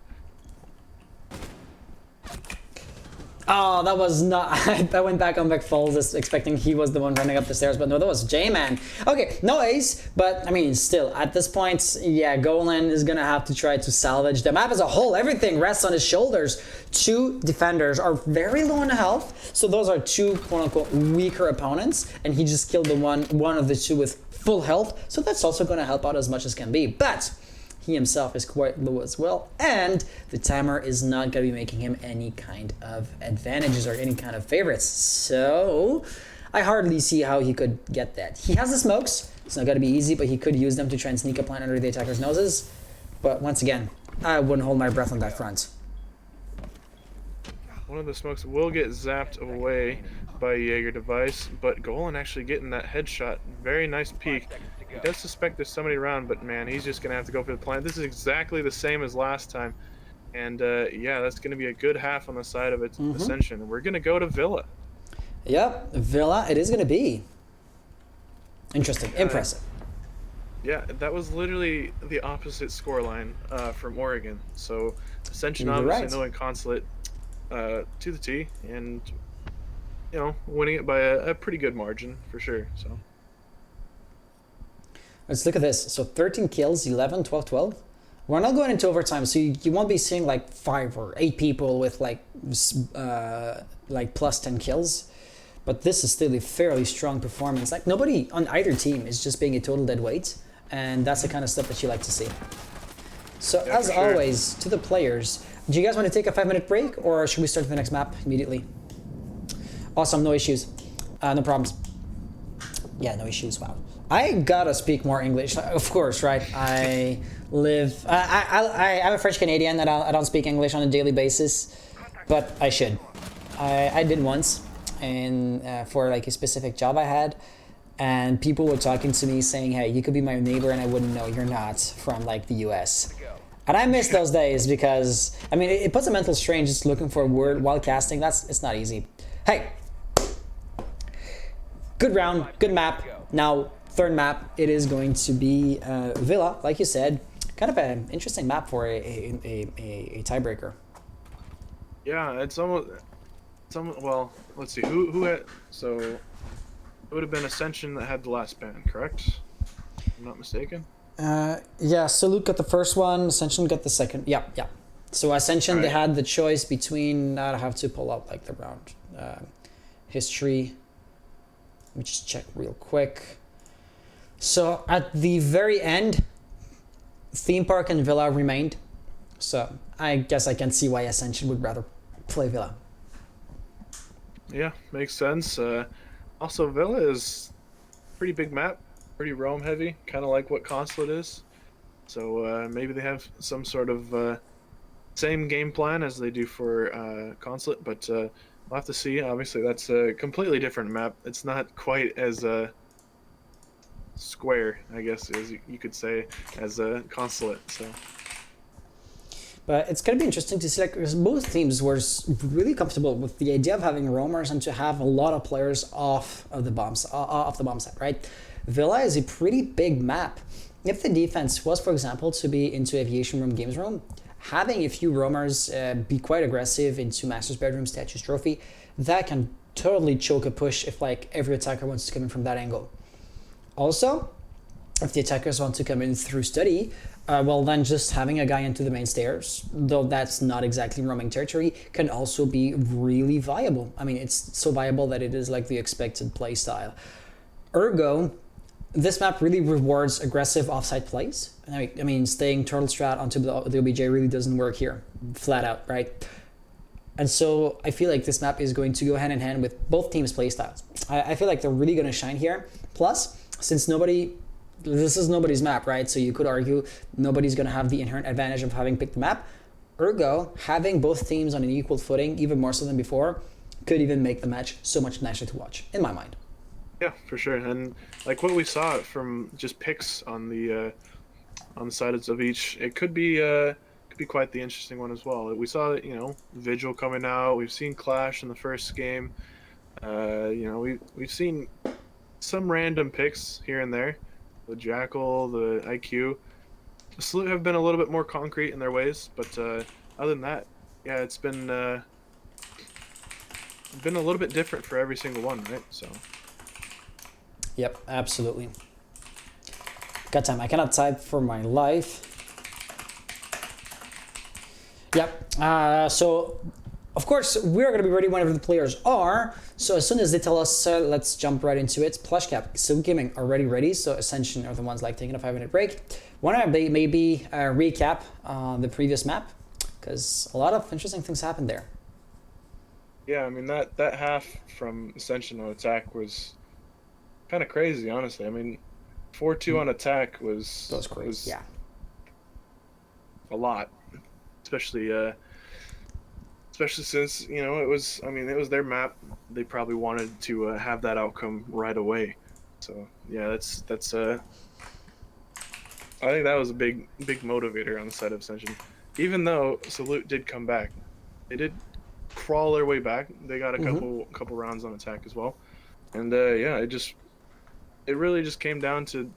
Oh, that was not... I went back on McFalls expecting he was the one running up the stairs, but no, that was J-Man. Okay, no ace, but I mean, still, at this point, yeah, Golan is gonna have to try to salvage the map as a whole. Everything rests on his shoulders. Two defenders are very low on health, so those are two quote-unquote weaker opponents, and he just killed the one of the two with full health, so that's also gonna help out as much as can be. But he himself is quite low as well, and the timer is not going to be making him any kind of advantages or any kind of favorites. So I hardly see how he could get that. He has the smokes. It's not going to be easy, but he could use them to try and sneak a plant under the attacker's noses. But once again, I wouldn't hold my breath on that front. One of the smokes will get zapped away by Jaeger device, but Golan actually getting that headshot. Very nice peek. He does suspect there's somebody around, but man, he's just going to have to go for the plant. This is exactly the same as last time. And yeah, that's going to be a good half on the side of its Ascension. We're going to go to Villa. Yep, Villa it is going to be. Interesting, impressive. Yeah, that was literally the opposite scoreline from Oregon. So Ascension obviously knowing Consulate to the T, and you know, winning it by a pretty good margin for sure. So let's look at this. So 13 kills, 11, 12, 12. We're not going into overtime, so you won't be seeing like 5 or 8 people with like plus 10 kills. But this is still a fairly strong performance. Like nobody on either team is just being a total dead weight, and that's the kind of stuff that you like to see. So yeah, as always, to the players, do you guys want to take a 5-minute break, or should we start the next map immediately? Awesome, no issues, no problems. Yeah, no issues. Wow. I gotta speak more English, of course, right? I'm a French Canadian, and I don't speak English on a daily basis, but I should. I did once, and for like a specific job I had, and people were talking to me saying, "Hey, you could be my neighbor," and I wouldn't know you're not from like the U.S. And I miss those days because I mean it puts a mental strain just looking for a word while casting. It's not easy. Hey, good round, good map. Now third map, it is going to be Villa, like you said. Kind of an interesting map for a tiebreaker. Yeah, it's almost. Well, let's see. Who had? So it would have been Ascension that had the last ban, correct? If I'm not mistaken. Yeah, Salute got the first one, Ascension got the second. Yeah, yeah. So Ascension, they had the choice between. I have to pull up like the round history. Let me just check real quick. So at the very end, Theme Park and Villa remained. So I guess I can see why Ascension would rather play Villa. Yeah, makes sense. Also, Villa is pretty big map, pretty roam heavy, kind of like what Consulate is. So maybe they have some sort of same game plan as they do for Consulate, but we'll have to see. Obviously, that's a completely different map. It's not quite as square, I guess, as you could say, as a Consulate. So. But it's going to be interesting to see, like, because both teams were really comfortable with the idea of having roamers and to have a lot of players off of the bombs, off the bomb site, right? Villa is a pretty big map. If the defense was, for example, to be into Aviation Room, Games Room, having a few roamers be quite aggressive into Master's Bedroom, Statues Trophy, that can totally choke a push if, like, every attacker wants to come in from that angle. Also, if the attackers want to come in through Study, well, then just having a guy into the main stairs, though that's not exactly roaming territory, can also be really viable. I mean, it's so viable that it is like the expected play style. Ergo, this map really rewards aggressive offside plays. I mean, staying turtle strat onto the OBJ really doesn't work here, flat out, right? And so I feel like this map is going to go hand in hand with both teams' play styles. I feel like they're really going to shine here. Plus, since this is nobody's map, right? So you could argue nobody's going to have the inherent advantage of having picked the map. Ergo, having both teams on an equal footing, even more so than before, could even make the match so much nicer to watch, in my mind. Yeah, for sure. And like what we saw from just picks on the sides of each, it could be quite the interesting one as well. We saw, Vigil coming out. We've seen Clash in the first game. We've seen some random picks here and there. The Jackal, the IQ. The Salute have been a little bit more concrete in their ways, but other than that, yeah, it's been a little bit different for every single one, right? So. Yep, absolutely. God damn, I cannot type for my life. Yep, so of course we're going to be ready whenever the players are. So as soon as they tell us, let's jump right into it. Plush Cap, Silk Gaming already ready. So Ascension are the ones like taking a 5-minute break. Want to maybe recap the previous map, because a lot of interesting things happened there. Yeah, I mean that half from Ascension on attack was kind of crazy, honestly. I mean, 4-2 on attack was crazy. Was yeah, a lot, especially since it was their map. They probably wanted to have that outcome right away. So yeah, that's I think that was a big motivator on the side of Ascension. Even though Salute did come back, they did crawl their way back. They got a couple rounds on attack as well, and yeah, it really just came down to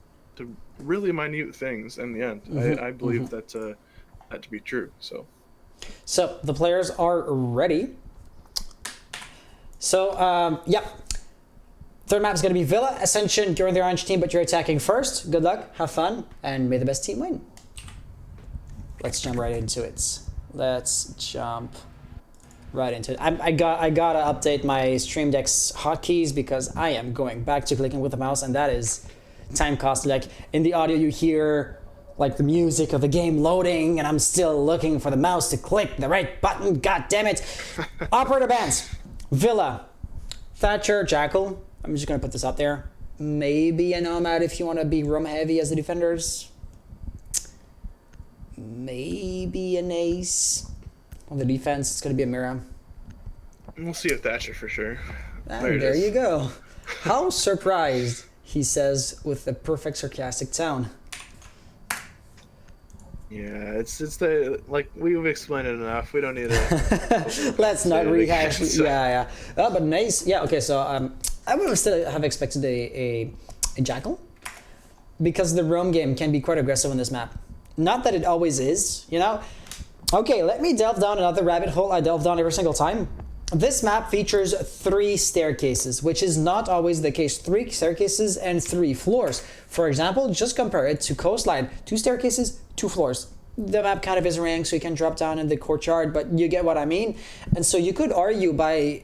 really minute things in the end. I believe that to be true. So the players are ready. So yeah, third map is going to be Villa. Ascension, you're in the orange team, but you're attacking first. Good luck, have fun, and may the best team win. Let's jump right into it. I gotta update my Stream Deck's hotkeys because I am going back to clicking with the mouse, and that is time costly. Like in the audio, you hear like the music of the game loading, and I'm still looking for the mouse to click the right button. God damn it! Operator bands: Villa, Thatcher, Jackal. I'm just gonna put this up there. Maybe a Nomad if you want to be roam heavy as the defenders. Maybe an Ace. On the defense, it's going to be a Chimera. We'll see a Thatcher for sure. And there you go. How surprised, he says, with the perfect sarcastic tone. Yeah, it's the, like, we've explained it enough. We don't need to... Let's not rehash. Yeah. But nice. Yeah, okay, so I would still have expected a Jackal because the roam game can be quite aggressive on this map. Not that it always is, you know? Okay, let me delve down another rabbit hole I delve down every single time. This map features 3 staircases, which is not always the case. 3 staircases and 3 floors. For example, just compare it to Coastline. 2 staircases, 2 floors. The map kind of is ranked, so you can drop down in the courtyard, but you get what I mean. And so you could argue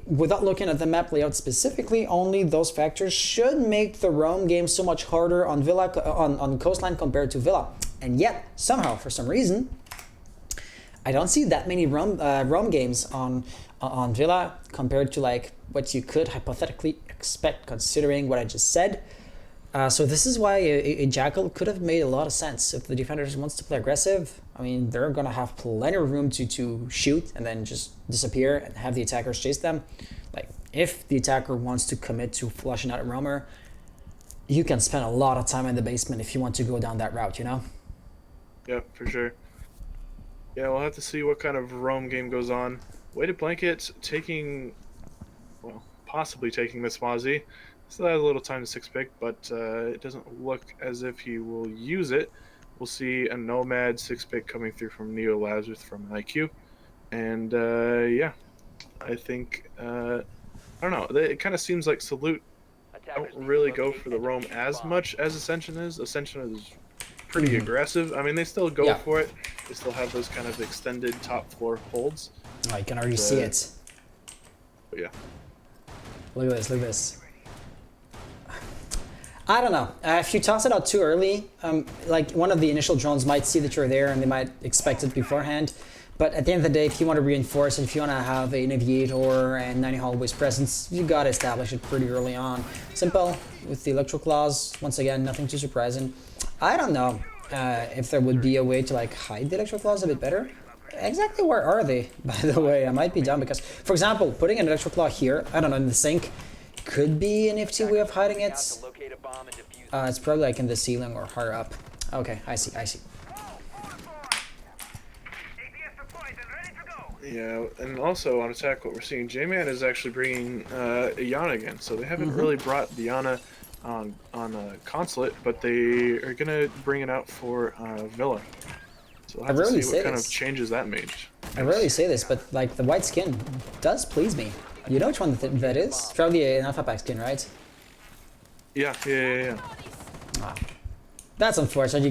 without looking at the map layout specifically, only those factors should make the roam game so much harder on on Coastline compared to Villa. And yet, somehow, for some reason, I don't see that many roam games on Villa compared to like what you could hypothetically expect, considering what I just said. So this is why a Jackal could have made a lot of sense. If the defenders wants to play aggressive, I mean, they're going to have plenty of room to shoot and then just disappear and have the attackers chase them. Like, if the attacker wants to commit to flushing out a roamer, you can spend a lot of time in the basement if you want to go down that route, you know? Yep, for sure. Yeah, we'll have to see what kind of roam game goes on. Weighted Blanket possibly taking this Mozzie. Still has a little time to 6-pick, but it doesn't look as if he will use it. We'll see a Nomad 6-pick coming through from Neo Lazarus from IQ. And yeah, I think, I don't know, it kind of seems like Salute don't really go for the roam as much as Ascension is. Ascension is pretty aggressive. I mean, they still go for it. They still have those kind of extended top floor holds. Oh, you can already see it. But yeah. Look at this, look at this. I don't know. If you toss it out too early, like one of the initial drones might see that you're there and they might expect it beforehand. But at the end of the day, if you want to reinforce it, if you want to have an Aviator and 90 Hallways presence, you got to establish it pretty early on. Simple with the Electro Claws. Once again, nothing too surprising. I don't know if there would be a way to like hide the Electro Claws a bit better. Exactly where are they, by the way? I might be dumb because, for example, putting an Electro Claw here, I don't know, in the sink, could be an nifty way of hiding it. It's probably like in the ceiling or higher up. Okay, I see, I see. Yeah, and also on attack, what we're seeing, J-Man is actually bringing Iana again. So they haven't really brought Diana on Consulate, but they are gonna bring it out for Villa. So we'll have to see what kind of changes that made. I rarely say this, but like the white skin does please me. You know which one that is? Probably an Alpha Pack skin, right? Yeah. Ah. That's unfortunate.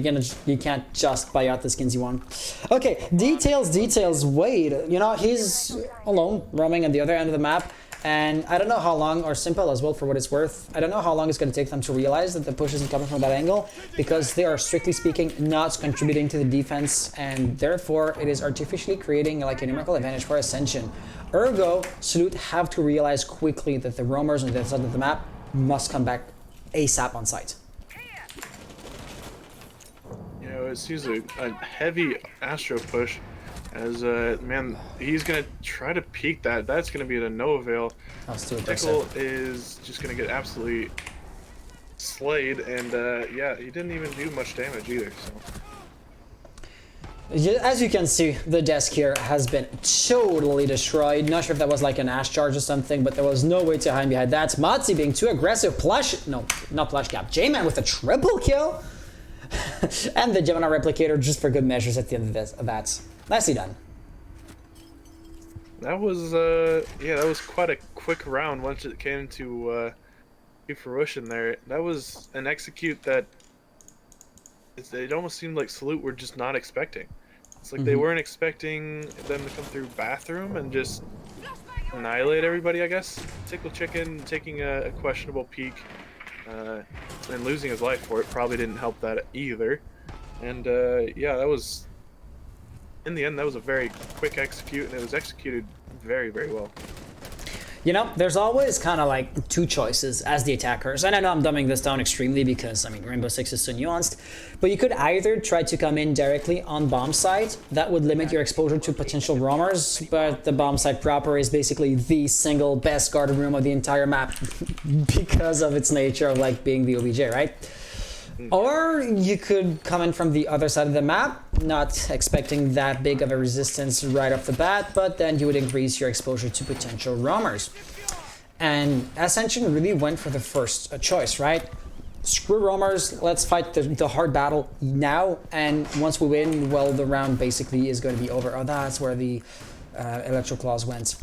You can't just buy out the skins you want. Okay, details. Wade, you know, he's alone, roaming on the other end of the map. And I don't know how long, or Simple as well for what it's worth, I don't know how long it's going to take them to realize that the push isn't coming from that angle, because they are, strictly speaking, not contributing to the defense, and therefore it is artificially creating like a numerical advantage for Ascension. Ergo, Salute have to realize quickly that the roamers on the other side of the map must come back ASAP on site. You know, it seems a heavy Astro push. As man, he's gonna try to peek that. That's gonna be a no avail. Tickle is just gonna get absolutely slayed, and yeah, he didn't even do much damage either. So. As you can see, the desk here has been totally destroyed. Not sure if that was like an Ash charge or something, but there was no way to hide behind that. Motzi being too aggressive. Not Plush Gap. J-Man with a triple kill. And the Gemini Replicator just for good measures at the end of that. Nicely done. That was yeah, that was quite a quick round once it came to fruition there. That was an execute that it almost seemed like Salute were just not expecting. It's like they weren't expecting them to come through bathroom and just annihilate everybody, I guess. Tickle Chicken taking a questionable peek and losing his life for it probably didn't help that either. And yeah, that was, in the end, that was a very quick execute, and it was executed very, very well. You know, there's always kind of like two choices as the attackers, and I know I'm dumbing this down extremely because, I mean, Rainbow Six is so nuanced, but you could either try to come in directly on bomb site. That would limit your exposure to potential roamers, but the bomb site proper is basically the single best guarded room of the entire map because of its nature of like being the OBJ, right? Or you could come in from the other side of the map, not expecting that big of a resistance right off the bat, but then you would increase your exposure to potential roamers. And Ascension really went for the first choice, right? screw roamers, let's fight the hard battle now, and once we win, well, the round basically is going to be over. Oh, that's where the electro claws went.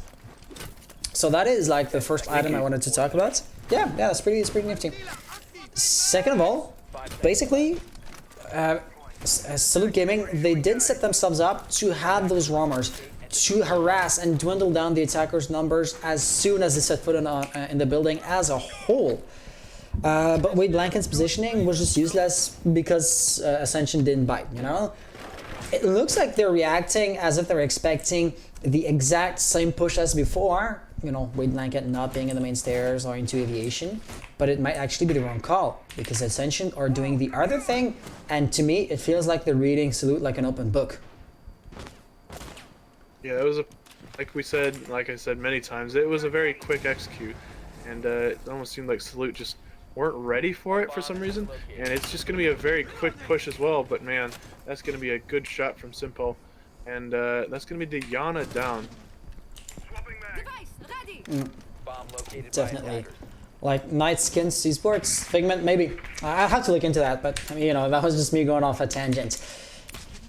So that is like the first item I wanted to talk about. Yeah, it's pretty nifty. Second of all, basically, Salute Gaming, they did set themselves up to have those roamers to harass and dwindle down the attackers' numbers as soon as they set foot in the building as a whole. But Wade Blanken's positioning was just useless because Ascension didn't bite, you know? It looks like they're reacting as if they're expecting the exact same push as before, you know, Wade Blanket not being in the main stairs or into aviation, but it might actually be the wrong call because Ascension are doing the other thing, and to me, it feels like they're reading Salute like an open book. Yeah, it was like I said many times, it was a very quick execute, and it almost seemed like Salute just weren't ready for it for some reason, and it's just going to be a very quick push as well, but man, that's going to be a good shot from Simple, and that's going to be the Yana down. Bomb located by Definitely. attackers. Like Night Skins Esports, Figment, maybe. I'll have to look into that, but you know, that was just me going off a tangent.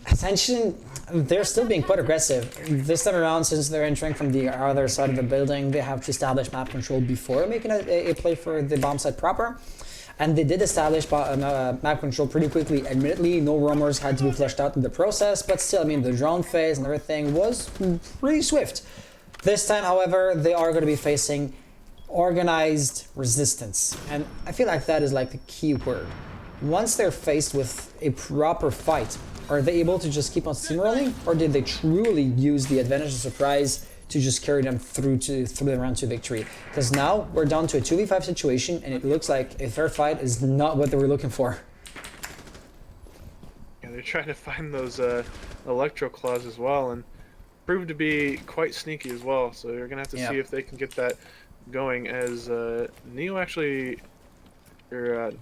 Ascension, they're still being quite aggressive. This time around, since they're entering from the other side of the building, they have to establish map control before making a play for the bomb site proper. And they did establish map control pretty quickly. Admittedly, no roamers had to be flushed out in the process, but still, I mean, the drone phase and everything was pretty swift. This time, however, they are going to be facing organized resistance. And I feel like that is like the key word. Once they're faced with a proper fight, are they able to just keep on steamrolling, or did they truly use the advantage of surprise to just carry them through the round to victory? Because now we're down to a 2v5 situation, and it looks like a fair fight is not what they were looking for. Yeah, they're trying to find those electro claws as well, and proved to be quite sneaky as well. So you're gonna have to see if they can get that going. As Neo actually, like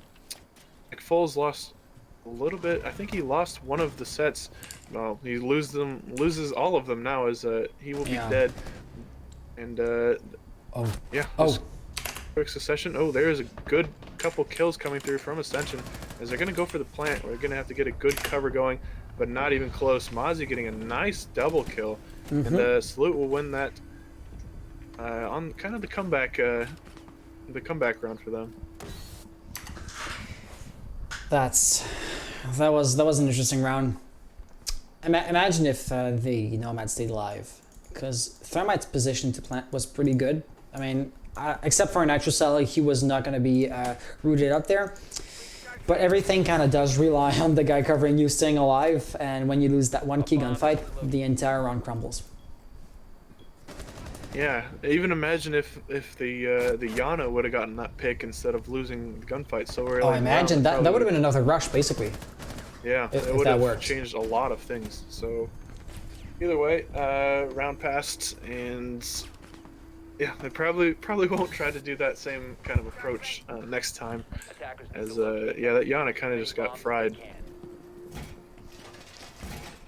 Foles lost a little bit. I think he lost one of the sets. No, he loses all of them now, as he will be dead. And quick succession. Oh, there's a good couple kills coming through from Ascension, as they're gonna go for the plant. We're gonna have to get a good cover going, but not even close. Mozzie getting a nice double kill, and Salute will win that on kind of the comeback round for them. That was an interesting round. Imagine if the Nomad stayed alive, because Thermite's position to plant was pretty good. I mean, except for an Nitro Cell, he was not going to be rooted up there. But everything kind of does rely on the guy covering you staying alive, and when you lose that one key gunfight, the entire round crumbles. Yeah, even imagine if the Yana would have gotten that pick instead of losing the gunfight so early. Oh, imagine that would have been another rush, basically. Yeah, if it would that have worked. changed a lot of things. So either way, round passed, and yeah, they probably won't try to do that same kind of approach next time. As yeah, that Yana kind of just got fried.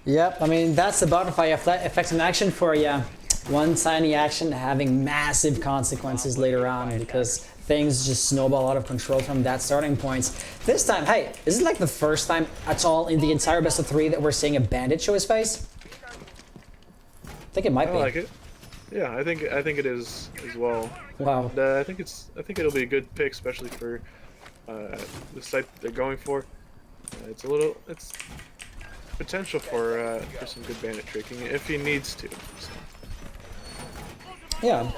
Yep, I mean, that's the butterfly effect in action for you. One tiny action having massive consequences later on, because things just snowball out of control from that starting point. This time, hey, is it like the first time at all in the entire best of 3 that we're seeing a bandit show his face? I think it might be. I like it. Yeah, I think it is as well. Wow. And, I think it'll be a good pick, especially for the site they're going for. It's potential for some good bandit tricking if he needs to. So. Yeah,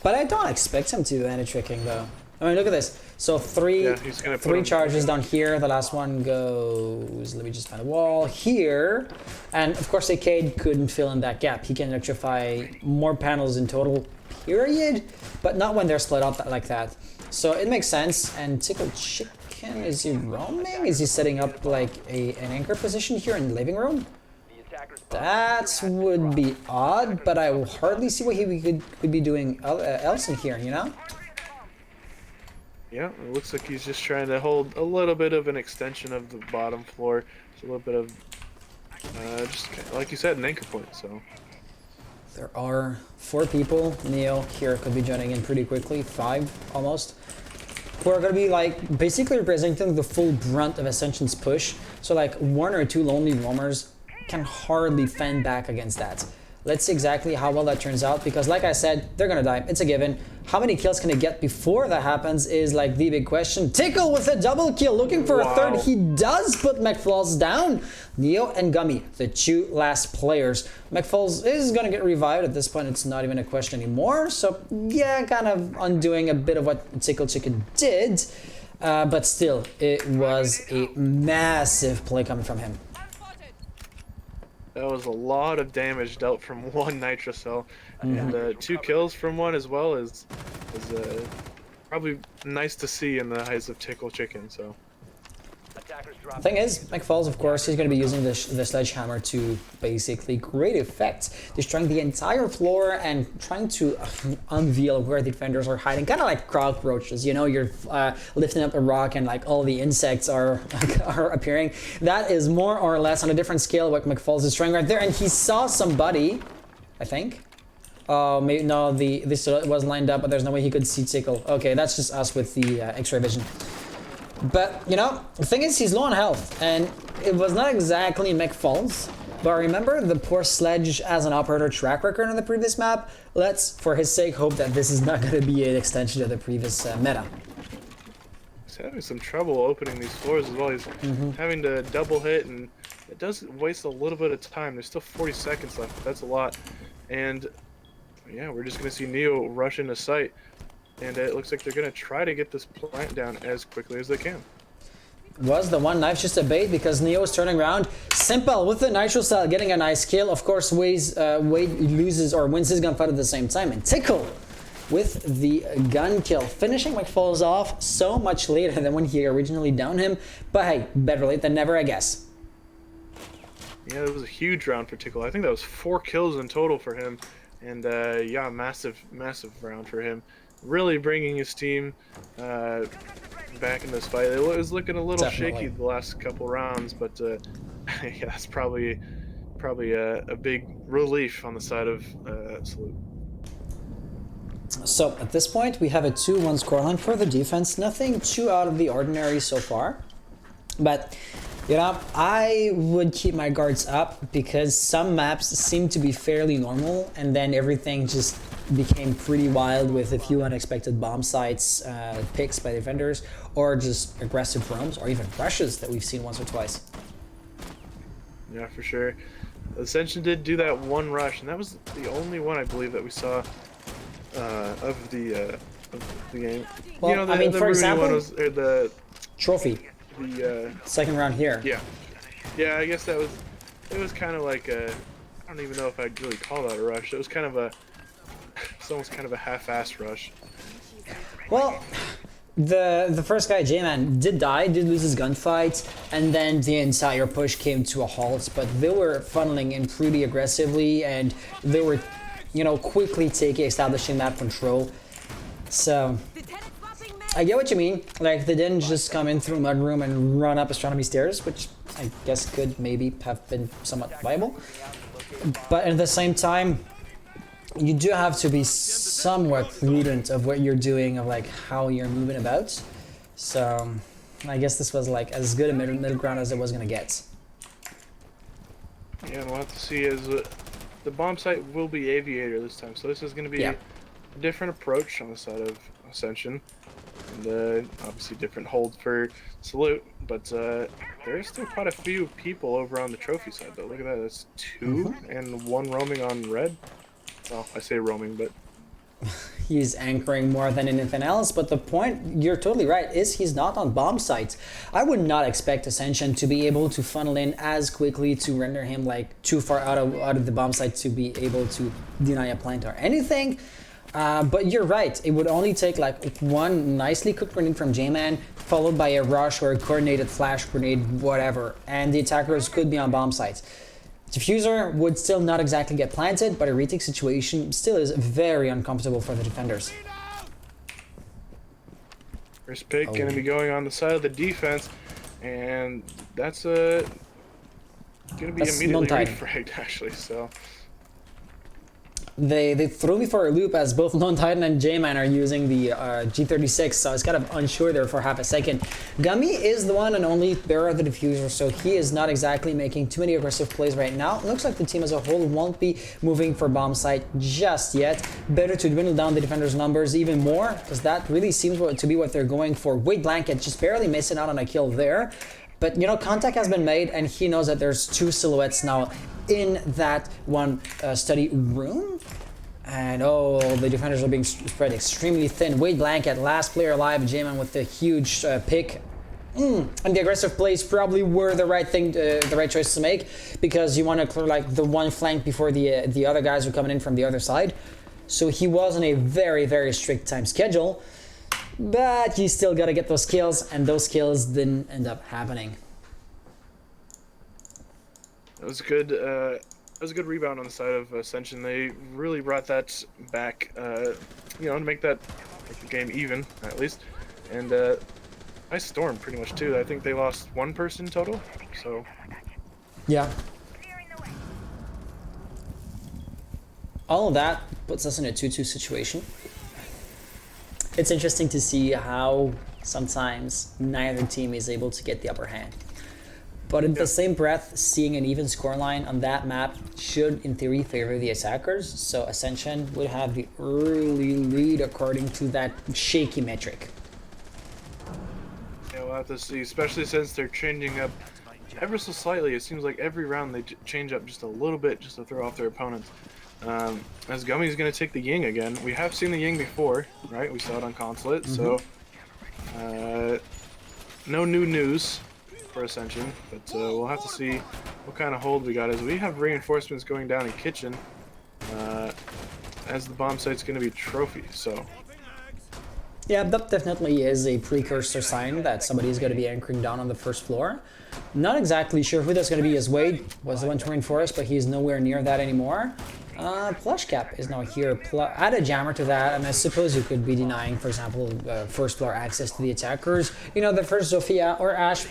but I don't expect him to do any tricking though. I mean, look at this. So three charges down here. The last one goes, let me just find a wall here. And of course, Arcade couldn't fill in that gap. He can electrify more panels in total, period, but not when they're split up like that. So it makes sense. And Tickle Chicken, is he roaming? Is he setting up like an anchor position here in the living room? That would be odd, but I will hardly see what he could be doing else in here, you know? Yeah, it looks like he's just trying to hold a little bit of an extension of the bottom floor. Just a little bit of, just like you said, an anchor point, so. There are 4 people. Neo here could be joining in pretty quickly, 5 almost. who are going to be like basically representing the full brunt of Ascension's push. So like 1 or 2 lonely roamers can hardly fend back against that. Let's see exactly how well that turns out, because like I said, they're gonna die. It's a given. How many kills can they get before that happens is like the big question. Tickle with a double kill, looking for a third. He does put McFalls down. Neo and Gummy, the 2 last players. McFalls is gonna get revived. At this point, it's not even a question anymore. So yeah, kind of undoing a bit of what Tickle Chicken did. But still, it was a massive play coming from him. That was a lot of damage dealt from 1 Nitro Cell, and 2 kills from 1 as well is probably nice to see in the eyes of Tickle Chicken. So the thing is, McFalls, of course, he's going to be using the sledgehammer to basically great effect, destroying the entire floor and trying to unveil where the defenders are hiding, kind of like cockroaches. You know, you're lifting up a rock and like all the insects are appearing. That is more or less on a different scale what McFalls is trying right there, and he saw somebody, I think. Oh, maybe no, this was lined up, but there's no way he could see Tickle. Okay, that's just us with the X-ray vision. But, you know, the thing is, he's low on health, and it was not exactly McFalls, but remember the poor Sledge as an operator track record on the previous map? Let's, for his sake, hope that this is not going to be an extension of the previous meta. he's having some trouble opening these floors as well. He's having to double hit, and it does waste a little bit of time. There's still 40 seconds left. That's a lot. And, yeah, we're just going to see Neo rush into sight. And it looks like they're going to try to get this plant down as quickly as they can. Was the 1 knife just a bait? Because Neo is turning around. Simple with the Nitro Cell getting a nice kill. Of course, Wade loses or wins his gunfight at the same time. And Tickle with the gun kill. Finishing McFalls off so much later than when he originally downed him. But hey, better late than never, I guess. Yeah, it was a huge round for Tickle. I think that was 4 kills in total for him. And yeah, massive round for him. Really bringing his team back in this fight. It was looking a little shaky the last couple rounds, but yeah, that's probably a big relief on the side of Salute. So at this point, we have a 2-1 scoreline for the defense. Nothing too out of the ordinary so far, but you know, I would keep my guards up because some maps seem to be fairly normal, and then everything just became pretty wild with a few unexpected bomb sites, picks by defenders, or just aggressive roams, or even rushes that we've seen once or twice. Yeah, for sure. Ascension did do that 1 rush, and that was the only one I believe that we saw of the game. Well, you know, I mean, for example, one was, the trophy. The second round here. Yeah, I guess that was. It was kind of like a. I don't even know if I'd really call that a rush. It was kind of a. It's almost kind of a half-assed rush. Well, the first guy, J-Man, did die, did lose his gunfight, and then the entire push came to a halt. But they were funneling in pretty aggressively, and they were, you know, quickly establishing map control. So I get what you mean. Like, they didn't just come in through Mudroom and run up Astronomy Stairs, which I guess could maybe have been somewhat viable. But at the same time, you do have to be somewhat prudent of what you're doing, of like how you're moving about. So I guess this was like as good a middle ground as it was gonna get. Yeah, and we'll have to see as the bomb site will be Aviator this time, so this is going to be a different approach on the side of Ascension. And obviously different hold for Salute, but there's still quite a few people over on the trophy side though. Look at that, that's 2 and 1 roaming on red. Well, I say roaming, but he's anchoring more than anything else, but the point, you're totally right, is he's not on bomb sites. I would not expect Ascension to be able to funnel in as quickly to render him like too far out of the bomb site to be able to deny a plant or anything. But you're right, it would only take like 1 nicely cooked grenade from J-Man, followed by a rush or a coordinated flash grenade, whatever, and the attackers could be on bomb sites. Diffuser would still not exactly get planted, but a retake situation still is very uncomfortable for the defenders. First pick going to be going on the side of the defense, and that's going to be immediately refragged actually, so. They threw me for a loop as both Lone Titan and J-Man are using the G36, so I was kind of unsure there for half a second. Gummy is the one and only bearer of the diffuser, so he is not exactly making too many aggressive plays right now. It looks like the team as a whole won't be moving for bomb site just yet. Better to dwindle down the defenders' numbers even more, because that really seems to be what they're going for. Wade Blanket just barely missing out on a kill there. But, you know, contact has been made, and he knows that there's two silhouettes now in that one study room. And oh, the defenders are being spread extremely thin. Wade Blanket, last player alive. J-Man with the huge pick. And the aggressive plays probably were the right thing, the right choice to make, because you want to clear like the one flank before the other guys are coming in from the other side. So he was on a very, very strict time schedule. But you still gotta get those kills, and those kills didn't end up happening. It was good. It was a good rebound on the side of Ascension. They really brought that back, you know, to make the game even at least. And nice storm, pretty much too. I think they lost one person total. So yeah. All of that puts us in a 2-2 situation. It's interesting to see how sometimes neither team is able to get the upper hand. But in the same breath, seeing an even scoreline on that map should, in theory, favor the attackers. So Ascension would have the early lead according to that shaky metric. yeah, we'll have to see, especially since they're changing up ever so slightly. It seems like every round they change up just a little bit just to throw off their opponents. As Gummy's going to take the Ying again. We have seen the Ying before, right? We saw it on Consulate, so no new news for Ascension, but we'll have to see what kind of hold we got as we have reinforcements going down in Kitchen as the bomb site's going to be trophy, so... Yeah, that definitely is a precursor sign that somebody is going to be anchoring down on the first floor. Not exactly sure who that's going to be, as Wade was the one to reinforce, but he's nowhere near that anymore. Plush Cap is now here. Add a jammer to that, and I suppose you could be denying, for example, first floor access to the attackers. You know, the first Zofia or Ash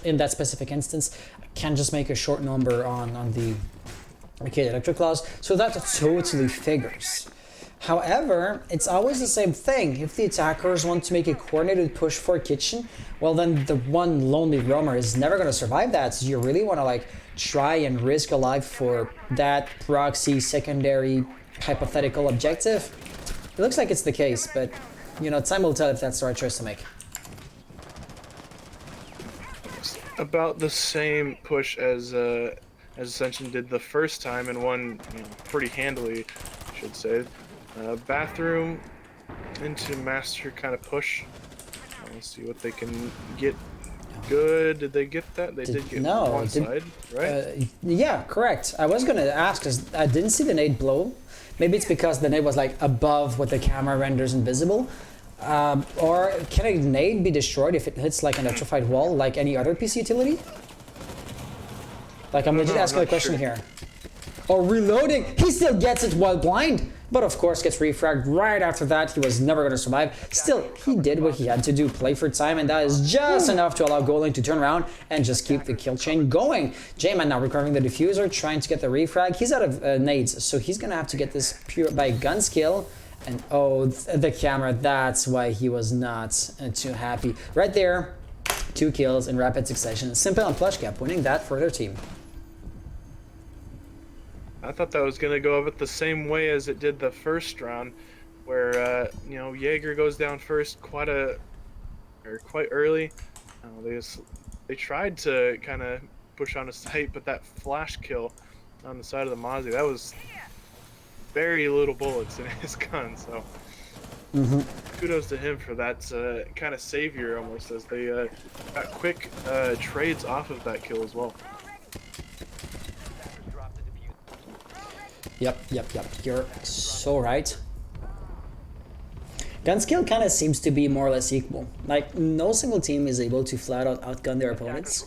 in that specific instance can just make a short number on the Arcade Electric Claws, so that totally figures. However, it's always the same thing. If the attackers want to make a coordinated push for Kitchen, well then the one lonely roamer is never going to survive that. So you really want to like try and risk a life for that proxy secondary hypothetical objective. It looks like it's the case, but you know, time will tell if that's the right choice to make. About the same push as Ascension did the first time and won, you know, pretty handily, I should say. Bathroom into master kind of push. Let's see what they can get. Good. Did they get that? They did get one side, right? Yeah, correct. I was gonna ask because I didn't see the nade blow. Maybe it's because the nade was like above what the camera renders invisible. Or can a nade be destroyed if it hits like an electrified wall, like any other PC utility? Like I'm legit asking a question here. Or reloading. He still gets it while blind. But of course gets refragged right after that. He was never going to survive. Still, he did what he had to do, play for time, and that is just enough to allow Goling to turn around and just keep the kill chain going. J-Man now recovering the diffuser, trying to get the refrag. He's out of nades, so he's going to have to get this pure by gun skill. And oh, the camera, that's why he was not too happy. Right there, 2 kills in rapid succession. Simple and Plush Cap winning that for their team. I thought that was going to go up the same way as it did the first round, where, you know, Jaeger goes down first quite early. They tried to kind of push on a site, but that flash kill on the side of the Mozzie, that was very little bullets in his gun, so kudos to him for that kind of savior almost, as they got quick trades off of that kill as well. Yep. You're so right. Gun skill kind of seems to be more or less equal. Like, no single team is able to flat out outgun their opponents.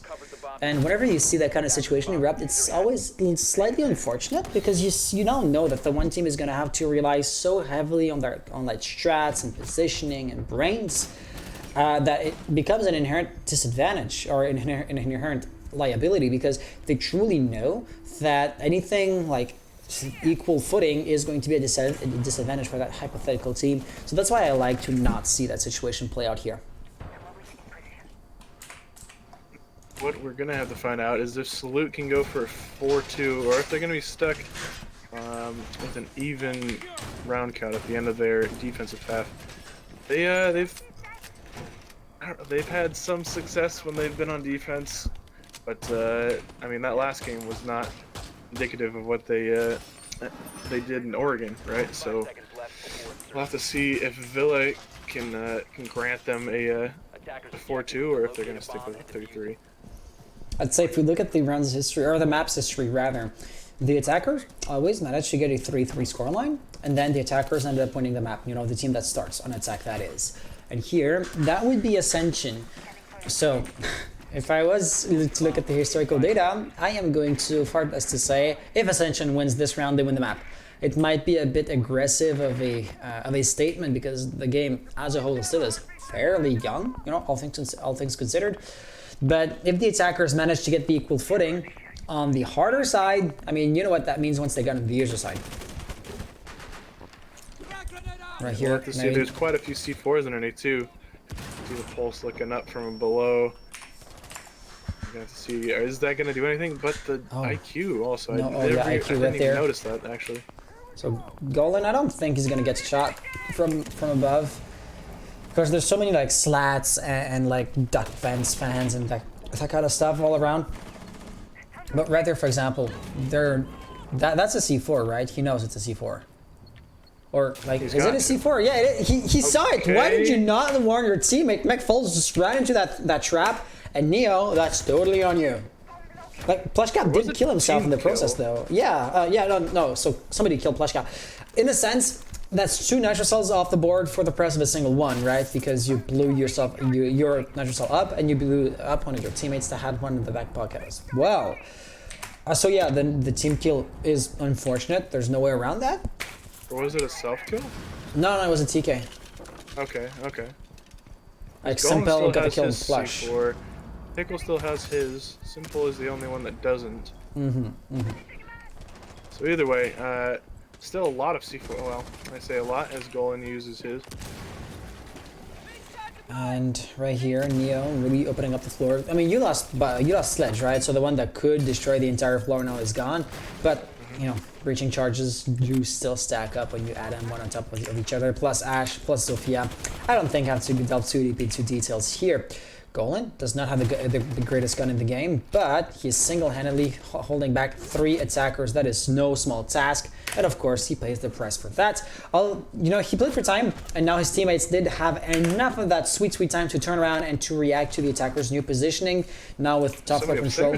And whenever you see that kind of situation erupt, it's always slightly unfortunate, because you now know that the one team is going to have to rely so heavily on like strats and positioning and brains that it becomes an inherent disadvantage or an inherent liability, because they truly know that anything like equal footing is going to be a disadvantage for that hypothetical team. So that's why I like to not see that situation play out here. What we're gonna have to find out is if Salute can go for a 4-2, or if they're gonna be stuck with an even round count at the end of their defensive half. They've had some success when they've been on defense, but I mean, that last game was not indicative of what they did in Oregon, right? So we'll have to see if Villa can grant them a 4-2, or if they're gonna stick with a 3-3. I'd say if we look at the round's history, or the map's history rather, the attackers always managed to get a 3-3 scoreline, and then the attackers ended up winning the map, you know, the team that starts on attack, that is. And here, that would be Ascension. So, if I was to look at the historical data, I am going to far as to say, if Ascension wins this round, they win the map. It might be a bit aggressive of a statement, because the game as a whole still is fairly young, you know, all things considered. But if the attackers manage to get the equal footing on the harder side, I mean, you know what that means once they get on the user side. Right here, we'll have to see. There's quite a few C4s underneath too. See the pulse looking up from below. You're gonna have to see. Is that gonna do anything? But the IQ also. No, I IQ right didn't even there. notice that actually. So Golan, I don't think he's gonna get shot from above, because there's so many like slats and like duck fence fans and that kind of stuff all around. But right there, for example, that's a C4, right? He knows it's a C4. Or like, is it a C4? Yeah, he saw it. Why did you not warn your teammate? McFolds just ran into that trap, and Neo, that's totally on you. Like, Plushcap did kill himself in the process, though. Yeah, no. So somebody killed Plushcap. In a sense, that's 2 nitro cells off the board for the price of a single one, right? Because you blew your nitro cell up, and you blew up one of your teammates that had one in the back pocket as well. So yeah, then the team kill is unfortunate. There's no way around that. Or was it a self kill? No, it was a TK. Okay. Like Simple got to kill Flush. C4. Pickle still has his. Simple is the only one that doesn't. So either way, still a lot of C4. Well, I say a lot as Golan uses his. And right here, Neo really opening up the floor. I mean, you lost Sledge, right? So the one that could destroy the entire floor now is gone. But you know, breaching charges do still stack up when you add them one on top of each other. Plus Ash, plus Sophia. I don't think I have to delve too deep into details here. Golan does not have the greatest gun in the game, but he's single-handedly holding back 3 attackers. That is no small task, and of course he pays the price for that. You know, he played for time, and now his teammates did have enough of that sweet time to turn around and to react to the attacker's new positioning. Now with top floor control.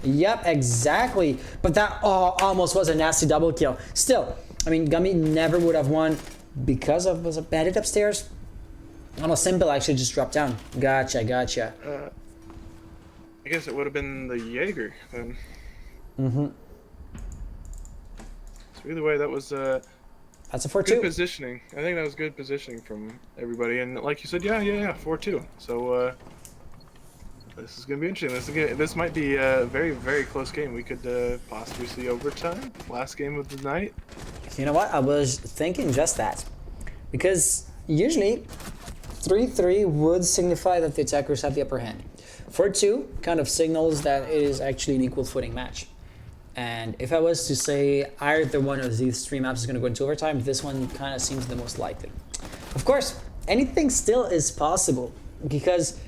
Yep, exactly. But that almost was a nasty double kill. Still, I mean, Gummy never would have won because of was a bandit upstairs. Almost Simple actually just dropped down. Gotcha. I guess it would have been the Jaeger then. So either way, that was that's a 4-2. Good positioning. I think that was good positioning from everybody. And like you said, yeah, 4-2. So this is gonna be interesting. This might be a very, very close game. We could possibly see overtime. Last game of the night. You know what? I was thinking just that, because usually 3-3 would signify that the attackers have the upper hand. 4-2 kind of signals that it is actually an equal footing match. And if I was to say either one of these 3 maps is going to go into overtime, this one kind of seems the most likely. Of course, anything still is possible, because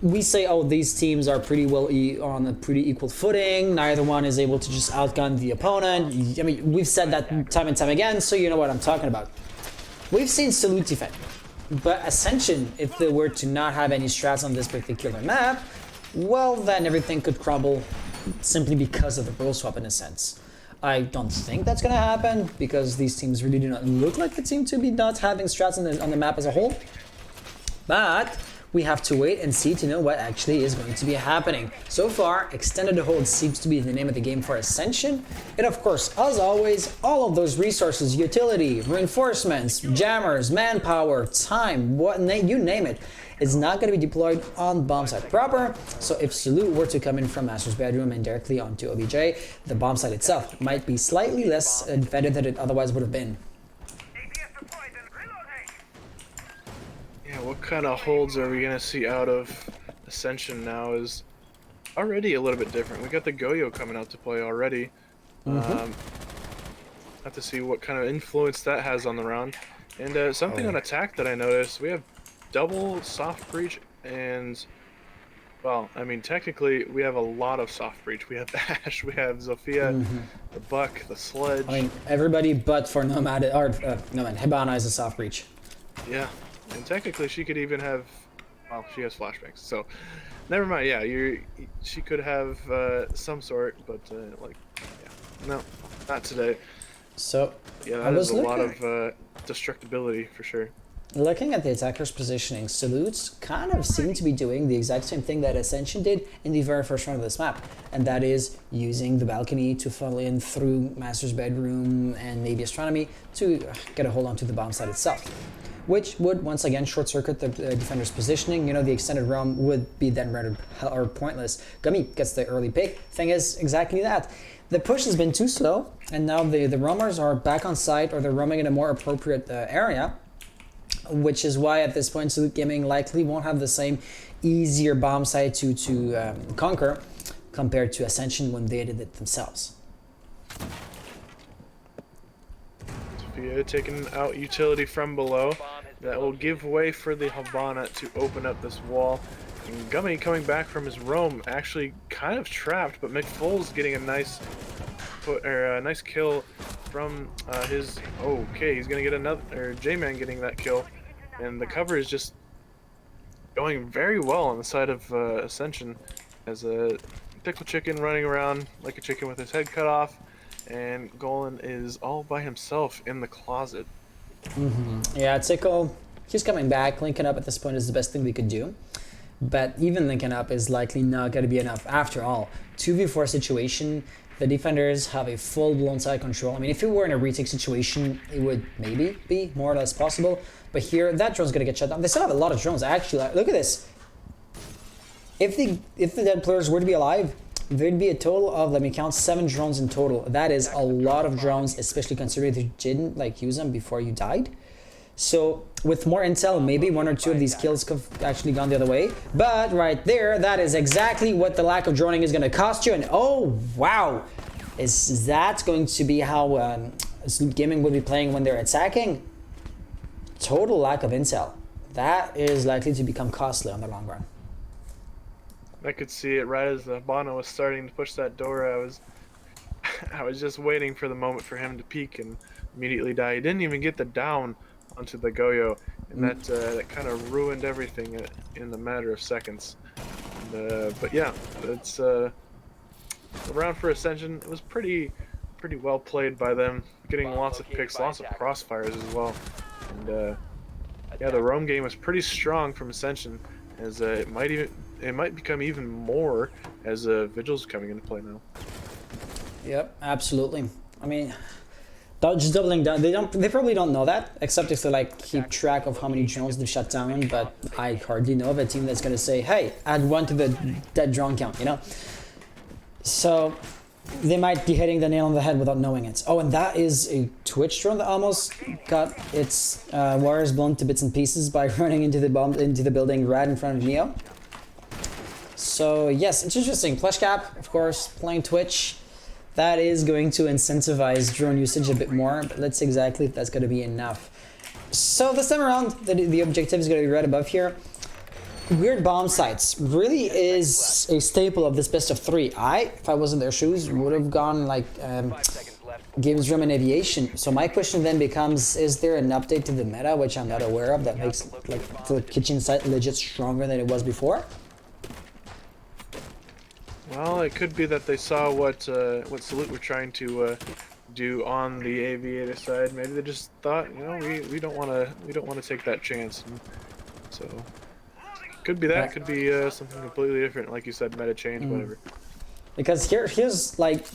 we say, oh, these teams are pretty well on a pretty equal footing. Neither one is able to just outgun the opponent. I mean, we've said that time and time again, so you know what I'm talking about. We've seen Salute defend. But Ascension, if they were to not have any strats on this particular map, well, then everything could crumble simply because of the role swap in a sense. I don't think that's going to happen, because these teams really do not look like the team to be not having strats on the map as a whole. But we have to wait and see to know what actually is going to be happening. So far, extended hold seems to be the name of the game for Ascension. And of course, as always, all of those resources, utility, reinforcements, jammers, manpower, time, you name it, is not going to be deployed on bomb site proper. So if Salute were to come in from Master's bedroom and directly onto OBJ, the bomb site itself might be slightly less defended than it otherwise would have been. Yeah, what kind of holds are we gonna see out of Ascension now is already a little bit different. We got the Goyo coming out to play already. Have to see what kind of influence that has on the round. And something on attack that I noticed, we have double soft breach and, well, I mean, technically we have a lot of soft breach. We have Ash, we have Zofia, the Buck, the Sledge. I mean, everybody but for Nomad, or Nomad, Hibana is a soft breach. Yeah, and technically she could even have, well, she has flashbangs, so never mind. Yeah, she could have some sort, but like, yeah, no, not today. So yeah, that is a lot of destructibility for sure. Looking at the attacker's positioning, Salutes kind of seem to be doing the exact same thing that Ascension did in the very first round of this map, and that is using the balcony to funnel in through Master's bedroom and maybe Astronomy to get a hold onto the bomb site itself, which would once again short circuit the defender's positioning. You know, the extended realm would be then rendered or pointless. Gummy gets the early pick. Thing is exactly that. The push has been too slow, and now the roamers are back on site, or they're roaming in a more appropriate area, which is why at this point Salute Gaming likely won't have the same easier bomb site to conquer compared to Ascension when they did it themselves. Sophia taking out utility from below. That will give way for the Habana to open up this wall. And Gummy coming back from his roam, actually kind of trapped, but McFull's getting a nice nice kill from his. Okay, he's gonna get another. Or J-Man getting that kill, and the cover is just going very well on the side of Ascension, as a Pickle Chicken running around like a chicken with his head cut off, and Golan is all by himself in the closet. Yeah, Tickle, he's coming back. Linking up at this point is the best thing we could do. But even linking up is likely not going to be enough. After all, 2v4 situation, the defenders have a full-blown side control. I mean, if it were in a retake situation, it would maybe be more or less possible. But here, that drone's going to get shut down. They still have a lot of drones, actually. Look at this. If the dead players were to be alive, there'd be a total of, let me count, 7 drones in total. That is a lot of drones, especially considering you didn't use them before you died. So with more intel, maybe 1 or 2 of these kills could have actually gone the other way. But right there, that is exactly what the lack of droning is going to cost you. And oh wow, is that going to be how Salute Gaming would be playing when they're attacking? Total lack of intel. That is likely to become costly on the long run. I could see it right as the Bono was starting to push that door. I was just waiting for the moment for him to peek and immediately die. He didn't even get the down onto the Goyo, and that kind of ruined everything in a matter of seconds. And, but yeah, it's the round for Ascension. It was pretty well played by them, getting lots of picks, lots of crossfires as well. And yeah, the roam game was pretty strong from Ascension, as it might become even more as Vigil's coming into play now. Yep, absolutely. I mean, just doubling down. They probably don't know that, except if they keep track of how many drones they've shut down. But I hardly know of a team that's gonna say, "Hey, add 1 to the dead drone count," you know. So they might be hitting the nail on the head without knowing it. Oh, and that is a Twitch drone that almost got its wires blown to bits and pieces by running into the building right in front of Neo. So yes, it's interesting. Plushcap, of course, playing Twitch. That is going to incentivize drone usage a bit more, but let's see exactly if that's going to be enough. So this time around, the objective is going to be right above here. Weird bomb sites really is a staple of this best of 3. If I was in their shoes, would have gone games room and aviation. So my question then becomes, is there an update to the meta, which I'm not aware of, that makes the kitchen site legit stronger than it was before? Well, it could be that they saw what Salute were trying to do on the aviator side. Maybe they just thought, you know, we don't want to take that chance. And so Could be that. Yeah. Could be something completely different. Like you said, meta change, whatever. Because here's like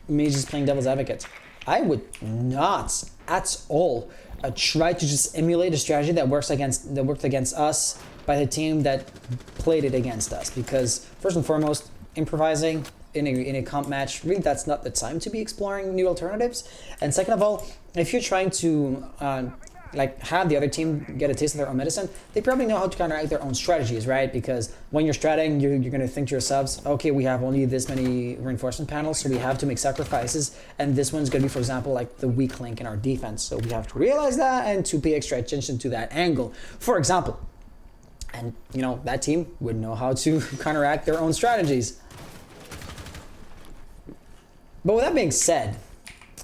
me just playing devil's advocate. I would not at all try to just emulate a strategy that worked against us by the team that played it against us. Because first and foremost, improvising in a comp match, really that's not the time to be exploring new alternatives. And second of all, if you're trying to like have the other team get a taste of their own medicine, they probably know how to counteract their own strategies, right? Because when you're stratting, you're going to think to yourselves, okay, we have only this many reinforcement panels, so we have to make sacrifices, and this one's going to be, for example, like the weak link in our defense. So we have to realize that and to pay extra attention to that angle, for example. And, you know, that team would know how to counteract their own strategies. But with that being said,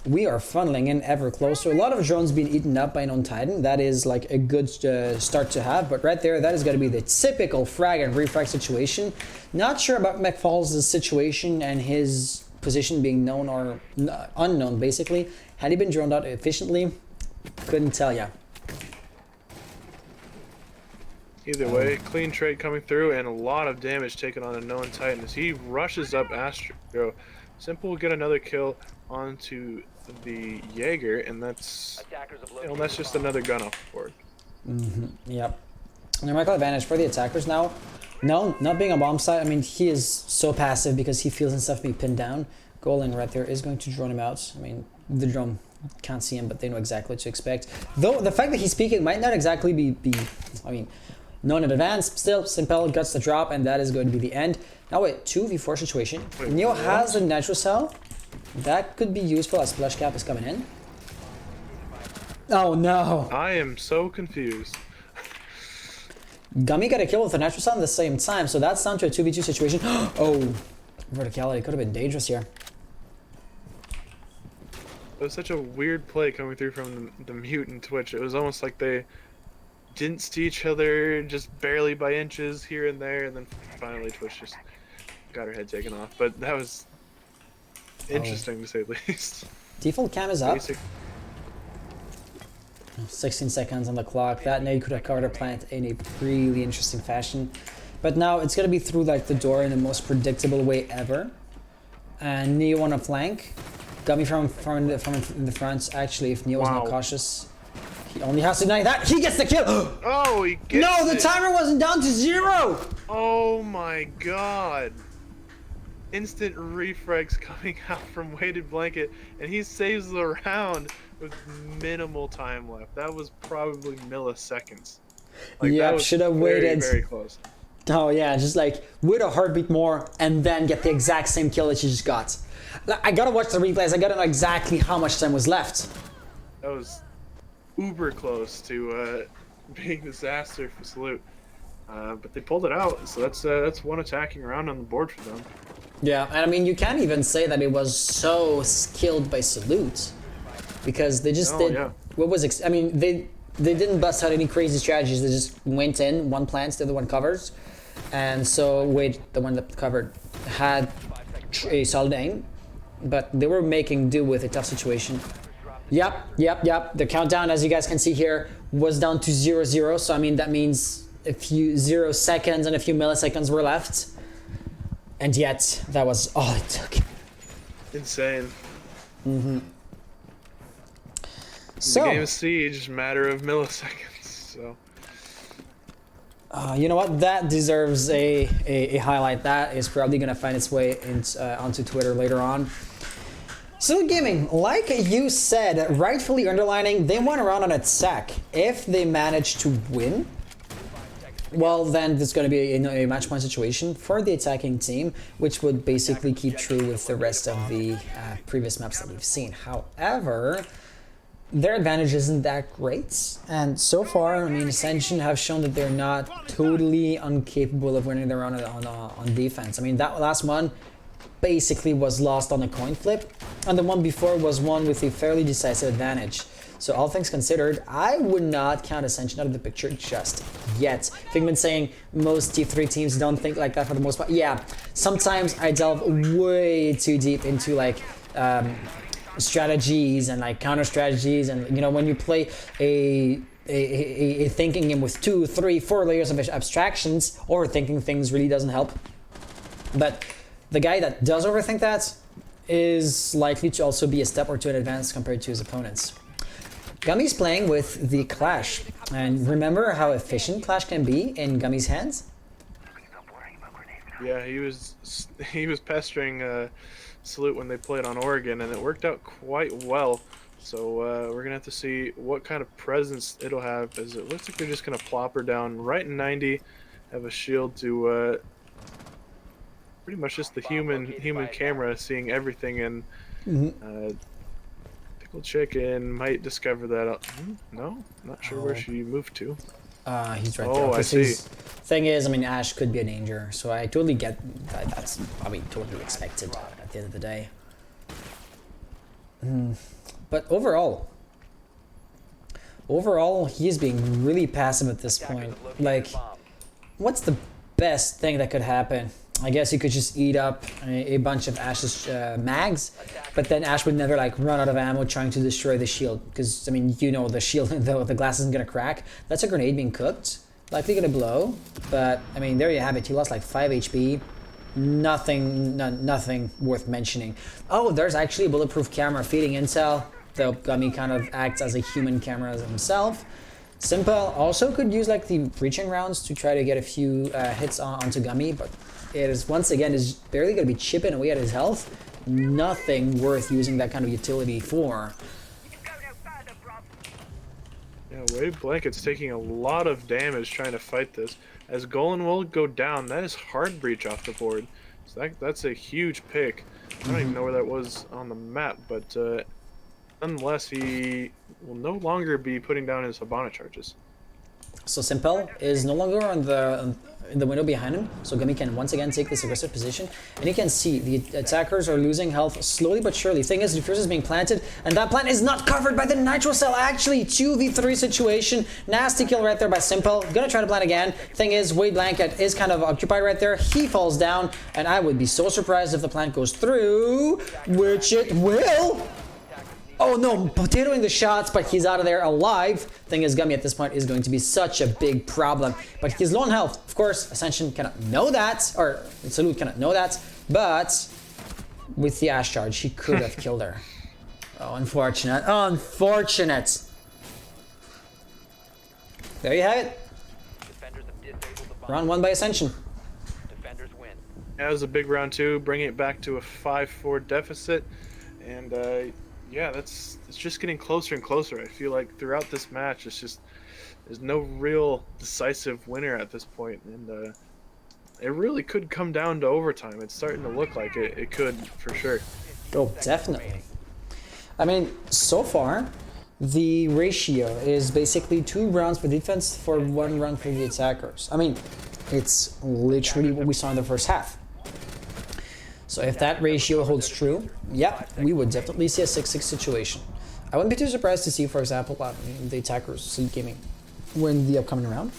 we are funneling in ever closer. A lot of drones being eaten up by an Titan. That is like a good start to have. But right there, that is going to be the typical frag and refrag situation. Not sure about McFalls' situation and his position being known or unknown, basically. Had he been droned out efficiently? Couldn't tell ya. Either way, clean trade coming through and a lot of damage taken on a known Titan as he rushes up Astro. Simple will get another kill onto the Jaeger, and that's just another gun off the board. Yep. Numerical advantage for the attackers now. No, not being a bomb site. I mean, he is so passive because he feels himself being pinned down. Goaling right there is going to drone him out. I mean, the drone can't see him, but they know exactly what to expect. Though the fact that he's peeking might not exactly be I mean, known in advance. Still, Simpel gets the drop, and that is going to be the end. Now wait, 2v4 situation. Neo has a natural cell. That could be useful as splash cap is coming in. Oh no! I am so confused. Gummy got a kill with a natural cell at the same time, so that's down to a 2v2 situation. Oh, verticality could have been dangerous here. It was such a weird play coming through from the mute and Twitch. It was almost like they didn't see each other just barely by inches here and there, and then finally Twitch just got her head taken off. But that was interesting to say the least. Default cam is up. Basic. 16 seconds on the clock. That nade could have covered a plant in a really interesting fashion. But now it's gonna be through like the door in the most predictable way ever. And Neo on a flank. Gummy from the front. Actually, if Neo's not cautious, he only has to deny that. He gets the kill! Oh, he gets No, the it. timer wasn't down to 0! Oh my god. Instant refrags coming out from weighted blanket, and he saves the round with minimal time left. That was probably milliseconds. Like, Yep, should have very, waited. very close. Oh yeah, just like with a heartbeat more and then get the exact same kill that you just got. I gotta watch the replays, I gotta know exactly how much time was left. That was uber close to being disaster for Salute. But they pulled it out, so that's one attacking round on the board for them. Yeah, and I mean, you can't even say that it was so skilled by Salute, because they just did. Yeah. What was? I mean, they didn't bust out any crazy strategies. They just went in, one plants, the other one covers, and so Wade, the one that covered, had a solid aim, but they were making do with a tough situation. Yep. The countdown, as you guys can see here, was down to 0-0. So I mean, that means a few 0 seconds and a few milliseconds were left. And yet, that was all it took. Insane. So, The game of Siege, matter of milliseconds. So you know what? That deserves a highlight. That is probably going to find its way onto Twitter later on. So Gaming, like you said, rightfully underlining, they went around on attack. If they manage to win, well, then there's going to be a match point situation for the attacking team, which would basically keep true with the rest of the previous maps that we've seen. However, their advantage isn't that great, and so far, I mean, Ascension have shown that they're not totally incapable of winning their round on defense. I mean, that last one basically was lost on a coin flip, and the one before was won with a fairly decisive advantage. So all things considered, I would not count Ascension out of the picture just yet. Figment saying most T3 teams don't think like that for the most part. Yeah, sometimes I delve way too deep into like strategies and like counter strategies, and you know, when you play a thinking him with 2, 3, 4 layers of abstractions. Overthinking things really doesn't help. But the guy that does overthink that is likely to also be a step or two in advance compared to his opponents. Gummy's playing with the Clash, and remember how efficient Clash can be in Gummy's hands? Yeah, he was pestering Salute when they played on Oregon, and it worked out quite well. So we're gonna have to see what kind of presence it'll have, as it looks like they're just gonna plop her down right in 90, have a shield to pretty much just the human camera seeing everything, and Pickle Chicken might discover that. No, not sure where she moved to. He's right there. Oh, I see. Thing is, I mean, Ash could be a danger, so I totally get that. That's probably totally expected at the end of the day. But overall, he's being really passive at this point. Like, what's the best thing that could happen? I guess he could just eat up a bunch of Ash's mags, but then Ash would never like run out of ammo trying to destroy the shield, because I mean, you know, the shield, the glass isn't gonna crack. That's a grenade being cooked, likely gonna blow, but I mean, there you have it. He lost like 5 HP. Nothing worth mentioning. Oh, there's actually a bulletproof camera feeding intel, though Gummy kind of acts as a human camera as himself. Simple also could use like the breaching rounds to try to get a few hits onto Gummy, but it is once again is barely going to be chipping away at his health. Nothing worth using that kind of utility for. Yeah, Wade Blanket's taking a lot of damage trying to fight this. As Golan will go down, that is hard breach off the board. So that's a huge pick. I don't even know where that was on the map, but nonetheless, he will no longer be putting down his Habana charges. So Simple is no longer in the window behind him, so Gummy can once again take this aggressive position, and you can see the attackers are losing health slowly but surely. Thing is, Diffuse is being planted, and that plant is not covered by the Nitro Cell. Actually, 2v3 situation. Nasty kill right there by Simple. Gonna try to plant again. Thing is, Wade Blanket is kind of occupied right there. He falls down, and I would be so surprised if the plant goes through, which it will. Oh no, potatoing the shots, but he's out of there alive. Thing is, Gummy at this point is going to be such a big problem. But he's low on health. Of course, Ascension cannot know that, or Salute cannot know that, but with the Ash charge, he could have killed her. Oh, unfortunate. Unfortunate. There you have it. Round 1 by Ascension. Defenders win. That was a big round 2, bringing it back to a 5-4 deficit, and yeah, it's just getting closer and closer. I feel like throughout this match, there's no real decisive winner at this point, and it really could come down to overtime. It's starting to look like it could, for sure. Oh, definitely. I mean, so far, the ratio is basically 2 rounds for defense for 1 round for the attackers. I mean, it's literally what we saw in the first half. So if that ratio holds true, yeah, we would definitely see a 6-6 situation. I wouldn't be too surprised to see, for example, the attackers Sleep Gaming win the upcoming round,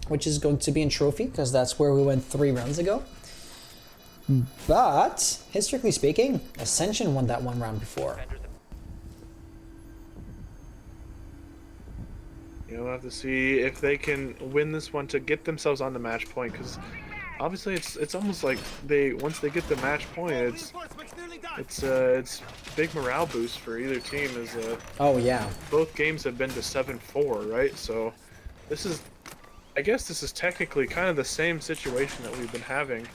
which is going to be in Trophy, because that's where we went 3 rounds ago. But, historically speaking, Ascension won that 1 round before. We'll have to see if they can win this one to get themselves on the match point, because obviously it's almost like once they get the match point, it's big morale boost for either team, as oh yeah, both games have been to 7-4, right? So I guess this is technically kind of the same situation that we've been having.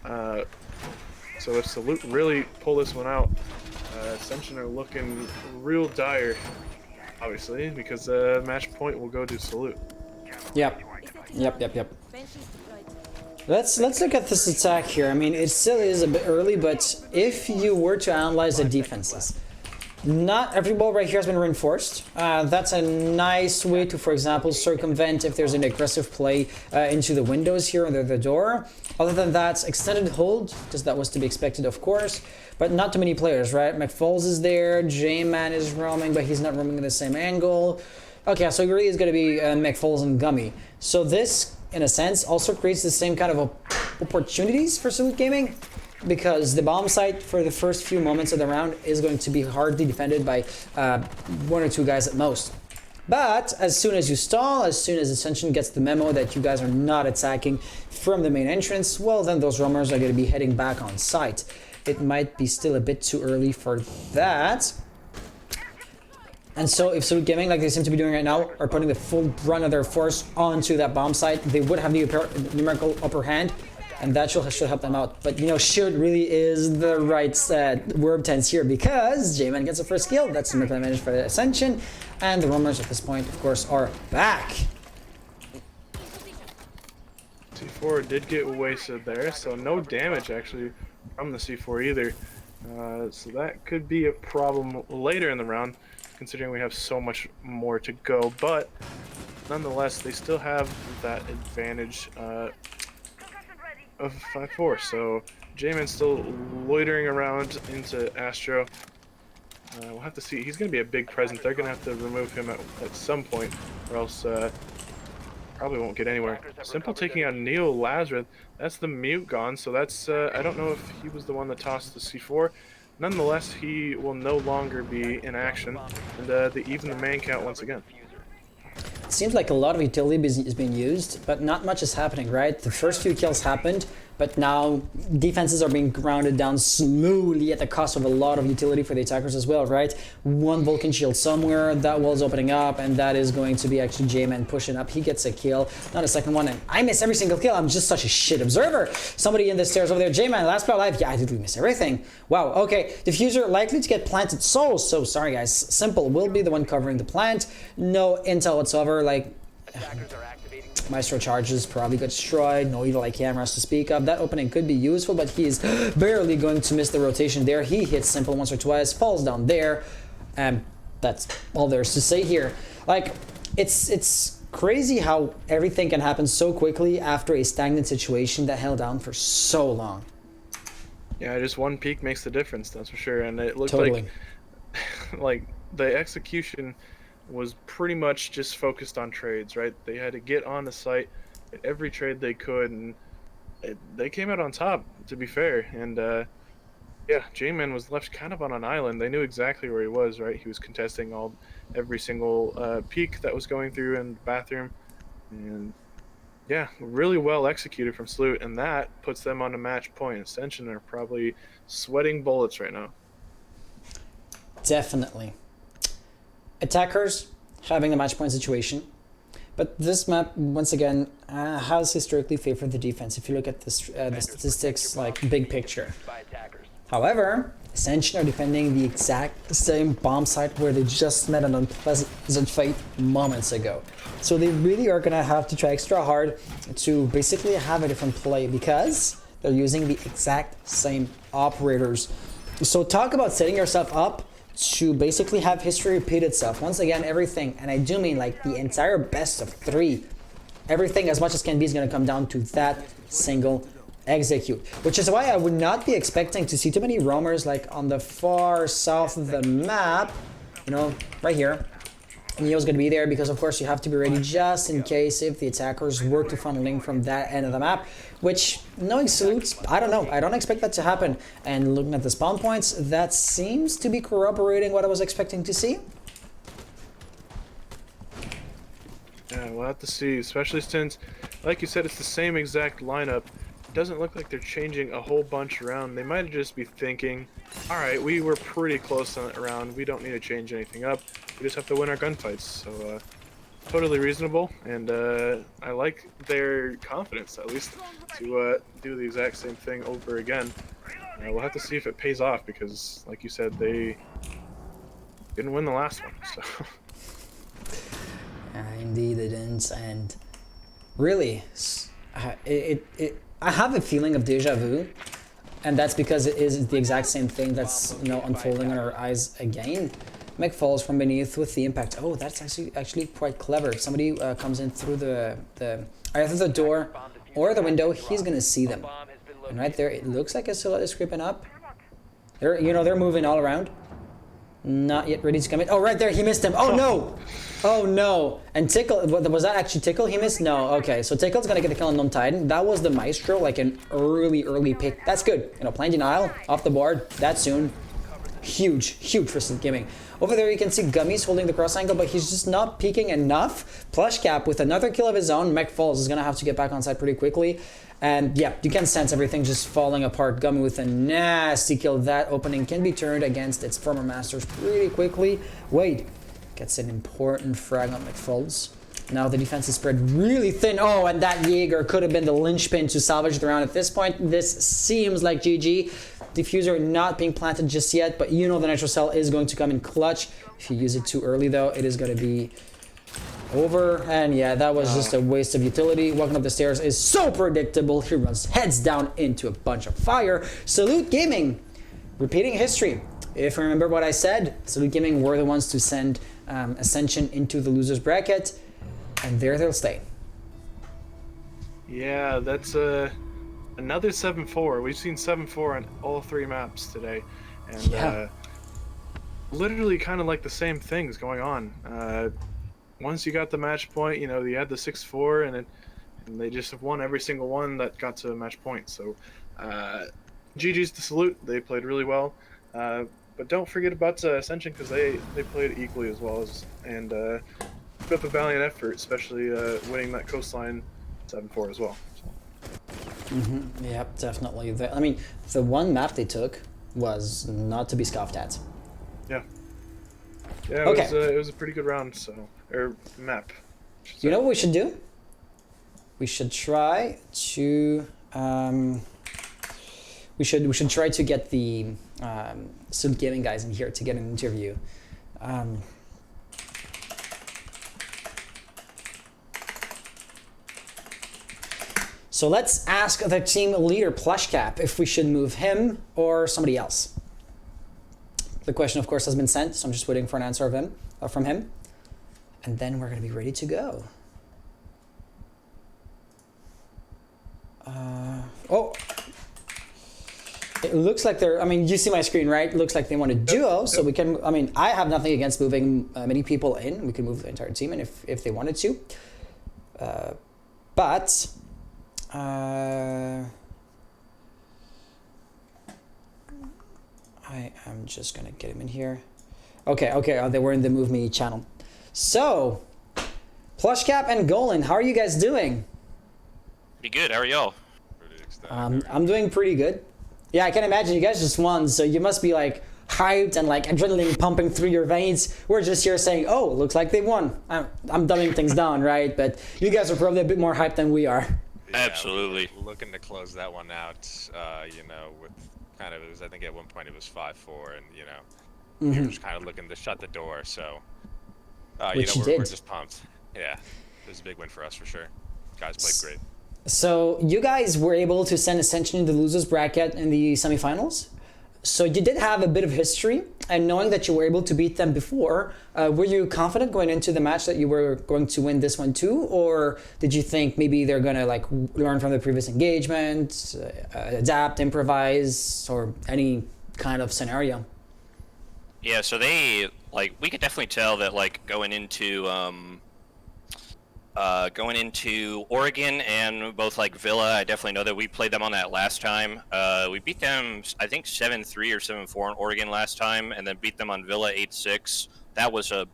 So if Salute really pull this one out, Ascension are looking real dire, obviously, because match point will go to Salute. Yep. Let's look at this attack here. I mean, it still is a bit early, but if you were to analyze the defenses, not every wall right here has been reinforced. That's a nice way to, for example, circumvent if there's an aggressive play into the windows here under the door. Other than that, extended hold, because that was to be expected, of course, but not too many players, right? McFalls is there, J-Man is roaming, but he's not roaming in the same angle. Okay, so it really is going to be McFalls and Gummy. So this, in a sense, also creates the same kind of opportunities for Salute Gaming, because the bomb site for the first few moments of the round is going to be hardly defended by 1 or 2 guys at most. But as soon as you stall, as soon as Ascension gets the memo that you guys are not attacking from the main entrance, well, then those roamers are going to be heading back on site. It might be still a bit too early for that. And so if Salute Gaming, like they seem to be doing right now, are putting the full brunt of their force onto that bomb site, they would have the numerical upper hand, and that should help them out. But, you know, should really is the right verb tense here, because J-Man gets the first kill. That's the advantage for the Ascension, and the roamers at this point, of course, are back. C4 did get wasted there, so no damage actually from the C4 either. So that could be a problem later in the round, considering we have so much more to go. But nonetheless, they still have that advantage of 5-4. So J-Man's still loitering around into Astro. We'll have to see. He's going to be a big presence. They're going to have to remove him at some point, or else probably won't get anywhere. Simple taking out Neo Lazarus. That's the mute gone, so that's I don't know if he was the one that tossed the C4. Nonetheless, he will no longer be in action, and they even the man count once again. It seems like a lot of utility is being used, but not much is happening, right? The first few kills happened, but now defenses are being grounded down slowly at the cost of a lot of utility for the attackers as well, right? One Vulcan shield somewhere, that wall's opening up, and that is going to be actually J-Man pushing up. He gets a kill, not a second one, and I miss every single kill. I'm just such a shit observer. Somebody in the stairs over there, J-Man, last player alive. Yeah, I did miss everything. Wow, okay. Diffuser likely to get planted so sorry guys. Simple will be the one covering the plant. No intel whatsoever, like... Maestro charges probably got destroyed, no evil eye cameras to speak of. That opening could be useful, but he is barely going to miss the rotation there. He hits Simple once or twice, falls down there, and that's all there's to say here. Like, it's crazy how everything can happen so quickly after a stagnant situation that held down for so long. Yeah, just one peak makes the difference, that's for sure. And it looked Totally. like the execution was pretty much just focused on trades, right? They had to get on the site at every trade they could, and they came out on top, to be fair. And yeah, J-Man was left kind of on an island. They knew exactly where he was, right? He was contesting every single peak that was going through in the bathroom, and yeah, really well executed from Salute, and that puts them on a match point. Ascension are probably sweating bullets right now. Definitely. Attackers having a match point situation, but this map once again has historically favored the defense if you look at this, the statistics, like big picture. However, Ascension are defending the exact same bomb site where they just met an unpleasant fate moments ago, so they really are gonna have to try extra hard to basically have a different play because they're using the exact same operators. So talk about setting yourself up to basically have history repeat itself. Once again, everything, and I do mean like the entire best of 3, everything as much as can be is going to come down to that single execute. Which is why I would not be expecting to see too many roamers like on the far south of the map, you know, right here. Neo's going to be there because of course you have to be ready just in case if the attackers were to funnel in from that end of the map, which, knowing Salutes, I don't know, I don't expect that to happen. And looking at the spawn points, that seems to be corroborating what I was expecting to see. Yeah, we'll have to see, especially since, like you said, it's the same exact lineup. It doesn't look like they're changing a whole bunch around. They might just be thinking, alright, we were pretty close on that round, we don't need to change anything up, we just have to win our gunfights. So, totally reasonable, and I like their confidence, at least, to do the exact same thing over again. We'll have to see if it pays off, because, like you said, they didn't win the last one, so... Indeed they didn't, and really, I have a feeling of deja vu, and that's because it is the exact same thing that's, you know, unfolding on our eyes again. Mech falls from beneath with the impact. Oh, that's actually quite clever. If somebody comes in through either the door or the window, he's gonna see them. And right there, it looks like a silhouette is creeping up. They're moving all around. Not yet ready to come in. Oh, right there, he missed him. Oh no! Oh no! And Tickle, was that actually Tickle he missed? No, okay. So Tickle's gonna get the kill on Gnome Titan. That was the Maestro, like an early pick. That's good. You know, playing denial, off the board, that soon. huge for Salute Gaming. Over there you can see Gummy's holding the cross angle, but he's just not peeking enough. Plushcap with another kill of his own. Mech Falls is going to have to get back on side pretty quickly. And yeah, you can sense everything just falling apart. Gummy with a nasty kill. That opening can be turned against its former masters pretty quickly. Wade gets an important frag on McFalls. Now the defense is spread really thin. Oh, and that Jaeger could have been the linchpin to salvage the round. At this point, this seems like GG. Diffuser not being planted just yet, but you know the Nitro Cell is going to come in clutch. If you use it too early though, it is going to be over. And yeah, that was just a waste of utility. Walking up the stairs is so predictable. He runs heads down into a bunch of fire. Salute Gaming repeating history. If you remember what I said, Salute Gaming were the ones to send Ascension into the losers bracket, and there they'll stay. Yeah, that's another 7-4. We've seen 7-4 on all 3 maps today, and literally kind of like the same things going on. Once you got the match point, you know, you had the 6-4, and they just have won every single one that got to a match point. So GG's to Salute. They played really well. But don't forget about Ascension, because they played equally as well as, and put up a valiant effort, especially winning that coastline 7-4 as well. So. Yep, definitely. I mean, the one map they took was not to be scoffed at. Yeah. Yeah, Okay. It was a pretty good round, or map. You know what we should do? We should try to we should try to get the Salute Gaming guys in here to get an interview. So let's ask the team leader Plushcap if we should move him or somebody else. The question, of course, has been sent, so I'm just waiting for an answer of him from him, and then we're gonna be ready to go. Oh, it looks like they're, I mean, you see my screen, right? It looks like they want a duo, so we can, I mean, I have nothing against moving many people in. We can move the entire team in if they wanted to. But I am just gonna get him in here. Okay, they were in the Move Me channel. So, Plushcap and Golan, how are you guys doing? Pretty good. How are y'all? I'm doing pretty good. Yeah, I can imagine you guys just won, so you must be like hyped and like adrenaline pumping through your veins. We're just here saying, oh, looks like they won. I'm dumbing things down, right? But you guys are probably a bit more hyped than we are. Yeah, Absolutely. we were looking to close that one out, you know, with kind of, it was, I think at one point it was 5-4, and, you know, we were just kind of looking to shut the door, so, you Which know, you we're did. just pumped. Yeah, it was a big win for us for sure. Guys played great. So you guys were able to send Ascension in the losers bracket in the semifinals. So you did have a bit of history, and knowing that you were able to beat them before, were you confident going into the match that you were going to win this one too, or did you think maybe they're gonna like learn from the previous engagement, adapt, improvise, or any kind of scenario? Yeah, so they, like, we could definitely tell that, like, going into Oregon and both, like, Villa, I definitely know that we played them on that last time. We beat them, I think, 7-3 or 7-4 in Oregon last time, and then beat them on Villa 8-6. That was a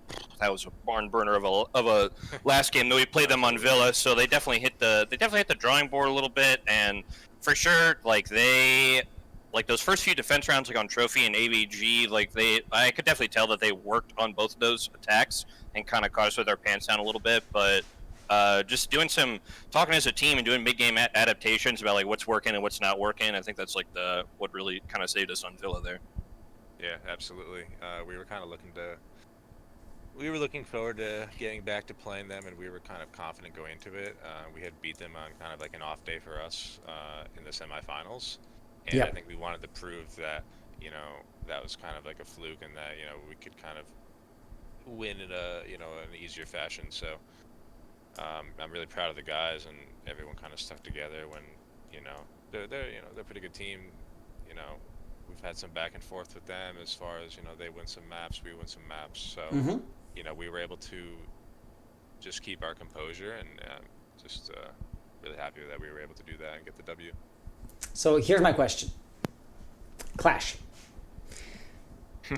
barn burner of a last game. Though we played them on Villa, so they definitely hit the drawing board a little bit, and for sure, like, those first few defense rounds, like on Trophy and AVG, like I could definitely tell that they worked on both of those attacks and kind of caught us with our pants down a little bit. But just talking as a team and doing mid-game adaptations about like what's working and what's not working, I think that's like what really kind of saved us on Villa there. Yeah, absolutely. We were looking forward to getting back to playing them, and we were kind of confident going into it. We had beat them on kind of like an off day for us in the semifinals. And Yep. I think we wanted to prove that, you know, that was kind of like a fluke, and that, you know, we could kind of win in an easier fashion. So I'm really proud of the guys, and everyone kind of stuck together when, you know, they're a pretty good team. You know, we've had some back and forth with them as far as, you know, they win some maps, we win some maps. So, you know, we were able to just keep our composure, and just really happy that we were able to do that and get the W. So here's my question. Clash.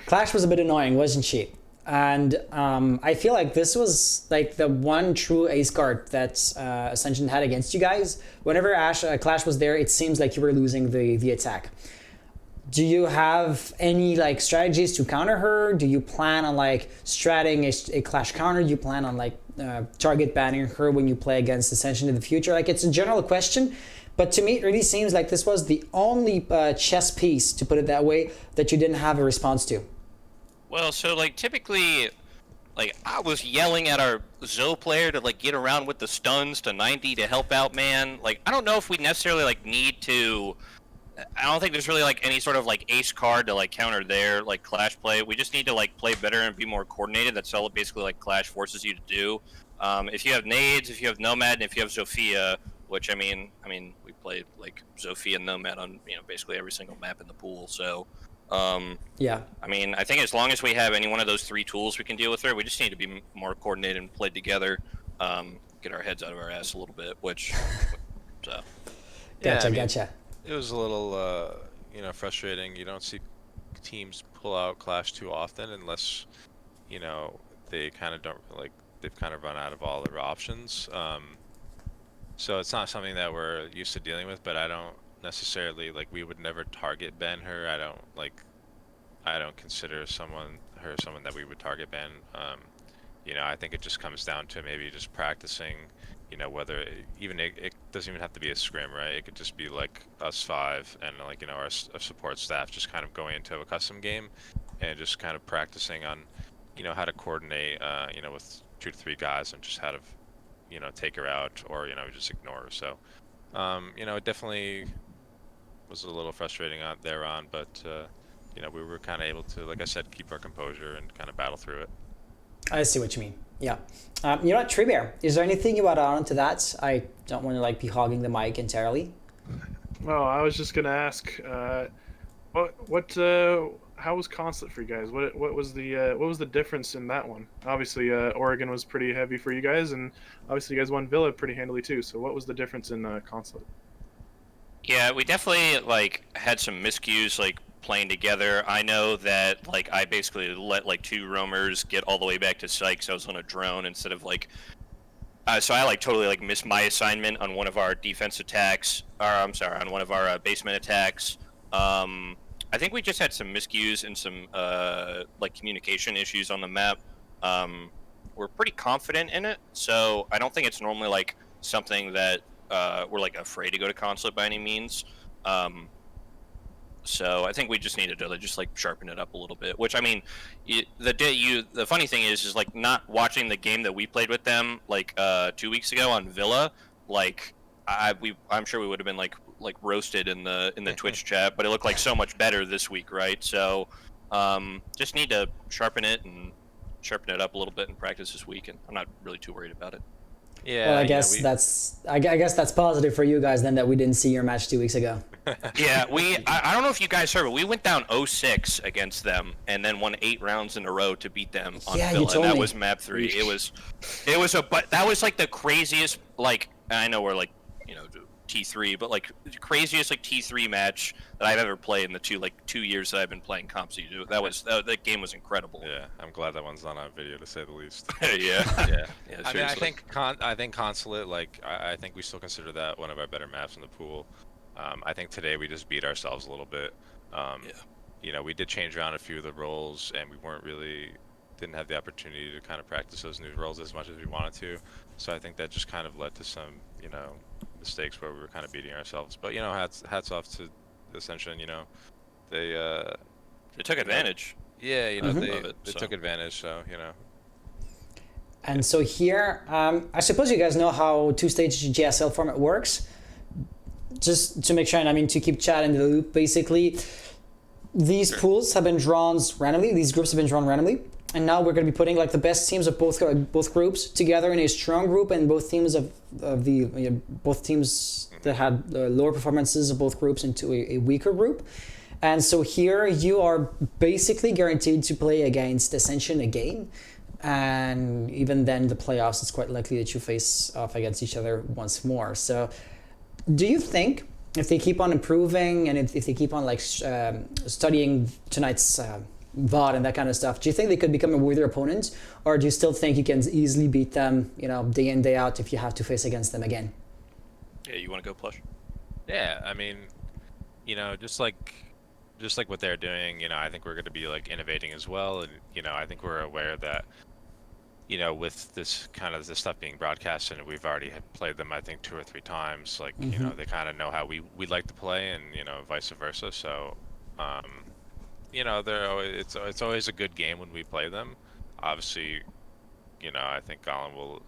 Clash was a bit annoying, wasn't she? And I feel like this was like the one true ace card that Ascension had against you guys. Whenever Clash was there, it seems like you were losing the attack. Do you have any like strategies to counter her? Do you plan on like stratting a Clash counter? Do you plan on like target banning her when you play against Ascension in the future? Like, it's a general question, but to me it really seems like this was the only chess piece, to put it that way, that you didn't have a response to. Well, so like typically, like I was yelling at our Zoe player to like get around with the stuns to 90 to help out, man. Like I don't know if we necessarily like need to. I don't think there's really like any sort of like ace card to like counter their like Clash play. We just need to like play better and be more coordinated. That's all basically like Clash forces you to do. If you have nades, if you have Nomad, and if you have Zofia, which I mean we played like Zofia and Nomad on basically every single map in the pool. So Yeah. I mean I think as long as we have any one of those three tools, we can deal with her. We just need to be more coordinated and play together. Get our heads out of our ass a little bit. Which so Gotcha, I mean, gotcha. It was a little, frustrating. You don't see teams pull out Clash too often unless, they kind of don't like they've kind of run out of all their options. So it's not something that we're used to dealing with. But I don't necessarily like we would never target ban her. I don't consider someone that we would target ban. I think it just comes down to maybe just practicing. Whether it doesn't even have to be a scrim, right? It could just be like us five and like our support staff just kind of going into a custom game and just kind of practicing on how to coordinate with 2 to 3 guys and just how to take her out or just ignore her. So it definitely was a little frustrating on, but we were kind of able to, like I said, keep our composure and kind of battle through it. I see what you mean. Yeah. You know what, Treebear, is there anything you want to add on to that? I don't want to like be hogging the mic entirely. Oh, I was just gonna ask, how was Consulate for you guys? What was the difference in that one? Obviously, Oregon was pretty heavy for you guys, and obviously you guys won Villa pretty handily too. So what was the difference in Consulate? yeah, we definitely like had some miscues like playing together. I know that like I basically let like 2 roamers get all the way back to Sykes. I was on a drone instead of like so I like totally like missed my assignment on one of our defense attacks, or I'm sorry, on one of our basement attacks. I think we just had some miscues and some like communication issues on the map. We're pretty confident in it, so I don't think it's normally like something that we're like afraid to go to Consulate by any means. So I think we just needed to just like sharpen it up a little bit. Which I mean, the funny thing is like not watching the game that we played with them like 2 weeks ago on Villa. Like I'm sure we would have been like roasted in the Twitch chat, but it looked like so much better this week, right? So just need to sharpen it up a little bit in practice this week, and I'm not really too worried about it. Yeah. Well, I guess that's positive for you guys then that we didn't see your match 2 weeks ago. Yeah, I don't know if you guys heard, but we went down 0-6 against them and then won 8 rounds in a row to beat them on Yeah, Villa. you told and that me. was map 3. But that was like the craziest, like, I know we're like, T3, but like the craziest like T3 match that I've ever played in the 2 years that I've been playing comps. That game was incredible. Yeah, I'm glad that one's not on video, to say the least. Yeah. Yeah. Yeah, I mean, I seriously. think Consulate, like, I think we still consider that one of our better maps in the pool. I think today we just beat ourselves a little bit. We did change around a few of the roles, and we didn't have the opportunity to kind of practice those new roles as much as we wanted to. So I think that just kind of led to some, mistakes where we were kind of beating ourselves. But hats off to Ascension. They took advantage. Yeah, Mm-hmm. they took advantage. So And so here, I suppose you guys know how two-stage GSL format works. Just to make sure, and I mean to keep chat in the loop, basically, these pools have been drawn randomly. These groups have been drawn randomly, and now we're going to be putting like the best teams of both groups together in a strong group, and both teams both teams that had lower performances of both groups into a weaker group. And so here you are basically guaranteed to play against Ascension again. And even then, the playoffs, it's quite likely that you face off against each other once more. So do you think if they keep on improving and if they keep on like studying tonight's VOD and that kind of stuff, do you think they could become a worthy opponent, or do you still think you can easily beat them, day in, day out if you have to face against them again? Yeah, you want to go plush? Yeah, I mean, just like what they're doing, I think we're going to be like innovating as well, and I think we're aware that with this stuff being broadcasted, and we've already played them, I think 2 or 3 times. Like, they kind of know how we like to play, and vice versa. So, it's always a good game when we play them. Obviously, I think Colin will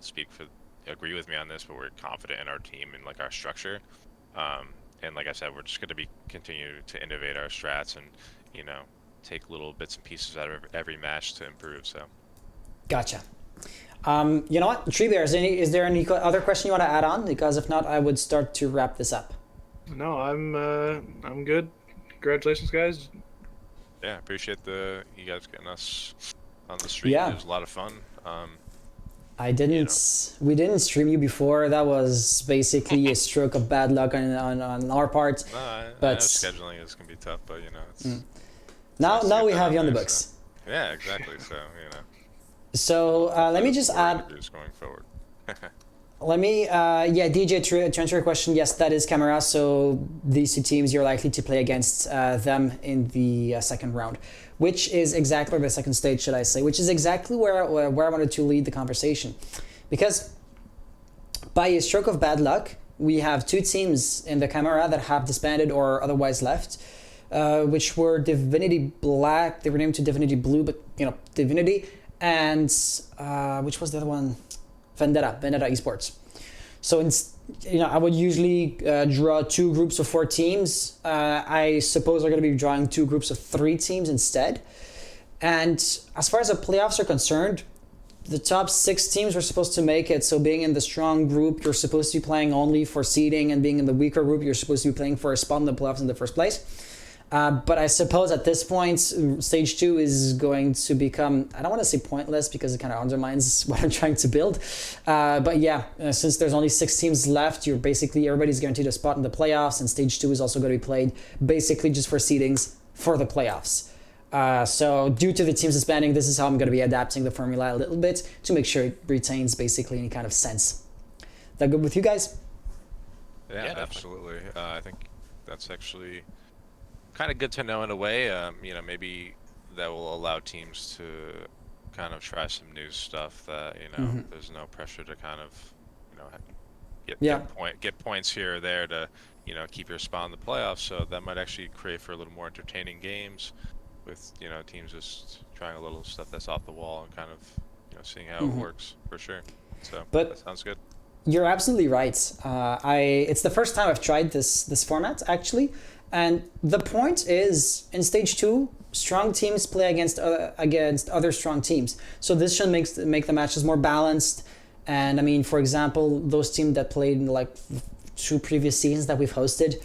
agree with me on this, but we're confident in our team and like our structure. And like I said, we're just going to continue to innovate our strats and take little bits and pieces out of every match to improve. So. Gotcha. You know what, Tree Bear, is there any other question you want to add on? Because if not, I would start to wrap this up. No, I'm good. Congratulations, guys. Yeah, appreciate you guys getting us on the stream. Yeah. It was a lot of fun. We didn't stream you before. That was basically a stroke of bad luck on our part. No, I but know scheduling is gonna be tough, but it's now we have you on the there, books. So. Yeah, exactly. So So let me just add. Going forward. Let me, DJ, to answer your question, yes, that is Chimera. So these 2 teams, you're likely to play against them in the second round, which is exactly the second stage, should I say, which is exactly where I wanted to lead the conversation. Because by a stroke of bad luck, we have 2 teams in the Chimera that have disbanded or otherwise left, which were Divinity Black. They were named to Divinity Blue, but, Divinity, and which was the other one? Vendetta Esports. So I would usually draw 2 groups of 4 teams. I suppose we're going to be drawing 2 groups of 3 teams instead. And as far as the playoffs are concerned, the top 6 teams were supposed to make it. So being in the strong group, you're supposed to be playing only for seeding, and being in the weaker group, you're supposed to be playing for a spot in the playoffs in the first place. But I suppose at this point, stage 2 is going to become, I don't want to say pointless because it kind of undermines what I'm trying to build. But yeah, since there's only 6 teams left, everybody's guaranteed a spot in the playoffs, and stage 2 is also going to be played basically just for seedings for the playoffs. So due to the teams disbanding, this is how I'm going to be adapting the formula a little bit to make sure it retains basically any kind of sense. That good with you guys? Yeah, absolutely. I think that's actually kind of good to know in a way. Maybe that will allow teams to kind of try some new stuff that there's no pressure to kind of get points here or there to keep your spot in the playoffs. So that might actually create for a little more entertaining games with teams just trying a little stuff that's off the wall and kind of seeing how it works for sure. So that sounds good. You're absolutely right. It's the first time I've tried this format actually. And the point is, in stage 2, strong teams play against other strong teams. So this should make the matches more balanced. And I mean, for example, those teams that played in like 2 previous seasons that we've hosted,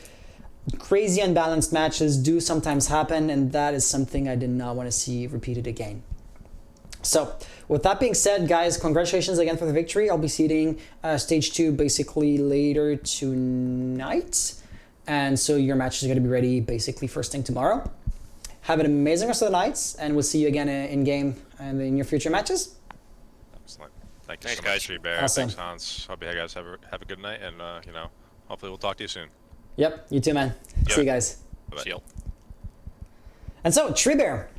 crazy unbalanced matches do sometimes happen, and that is something I did not want to see repeated again. So with that being said, guys, congratulations again for the victory. I'll be seeding stage 2 basically later tonight. And so your match is going to be ready basically first thing tomorrow. Have an amazing rest of the night, and we'll see you again in game and in your future matches. Excellent. Thank you Thanks, so guys. much, Tree Bear. Awesome. Thanks, Hans. Hope you guys have a good night, and hopefully we'll talk to you soon. Yep, you too, man. Yep. See you guys. Bye-bye. See you. And so, Tree Bear,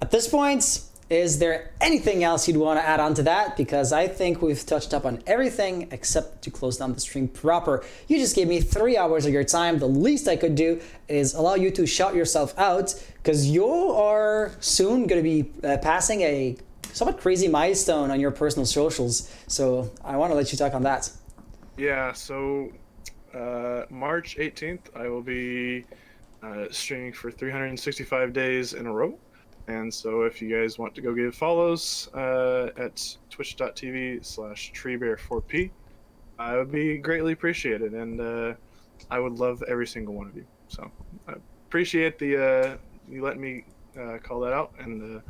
at this point, is there anything else you'd want to add on to that? Because I think we've touched up on everything except to close down the stream proper. You just gave me 3 hours of your time. The least I could do is allow you to shout yourself out, because you are soon going to be passing a somewhat crazy milestone on your personal socials. So I want to let you talk on that. Yeah, so March 18th, I will be streaming for 365 days in a row. And so if you guys want to go give follows at twitch.tv/treebear4p, I would be greatly appreciated. And I would love every single one of you. So I appreciate you letting me call that out, and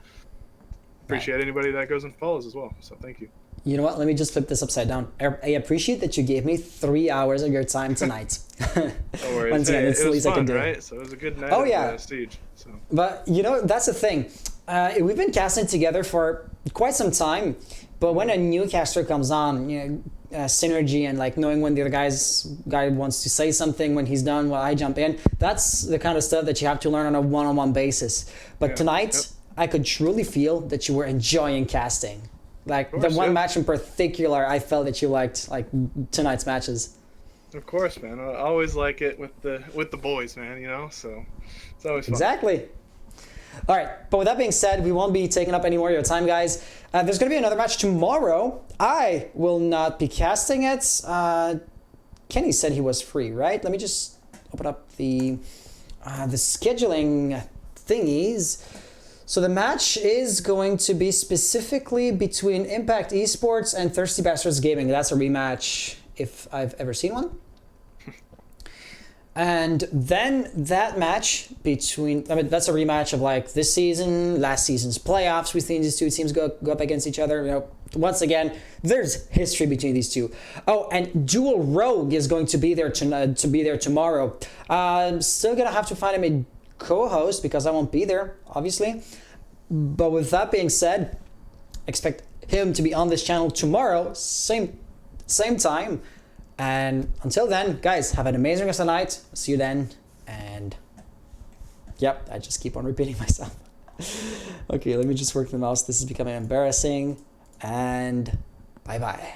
appreciate anybody that goes and follows as well. So thank you. You know what? Let me just flip this upside down. I appreciate that you gave me 3 hours of your time tonight. No worries. Once again, Hey, it's it the was least I can fun, do. right? So it was a good night Oh, of yeah. Siege. So. But you know, that's the thing. We've been casting together for quite some time, but when a new caster comes on, you know, synergy and like knowing when the other guy wants to say something, when he's done, while I jump in, that's the kind of stuff that you have to learn on a one-on-one basis. But Yeah. tonight, Yep. I could truly feel that you were enjoying casting. Like Of the course, one yeah. match in particular, I felt that you liked like tonight's matches. Of course, man. I always like it with the boys, man. You know, so it's always fun. Exactly. All right, but with that being said, we won't be taking up any more of your time, guys. There's going to be another match tomorrow. I will not be casting it. Kenny said he was free, right? Let me just open up the scheduling thingies. So the match is going to be specifically between Impact Esports and Thirsty Bastards Gaming. That's a rematch if I've ever seen one. And then that match between, I mean, that's a rematch of like this season, last season's playoffs. We've seen these two teams go up against each other. You know, once again, there's history between these two. Oh, and Dual Rogue is going to be there to be there tomorrow. I'm still gonna have to find him a co-host because I won't be there, obviously. But with that being said, expect him to be on this channel tomorrow, same time. And until then, guys, have an amazing rest of the night. See you then. And yep, I just keep on repeating myself. Okay, let me just work the mouse. This is becoming embarrassing. And bye-bye.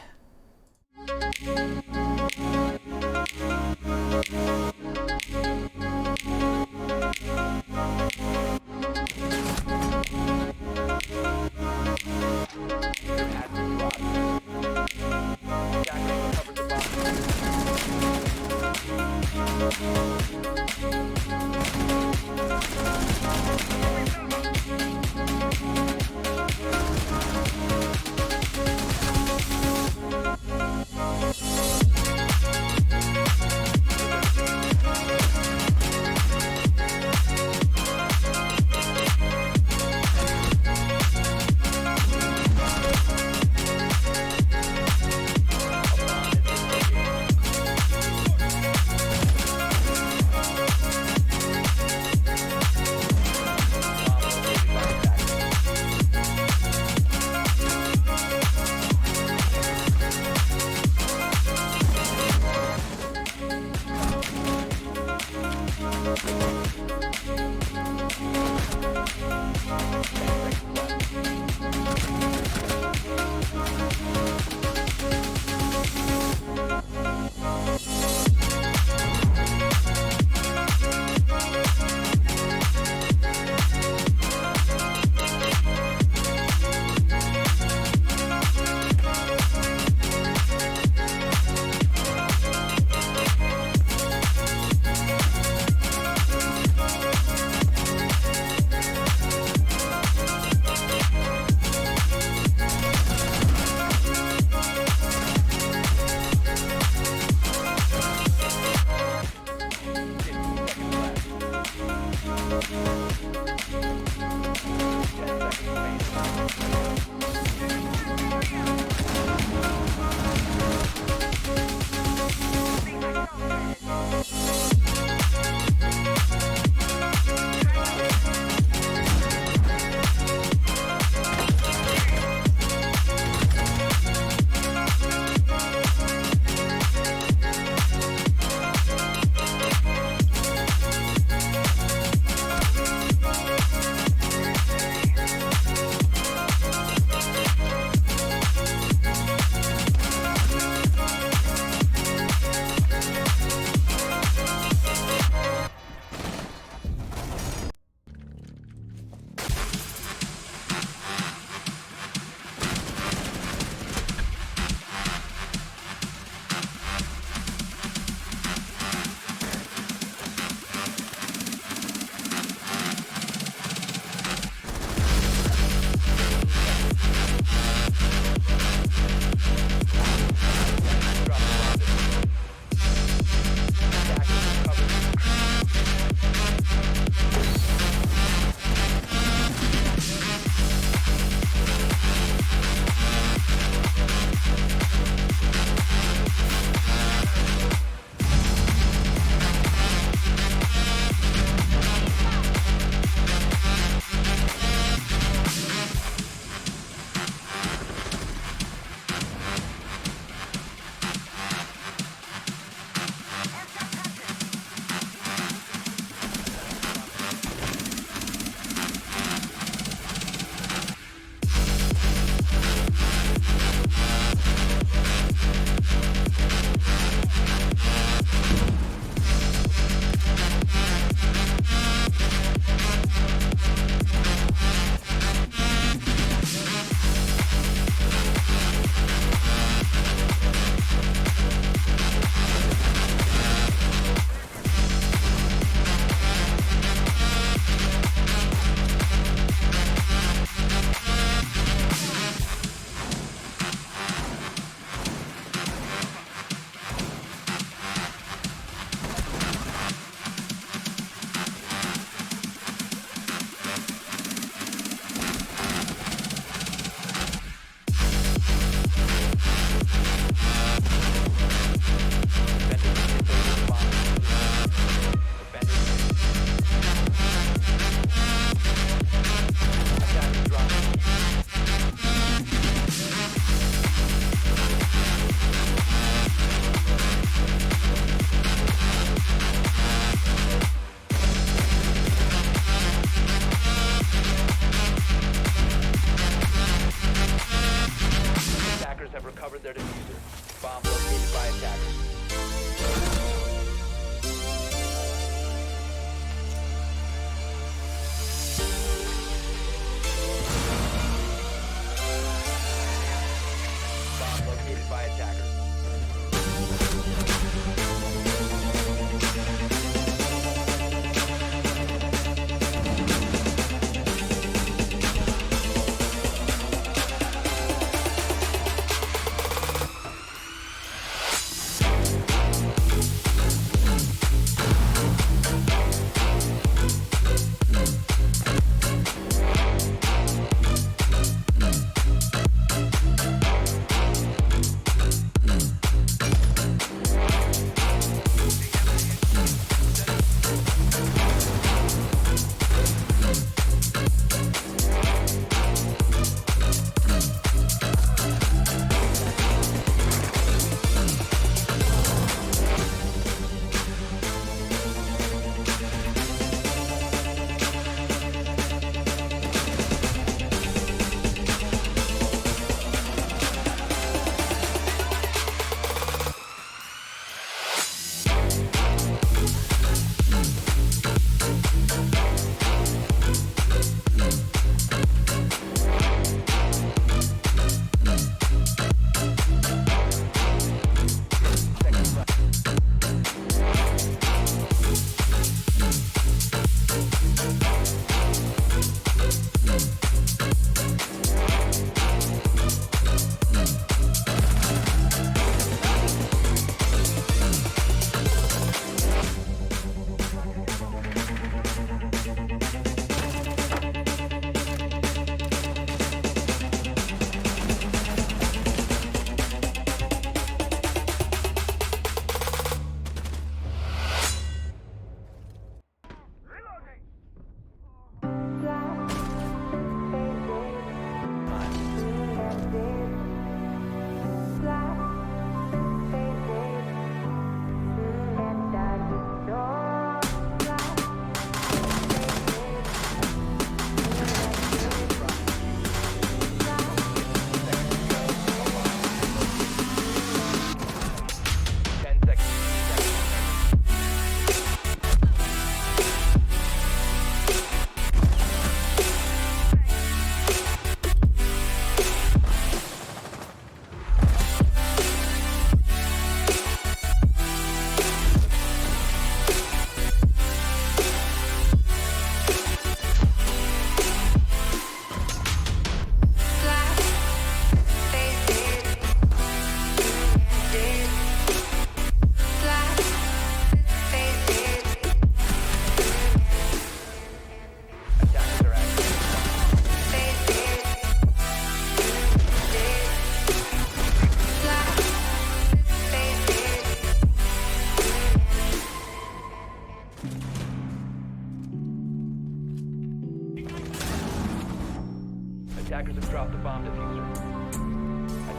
Attackers have dropped the bomb diffuser.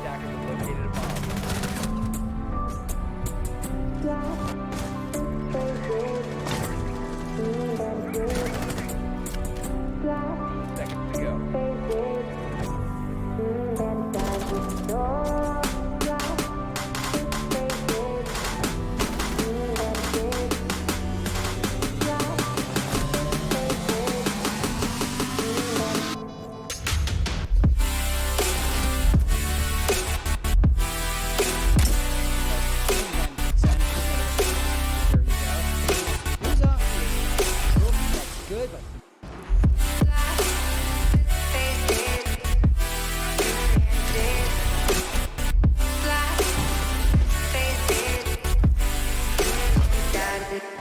Attackers have located a bomb. Seconds to go. Good, but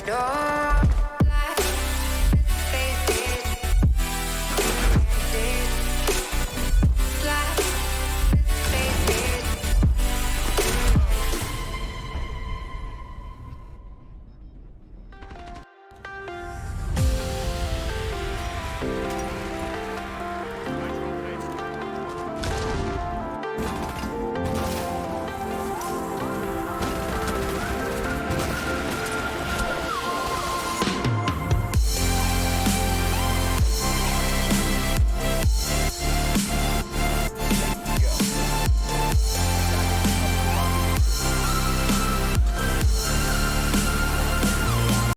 Door